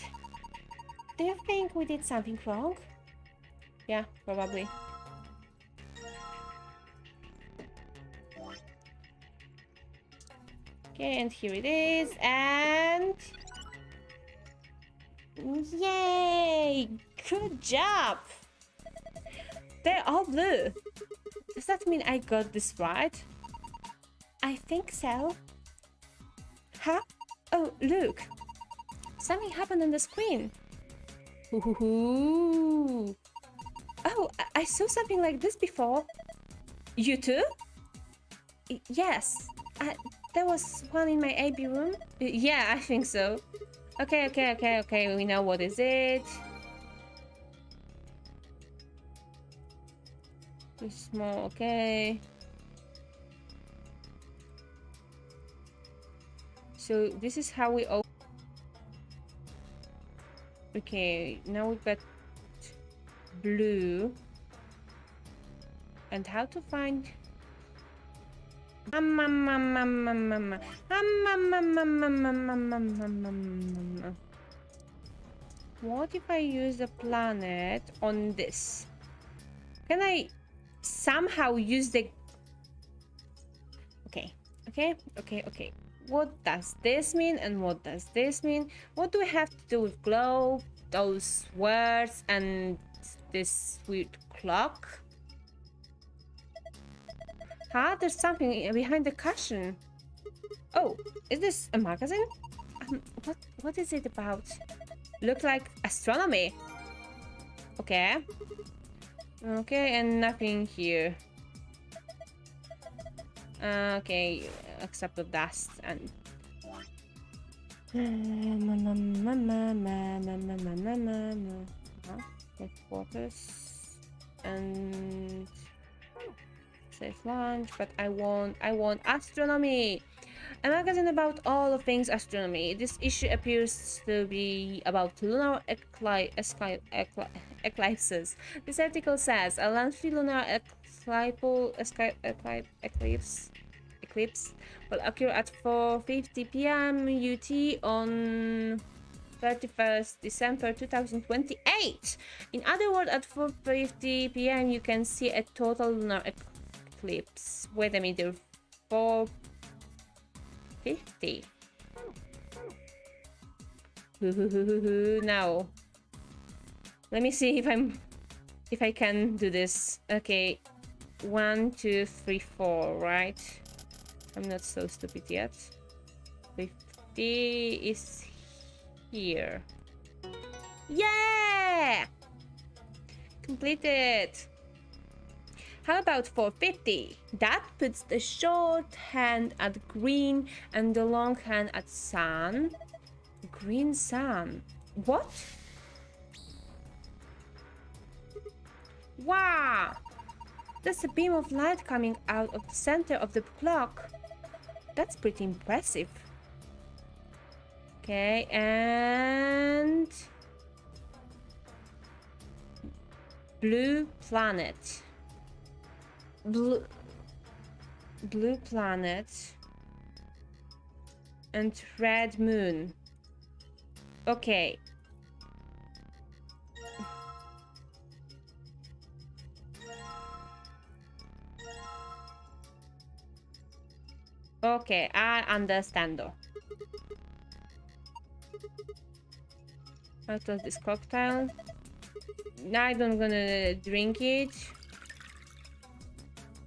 Do you think we did something wrong? Yeah, probably. Okay, and here it is, and... Yay! Good job! They're all blue. Does that mean I got this right? I think so. Huh? Oh, look! Something happened on the screen. Ooh. Oh, I saw something like this before. You too? Yes. There was one in my AB room. Yeah, I think so. Okay. We know what is it. It's small, okay. So this is how we open. Okay, now we've got blue. And how to find... What if I use the planet on this? Can I somehow use the... Okay. What does this mean and what does this mean? What do we have to do with glow, those words, and this weird clock? Huh? There's something behind the cushion. Oh, is this a magazine? What is it about? Looks like astronomy. Okay. Okay, and nothing here. Okay, except the dust and... Headquarters and safe launch, but I want astronomy. A magazine about all things astronomy. This issue appears to be about lunar eclipses. This article says a monthly lunar eclipse will occur at 4:50 p.m. UT on 31st December 2028. In other words, at 4:50 p.m. you can see a total lunar eclipse. Wait a minute, 4:50. Now, let me see if I can do this. Okay, 1, 2, 3, 4, right? I'm not so stupid yet. 50 is here. Yeah! Completed. How about 450? That puts the short hand at green and the long hand at sun. Green sun. What? Wow! That's a beam of light coming out of the center of the block. That's pretty impressive. Okay, and... blue planet. Blue planet. And red moon. Okay. Okay, I understand though. What was this cocktail? I don't gonna drink it.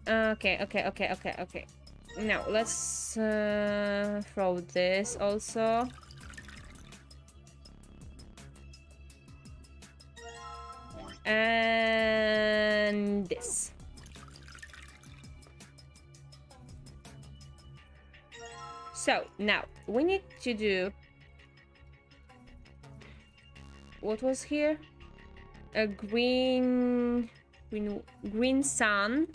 Okay. Now let's throw this also. And this. So now we need to do what was here? A green sun,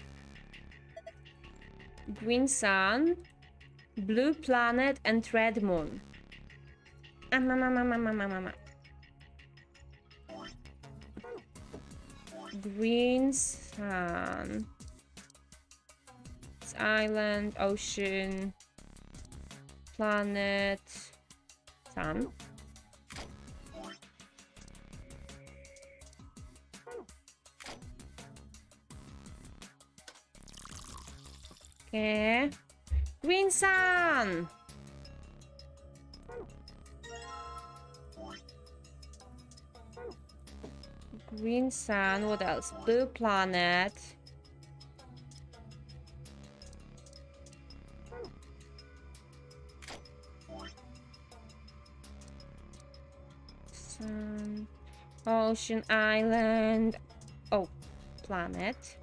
blue planet, and red moon. Green sun, it's island, ocean, planet, sun. Okay. Green sun. Green sun. What else? Blue planet. Sun. Ocean, island. Oh, planet.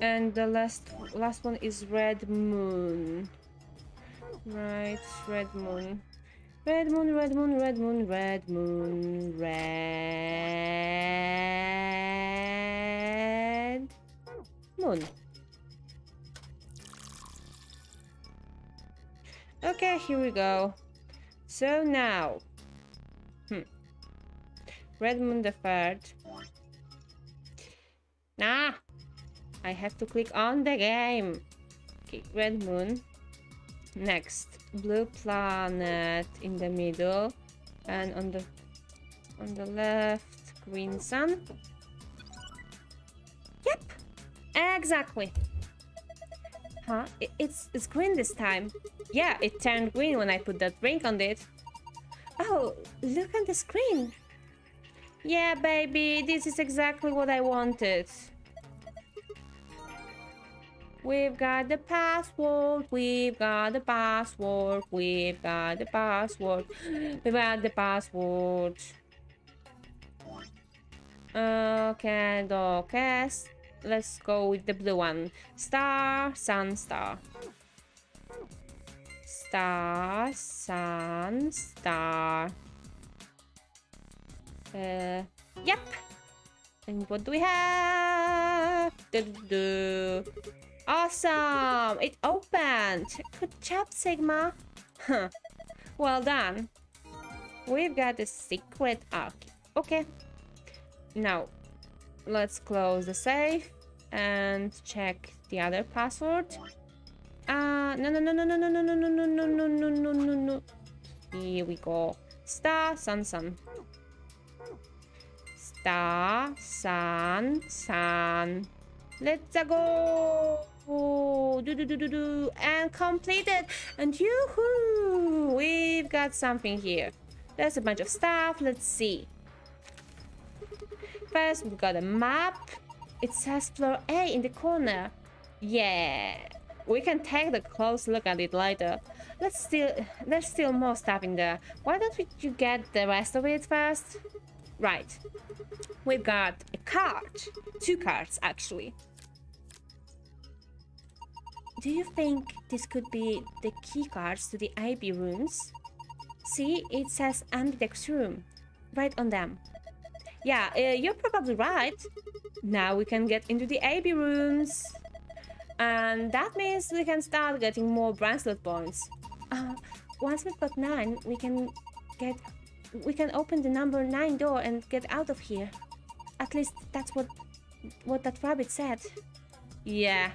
And the last one is red moon. Right, red moon. Red moon. Okay, here we go. So now, red moon the third. I have to click on the game. Okay, red moon. Next, blue planet in the middle, and on the left, green sun. Yep, exactly. Huh? It's green this time. Yeah, it turned green when I put that ring on it. Oh, look at the screen. Yeah, baby, this is exactly what I wanted. We've got the password. Okay, let's go with the blue one. Star, sun, star. Star, sun, star. Yep. And what do we have? Awesome! It opened! Good job, Sigma! Huh. Well done. We've got a secret arc. Okay. Now, let's close the safe and check the other password. No. Here we go. Star, sun, sun. Star, sun, sun. Let's go. Do. And completed. And yoo-hoo! We've got something here. There's a bunch of stuff. Let's see. First, we've got a map. It says floor A in the corner. Yeah. We can take a close look at it later. There's still more stuff in there. Why don't you get the rest of it first? Right. We've got a card. 2 cards, actually. Do you think this could be the key cards to the AB rooms? See, it says Ambidex Room right on them. Yeah, you're probably right. Now we can get into the AB rooms. And that means we can start getting more bracelet points. Once we've got 9, we can open the number 9 door and get out of here. At least that's what that rabbit said. Yeah,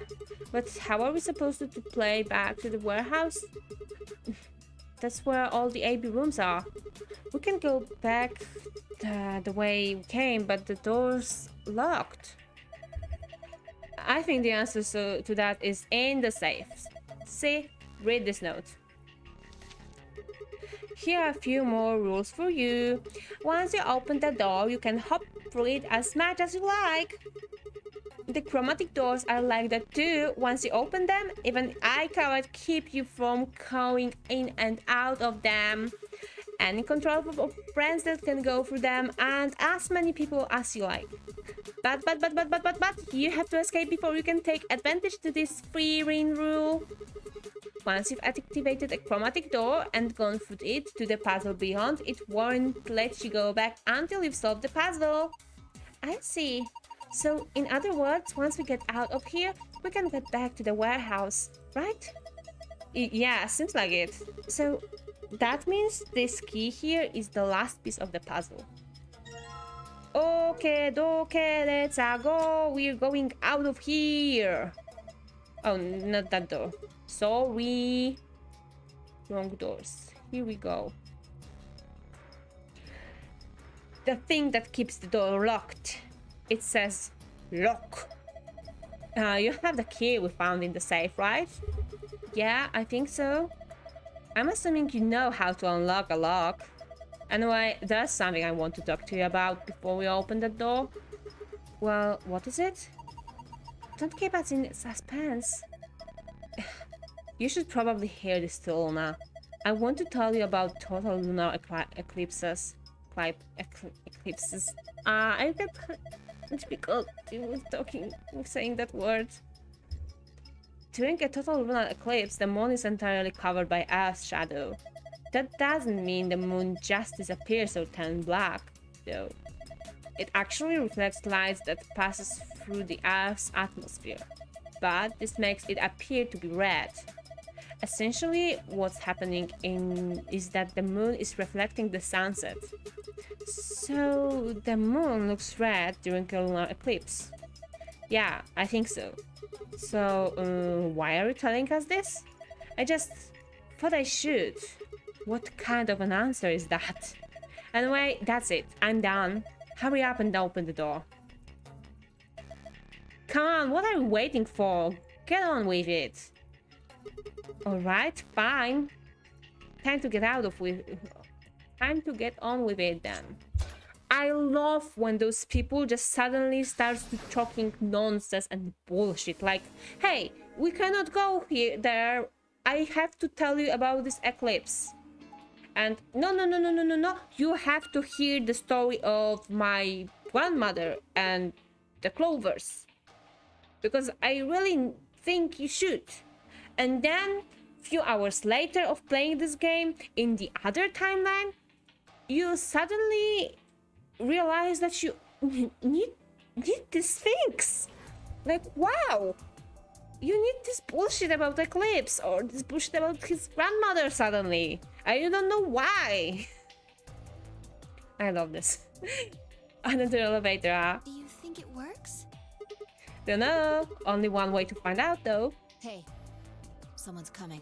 but how are we supposed to play back to the warehouse? That's where all the AB rooms are. We can go back the way we came, but the door's locked. I think the answer to that is in the safe. See, read this note. Here are a few more rules for you. Once you open the door, you can hop through it as much as you like. The chromatic doors are like that too. Once you open them, even I cannot keep you from going in and out of them. Any control of friends that can go through them, and as many people as you like. But, you have to escape before you can take advantage to this free reign rule. Once you've activated a chromatic door and gone through it to the puzzle beyond, it won't let you go back until you've solved the puzzle. I see. So, in other words, once we get out of here, we can get back to the warehouse, right? Yeah, seems like it. So, that means this key here is the last piece of the puzzle. Okay, let's go. We're going out of here. Oh, not that door. Sorry. Wrong doors. Here we go. The thing that keeps the door locked. It says lock. You have the key we found in the safe, right? Yeah, I think so. I'm assuming you know how to unlock a lock. Anyway, there's something I want to talk to you about before we open the door. Well, what is it? Don't keep us in suspense. You should probably hear this too, Luna. I want to tell you about total lunar eclipses. Eclipses. I get difficulty with saying that word. During a total lunar eclipse, the moon is entirely covered by Earth's shadow. That doesn't mean the moon just disappears or turns black, though. It actually reflects light that passes through the Earth's atmosphere, but this makes it appear to be red. Essentially, what's happening is that the moon is reflecting the sunset. So, the moon looks red during a lunar eclipse. Yeah, I think so. So, why are you telling us this? I just thought I should. What kind of an answer is that? Anyway, that's it. I'm done. Hurry up and open the door. Come on, what are you waiting for? Get on with it. Alright, fine. Time to get on with it then. I love when those people just suddenly start talking nonsense and bullshit. Like, hey, we cannot go there. I have to tell you about this eclipse. And no. You have to hear the story of my grandmother and the clovers. Because I really think you should. And then, few hours later of playing this game, in the other timeline, you suddenly realize that you need these things. Like, wow! You need this bullshit about Eclipse, or this bullshit about his grandmother suddenly. I don't know why. I love this. Another elevator, huh? Do you think it works? Don't know. Only one way to find out, though. Hey, someone's coming.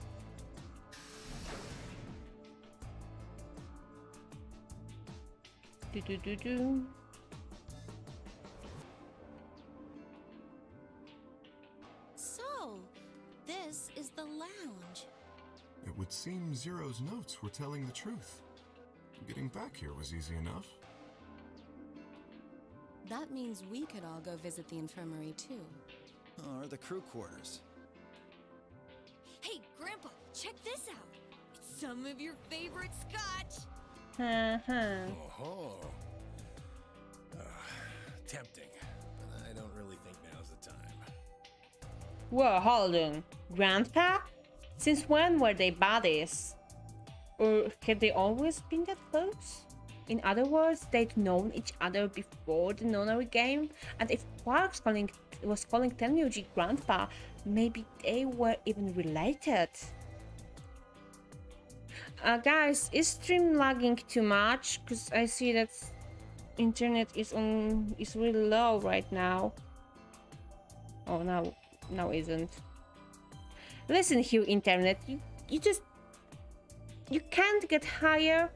Do, do, do, do. So, this is the lounge. It would seem Zero's notes were telling the truth. Getting back here was easy enough. That means we could all go visit the infirmary too. Or the crew quarters. Hey, Grandpa, check this out. It's some of your favorite scotch. Oh, tempting, but I don't really think now's the time. Whoa, hold on. Grandpa? Since when were they buddies? Or had they always been that close? In other words, they'd known each other before the Lunar game, and if Quark's was calling Tenryuji Grandpa, maybe they were even related. Guys, is stream lagging too much? Because I see that internet is really low right now. Oh, now isn't. Listen here, internet. You can't get higher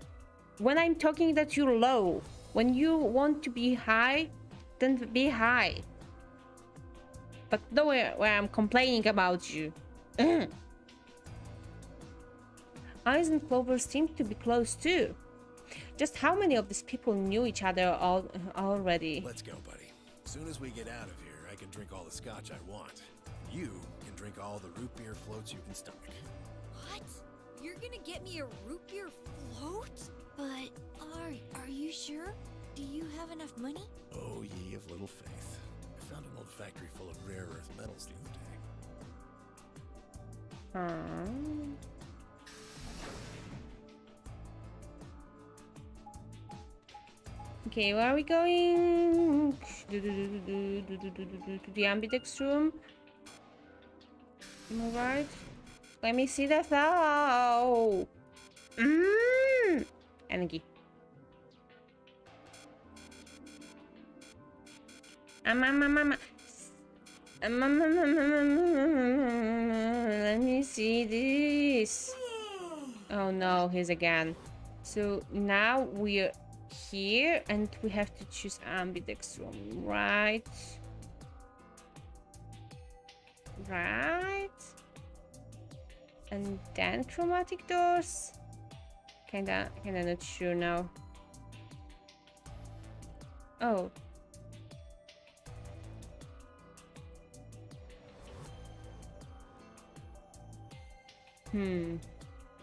when I'm talking that you're low. When you want to be high, then be high. But nowhere where I'm complaining about you. Ice and Clover seem to be close too. Just how many of these people knew each other already? Let's go, buddy. As soon as we get out of here, I can drink all the scotch I want. You can drink all the root beer floats you can stomach. What? You're gonna get me a root beer float? But, are you sure? Do you have enough money? Oh, ye of little faith. I found an old factory full of rare earth metals the other day. Okay, where are we going? To the Ambidex Room. Alright. Let me see the flow. Energy. Let me see this. Oh no, here's again. So now we're here and we have to choose Ambidex Room, right? Right. And then Chromatic Doors. Kinda not sure now. Oh.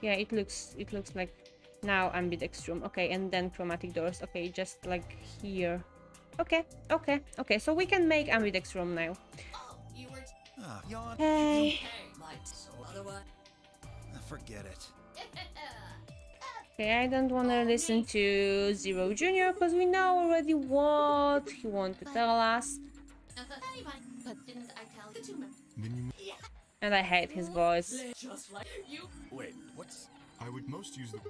Yeah, it looks like now Ambidex Room. Okay, and then Chromatic Doors. Okay, just like here. Okay. So we can make Ambidex Room now. Oh, you were. Yawn. Hey. Forget it. Okay, I don't want to listen to Zero Jr. because we know already what he wants to tell us. But didn't I tell you to? And I hate his voice. Wait, what's... I would most use the...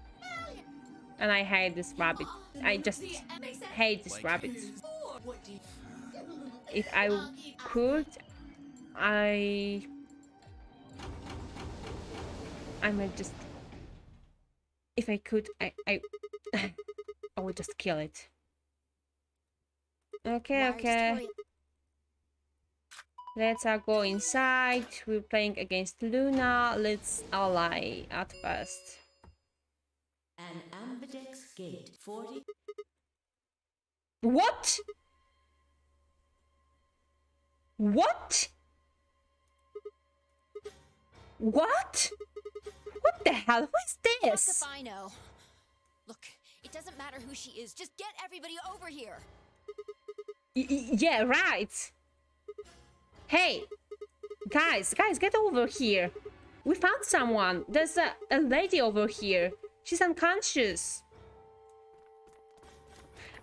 And I hate this rabbit. I just hate this rabbit. If I could, I might just... If I could, I would just kill it. Okay. Let's go inside. We're playing against Luna. Let's ally at first. An Ambidex gate 40. What? What? What? What the hell? Who is this? Fuck if I know. Look, it doesn't matter who she is. Just get everybody over here. Yeah, right. Hey, guys, get over here. We found someone. There's a lady over here. She's unconscious.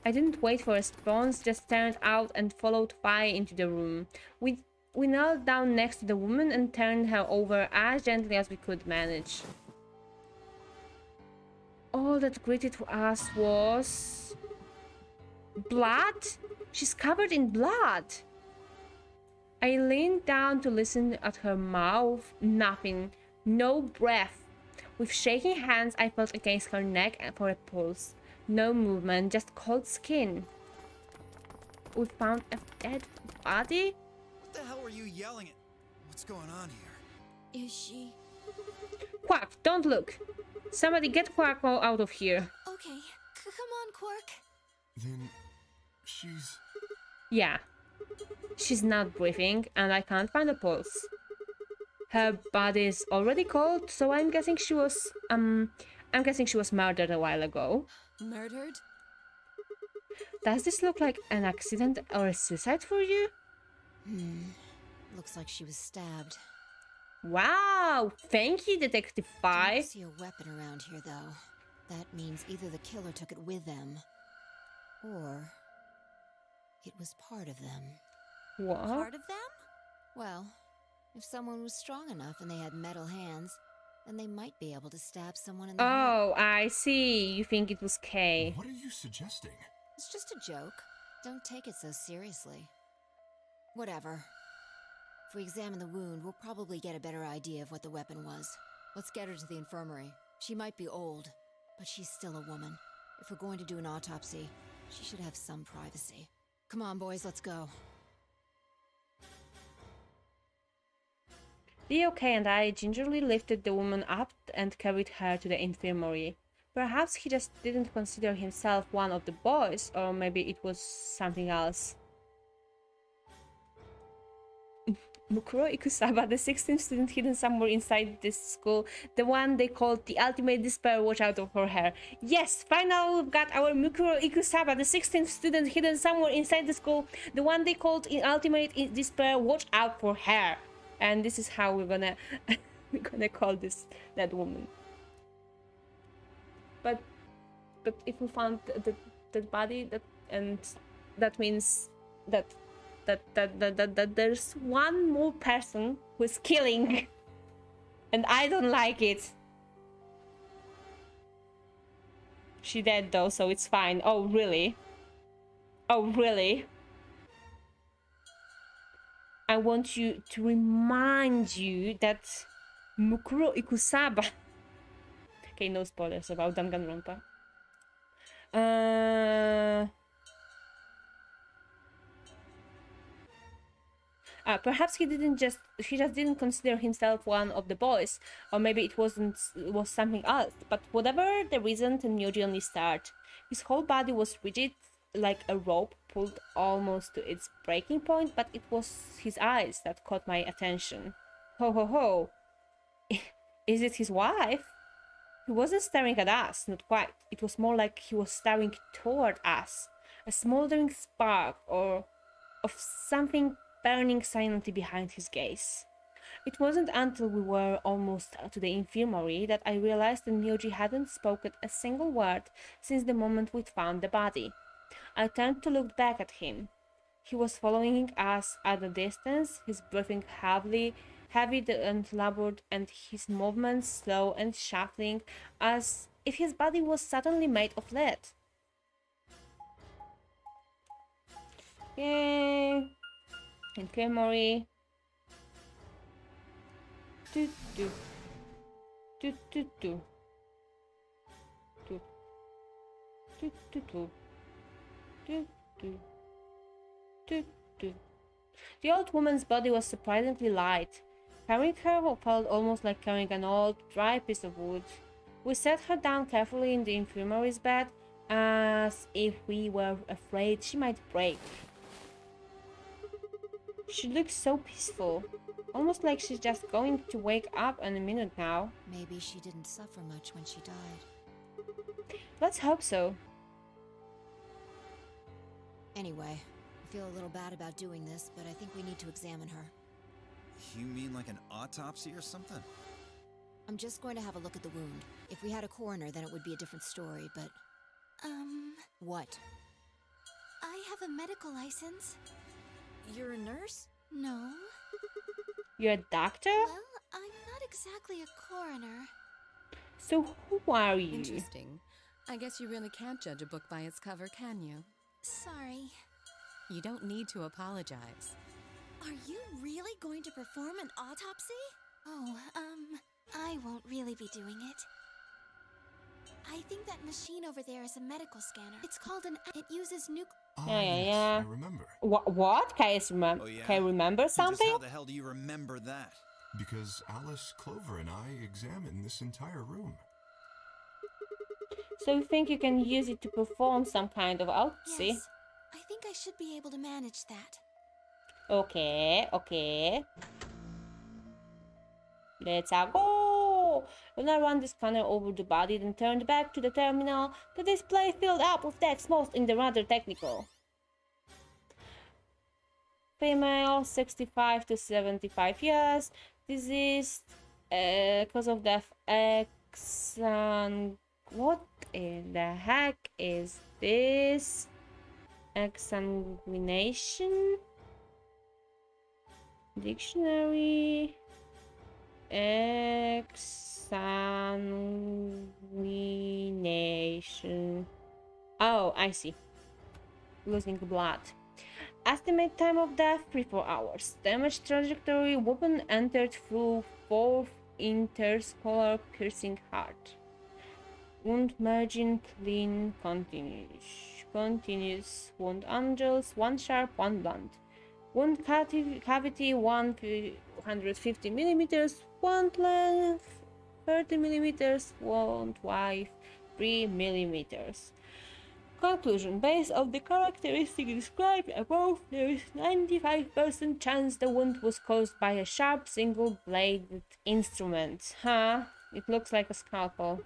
I didn't wait for a response, just turned out and followed fire into the room. We knelt down next to the woman and turned her over as gently as we could manage. All that greeted us was... blood? She's covered in blood. I leaned down to listen at her mouth. Nothing. No breath. With shaking hands, I felt against her neck for a pulse. No movement, just cold skin. We found a dead body? What the hell were you yelling at? What's going on here? Is she? Quack, don't look. Somebody get Quack out of here. Okay, come on, Quark. Then she's... Yeah. She's not breathing, and I can't find a pulse. Her body is already cold, so I'm guessing she was, murdered a while ago. Murdered? Does this look like an accident or a suicide for you? Looks like she was stabbed. Wow! Thank you, Detective I 5. don't see a weapon around here, though. That means either the killer took it with them, or it was part of them. What? Part of them? Well, if someone was strong enough and they had metal hands, then they might be able to stab someone in the head. Oh, I see. You think it was Kay. What are you suggesting? It's just a joke. Don't take it so seriously. Whatever. If we examine the wound, we'll probably get a better idea of what the weapon was. Let's get her to the infirmary. She might be old, but she's still a woman. If we're going to do an autopsy, she should have some privacy. Come on, boys, let's go. Leo, Kay, and I gingerly lifted the woman up and carried her to the infirmary. Perhaps he just didn't consider himself one of the boys, or maybe it was something else. Mukuro Ikusaba, the 16th student hidden somewhere inside this school, the one they called the ultimate despair, watch out for her. Yes, finally we've got our Mukuro Ikusaba, the 16th student hidden somewhere inside the school, the one they called in ultimate despair, watch out for her. And this is how we're gonna call that woman. But if we found the body, that means that there's one more person who's killing, and I don't like it. She dead though, so it's fine. Oh really? Oh really? I want you to remind you that Mukuro Ikusaba. Okay, no spoilers about Danganronpa. Perhaps he just didn't consider himself one of the boys, or maybe it was something else. But whatever the reason, Tenmyoji only started. His whole body was rigid, like a rope pulled almost to its breaking point, but it was his eyes that caught my attention. Ho ho ho! Is it his wife? He wasn't staring at us, not quite. It was more like he was staring toward us. A smoldering spark of something burning silently behind his gaze. It wasn't until we were almost to the infirmary that I realized that Myoji hadn't spoken a single word since the moment we'd found the body. I turned to look back at him. He was following us at a distance, his breathing heavy and labored, and his movements slow and shuffling, as if his body was suddenly made of lead. Yay! Infirmary. Do do do do do do do do do do do do do. The old woman's body was surprisingly light. Carrying her felt almost like carrying an old, dry piece of wood. We set her down carefully in the infirmary's bed, as if we were afraid she might break. She looked so peaceful, almost like she's just going to wake up in a minute now. Maybe she didn't suffer much when she died. Let's hope so. Anyway, I feel a little bad about doing this, but I think we need to examine her. You mean like an autopsy or something? I'm just going to have a look at the wound. If we had a coroner, then it would be a different story, but... What? I have a medical license. You're a nurse? No. You're a doctor? Well, I'm not exactly a coroner. So who are you? Interesting. I guess you really can't judge a book by its cover, can you? Sorry. You don't need to apologize. Are you really going to perform an autopsy? Oh, I won't really be doing it. I think that machine over there is a medical scanner. It's called an... It uses Ah, Yeah. yes, I remember. What? Can Oh, yeah? you remember And something? just how the hell do you remember that? Because Alice, Clover, and I examined this entire room. So you think you can use it to perform some kind of autopsy? Yes. I think I should be able to manage that. Okay. Let's go! Lunar ran the scanner over the body, then turned back to the terminal. The display filled up with text, most in the rather technical. Female, 65 to 75 years. Diseased, cause of death, what in the heck is this? Exsanguination? Dictionary. Exsanguination. Oh, I see. Losing blood. Estimate time of death 3-4 hours. Damage trajectory: weapon entered through fourth interscallar piercing heart. Wound margin clean continuous. Wound angles 1 sharp 1 blunt. Wound cavity 150 millimeters. Wound length 30 millimeters. Wound width 3 millimeters. Conclusion: based on the characteristics described above, there is 95% chance the wound was caused by a sharp single-bladed instrument. Huh? It looks like a scalpel.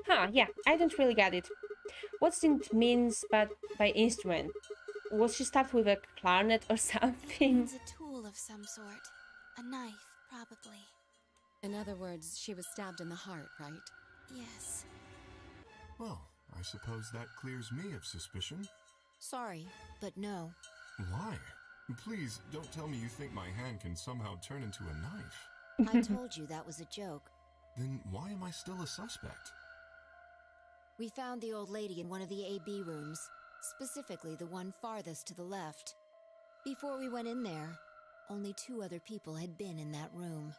Huh, yeah, I don't really get it. What it means by instrument? Was she stabbed with a clarinet or something? It's a tool of some sort. A knife, probably. In other words, she was stabbed in the heart, right? Yes. Well, I suppose that clears me of suspicion. Sorry, but no. Why? Please, don't tell me you think my hand can somehow turn into a knife. I told you that was a joke. Then why am I still a suspect? We found the old lady in one of the AB rooms, specifically the one farthest to the left. Before we went in there, only 2 other people had been in that room.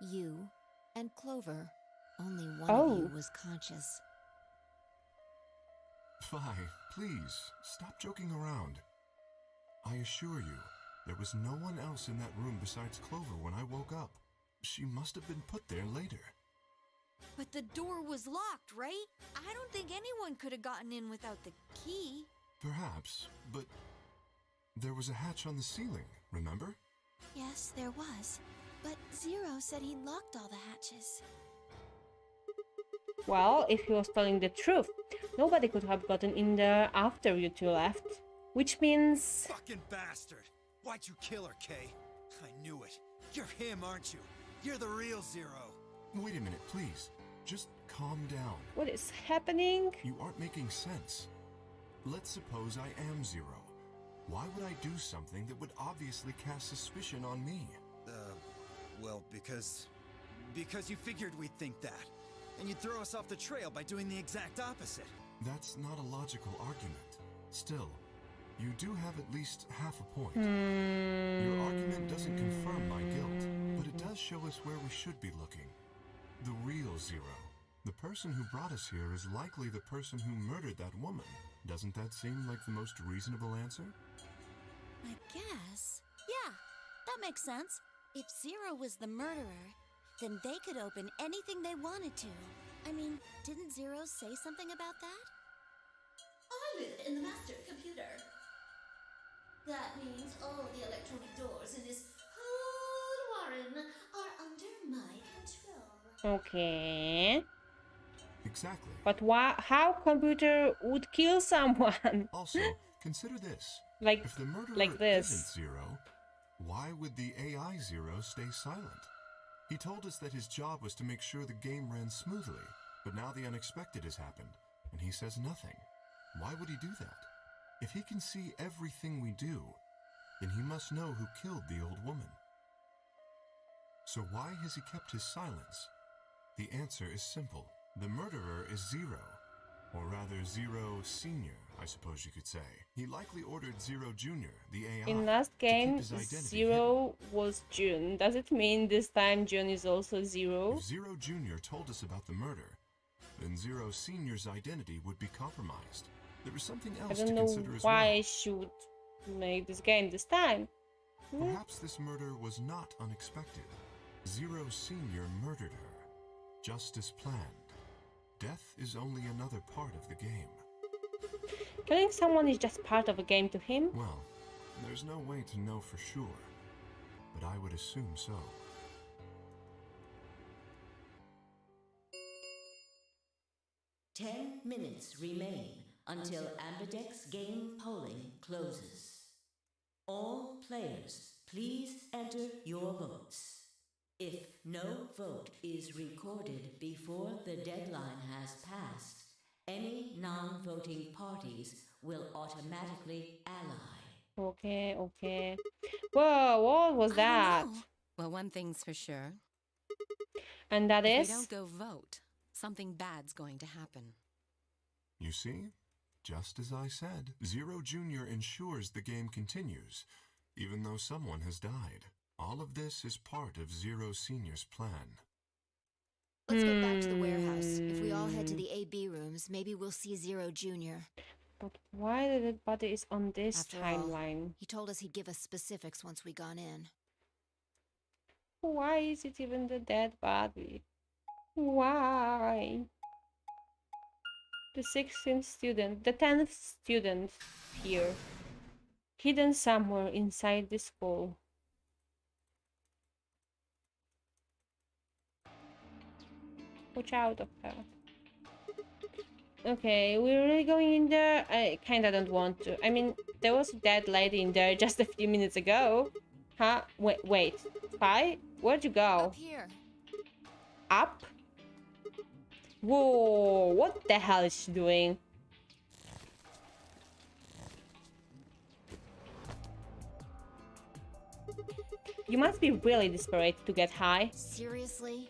You and Clover. Only one of you was conscious. Fi, please, stop joking around. I assure you, there was no one else in that room besides Clover when I woke up. She must have been put there later. But the door was locked, right? I don't think anyone could have gotten in without the key. Perhaps, but there was a hatch on the ceiling, remember? Yes, there was. But Zero said he locked all the hatches. Well, if he was telling the truth, nobody could have gotten in there after you 2 left. Which means... Fucking bastard! Why'd you kill her, Kay? I knew it. You're him, aren't you? You're the real Zero. Wait a minute, please. Just calm down. What is happening? You aren't making sense. Let's suppose I am Zero. Why would I do something that would obviously cast suspicion on me? Well, because you figured we'd think that. And you'd throw us off the trail by doing the exact opposite. That's not a logical argument. Still, you do have at least half a point. Your argument doesn't confirm my guilt, but it does show us where we should be looking. The real Zero. The person who brought us here is likely the person who murdered that woman. Doesn't that seem like the most reasonable answer? I guess. Yeah, that makes sense. If Zero was the murderer, then they could open anything they wanted to. I mean, didn't Zero say something about that? I live in the master computer. That means all the electronic doors in this whole warren are under my control. Okay. Exactly. But how computer would kill someone? Also, consider this. Like, if the murderer like this. isn't Zero, why would the AI Zero stay silent? He told us that his job was to make sure the game ran smoothly, but now the unexpected has happened, and he says nothing. Why would he do that? If he can see everything we do, then he must know who killed the old woman. So why has he kept his silence? The answer is simple. The murderer is Zero. Or rather, Zero Senior, I suppose you could say. He likely ordered Zero Junior, the AI, In last to keep game, his identity Zero was June. Does it mean this time June is also Zero? If Zero Junior told us about the murder, then Zero Senior's identity would be compromised. There is something I else don't to know consider as why well. I should make this game this time. Perhaps this murder was not unexpected. Zero Senior murdered her, just as planned. Death is only another part of the game. Killing someone is just part of a game to him? Well, there's no way to know for sure, but I would assume so. Ten minutes remain until Ambidex game polling closes. All players, please enter your votes. If no vote is recorded before the deadline has passed, any non-voting parties will automatically ally. Okay, okay. Whoa, what was I that? don't know. Well, one thing's for sure. And that If we is? don't go vote, something bad's going to happen. You see? Just as I said, Zero Junior ensures the game continues, even though someone has died. All of this is part of Zero Senior's plan. Let's get back to the warehouse. If we all head to the AB rooms, maybe we'll see Zero Jr. But why the dead body is on this After all, timeline? he told us he'd give us specifics once we gone in. Why is it even the dead body? Why? The 16th student, the 10th student here. Hidden somewhere inside the school. Watch out of her. Okay, we're really going in there? I kinda don't want to. I mean, there was a dead lady in there just a few minutes ago. Huh? Wait. Spy? Where'd you go? Up here. Up? Whoa, what the hell is she doing? You must be really desperate to get high. Seriously?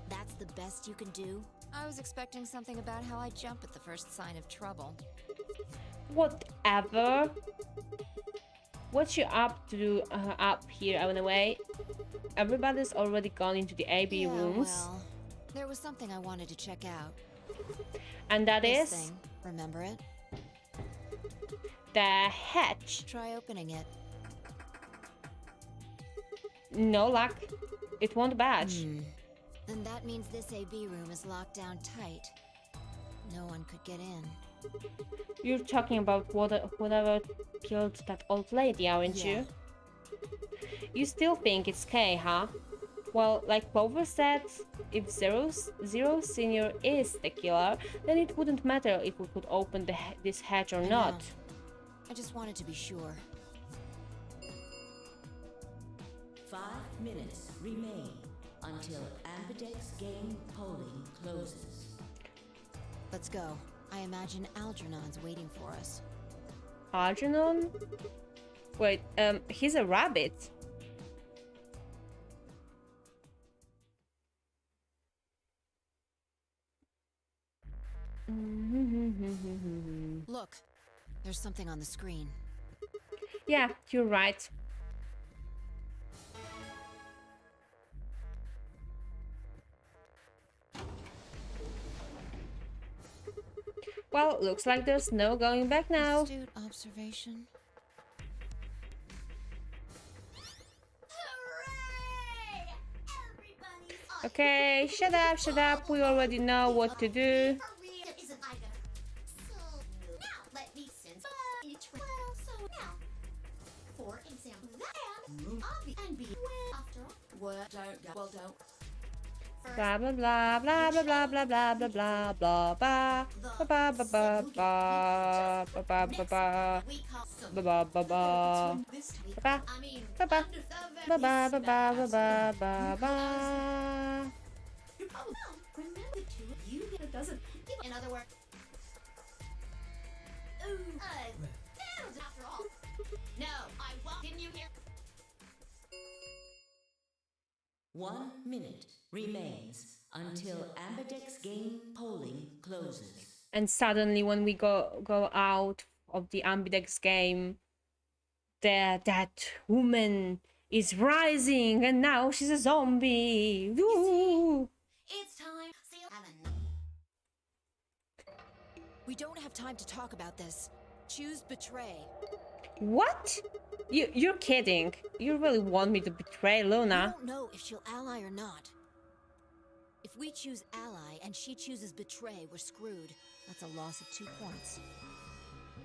That's the best you can do? I was expecting something about how I jump at the first sign of trouble. Whatever. What you up to up here anyway? Everybody's already gone into the AB rooms. Well, there was something I wanted to check out. And that This is thing, remember it? the hatch. Try opening it. No luck. It won't budge. Then that means this AB room is locked down tight. No one could get in. You're talking about whatever killed that old lady, aren't Yeah. you? You still think it's Kay, huh? Well, like Clover said, if Zero Senior is the killer, then it wouldn't matter if we could open this hatch or I not. know. I just wanted to be sure. 5 minutes remain until Ambidex game polling closes. Let's go. I imagine Algernon's waiting for us. Algernon? Wait, he's a rabbit. Look, there's something on the screen. Yeah, you're right. Well, looks like there's no going back now. Astute observation. Hooray! Everybody's on Okay, shut up. We already know what to do. for real. Isn't I gonna? So now let me sense each well. So now, for example, that and be well after all. What? Don't. First, Blah blah blah blah blah blah blah blah blah blah blah blah blah blah blah blah blah blah blah blah we call some. blah blah blah This week, blah I mean, blah blah under the blah very blah blah blah blah blah blah. You probably know. Remember the two of you that doesn't. In other words. Ooh, that'll do after all. No, I won't. Didn't you hear? 1 minute remains until Ambidex game polling closes. And suddenly when we go out of the Ambidex game, that woman is rising and now she's a zombie. Woo! It's time. See you. We don't have time to talk about this. Choose betray. What? You're kidding. You really want me to betray We Luna? don't know if she'll ally or not. If we choose ally and she chooses betray, we're screwed. That's a loss of 2 points.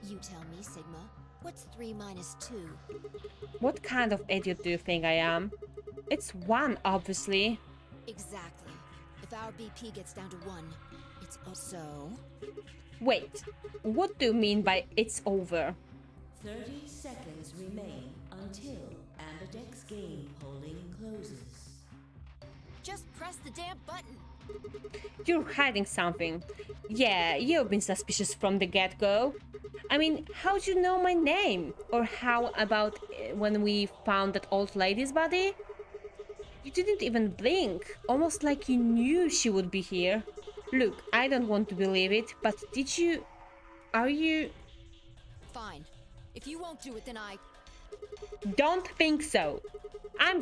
You tell me, Sigma. What's 3 minus 2? What kind of idiot do you think I am? It's 1, obviously. Exactly. If our BP gets down to 1, it's so. Wait, what do you mean by it's over? 30 seconds remain until Ambidex game polling closes. Just press the damn button. You're hiding something. Yeah, you've been suspicious from the get-go. I mean, how'd you know my name? Or how about when we found that old lady's body? You didn't even blink, almost like you knew she would be here. Look, I don't want to believe it, but did you... Are you... Fine. If you won't do it, then I... Don't think so. I'm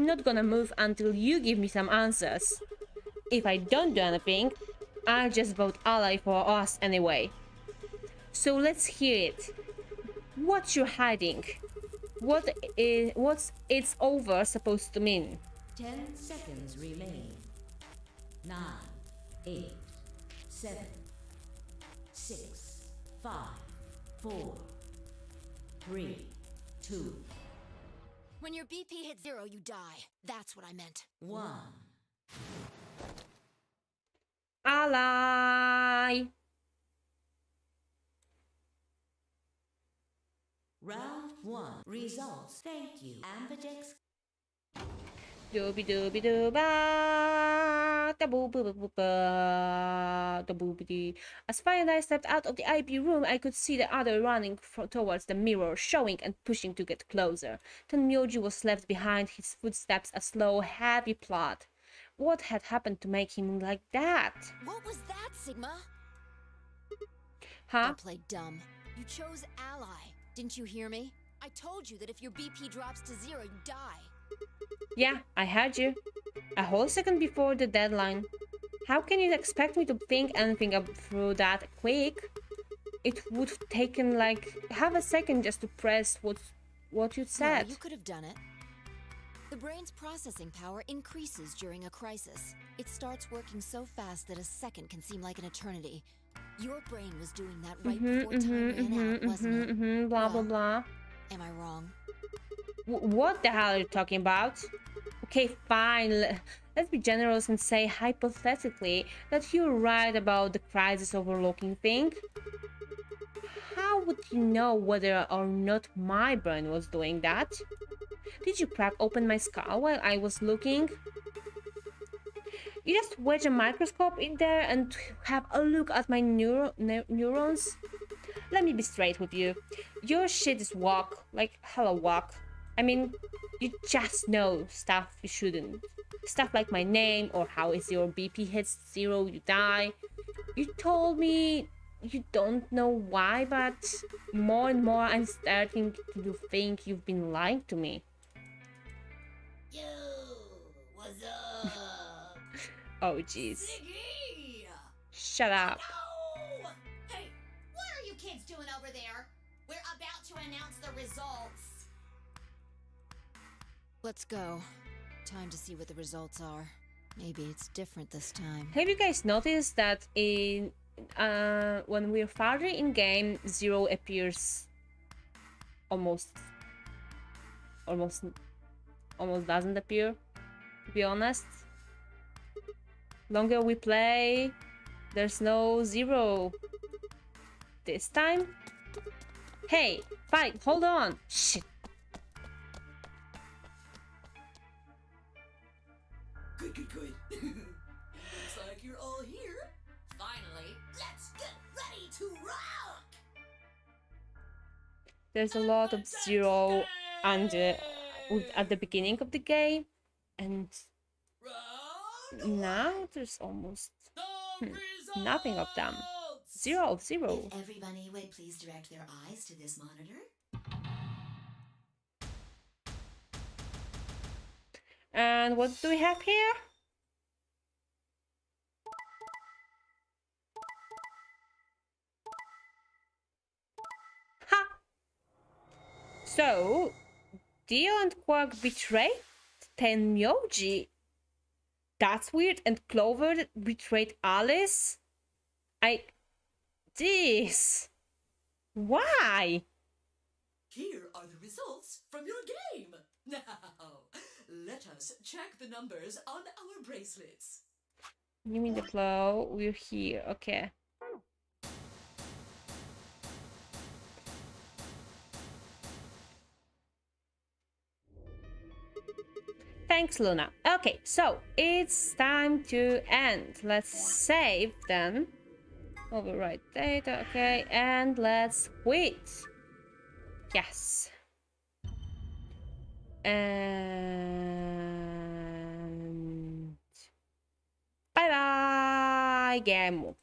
not gonna move until you give me some answers. If I don't do anything, I'll just vote ally for us anyway. So let's hear it. What you're hiding? What's it's over supposed to mean? 10 seconds remain. 9, 8, 7, 6, 5, 4, 3, 2, When your BP hits 0, you die. That's what I meant. 1. Ally! Round 1. Results. Thank you. Ambidex. Dooby dooby dooba, da boo boo boo boo ba, da boo dee. As finally I stepped out of the IP room, I could see the other running towards the mirror, showing and pushing to get closer. Then Myoji was left behind, his footsteps a slow, heavy plod. What had happened to make him like that? What was that, Sigma? Huh? Don't play dumb. You chose ally. Didn't you hear me? I told you that if your BP drops to 0, you die. Yeah, I heard you. A whole second before the deadline. How can you expect me to think anything up through that quick? It would have taken like half a second just to press what you said. No, you could have done it. The brain's processing power increases during a crisis. It starts working so fast that a second can seem like an eternity. Your brain was doing that right before time ran out, wasn't it? Blah, blah, blah. Am I wrong? What the hell are you talking about? Okay, fine. Let's be generous and say hypothetically that you're right about the crisis overlooking thing. How would you know whether or not my brain was doing that? Did you crack open my skull while I was looking? You just wedge a microscope in there and have a look at my neurons? Let me be straight with you. Your shit is whack, like hella whack. I mean, you just know stuff you shouldn't. Stuff like my name or how is your BP hits 0, you die. You told me you don't know why, but more and more I'm starting to think you've been lying to me. Yo, what's up? Oh jeez. Ziggy! Shut up. No! Hey, what are you kids doing over there? We're about to announce the results. Let's go. Time to see what the results are. Maybe it's different this time. Have you guys noticed that in when we're farther in game, 0 appears almost doesn't appear, to be honest. Longer we play, there's no 0 this time. Hey, fight, hold on. Shit. Good. Looks like you're all here. Finally, let's get ready to rock! There's a lot of 0 and at the beginning of the game, and now there's almost nothing of them. 0 of 0. If everybody would please direct their eyes to this monitor. And what do we have here? Ha! So, Dio and Quark betrayed Tenmyoji. That's weird. And Clover betrayed Alice? This. Why? Here are the results from your game. Now, let us check the numbers on our bracelets. You mean the flow? We're here. Okay. Thanks, Luna. Okay, so it's time to end. Let's save then. Overwrite data, okay, and let's quit. Yes. And bye-bye, game.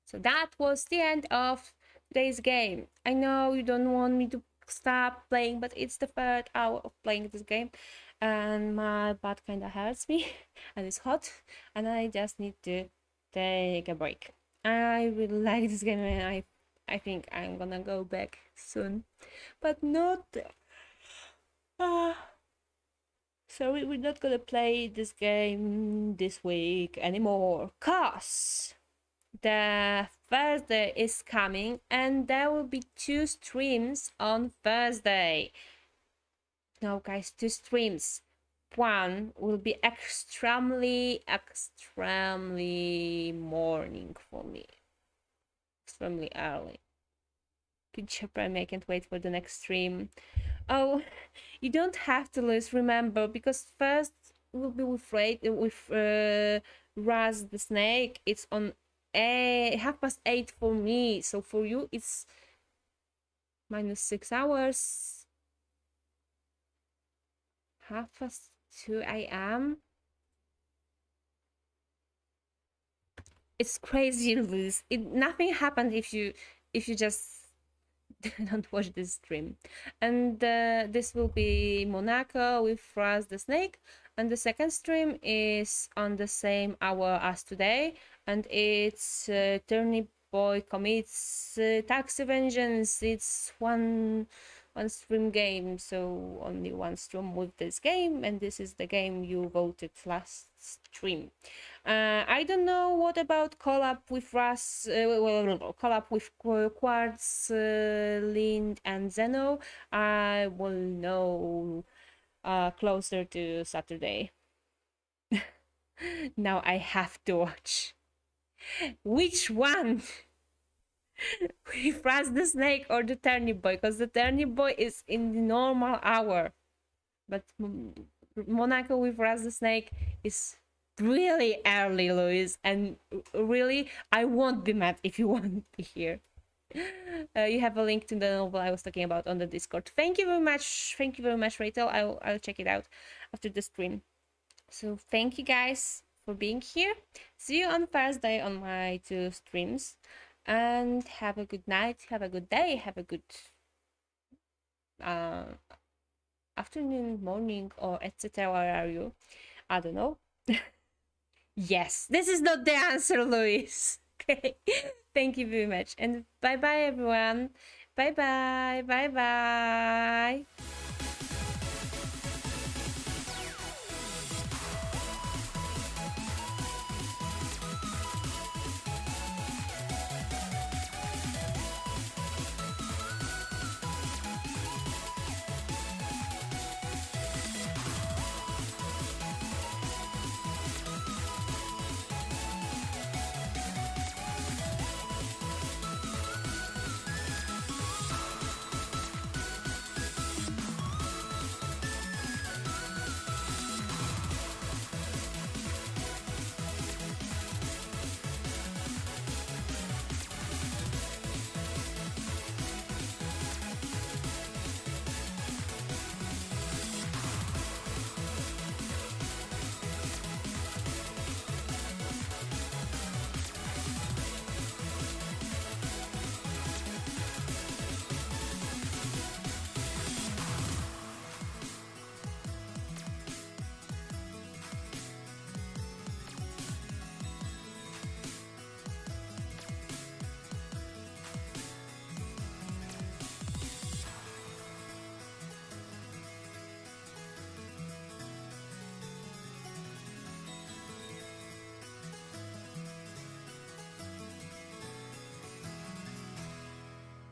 So that was the end of today's game. I know you don't want me to stop playing, but it's the third hour of playing this game. And my butt kind of hurts me and it's hot and I just need to take a break. I really like this game and I think I'm gonna go back soon, but not sorry, we're not gonna play this game this week anymore cause the Thursday is coming and there will be 2 streams on Thursday. No, guys, 2 streams. One will be extremely morning for me. Extremely early. Good job, Prime. I can't wait for the next stream. Oh, you don't have to lose, remember, because first we'll be with Raz the Snake. It's on 8:30 for me. So for you, it's -6 hours. 2:30 a.m. It's crazy, Liz. Nothing happened if you just don't watch this stream. And this will be Monaco with Raz the Snake. And the second stream is on the same hour as today. And it's Turnip Boy Commits Taxi Vengeance. It's one stream game, so only one stream with this game, and this is the game you voted last stream. I don't know what about collab with Ras, collab with Quartz, Lind, and Zeno. I will know closer to Saturday. Now I have to watch. Which one? With Raz the Snake or the Turnip Boy, because the Turnip Boy is in the normal hour, but Monaco with Raz the Snake is really early, Louis, and really I won't be mad if you won't be here. You have a link to the novel I was talking about on the Discord. Thank you very much, Rachel. I'll check it out after the stream. So thank you guys for being here. See you on Thursday on my 2 streams. And have a good night, have a good day, have a good afternoon, morning, or etc. Where are you? I don't know. Yes, this is not the answer, Luis. Okay, thank you very much. And bye-bye, everyone. Bye-bye, bye-bye.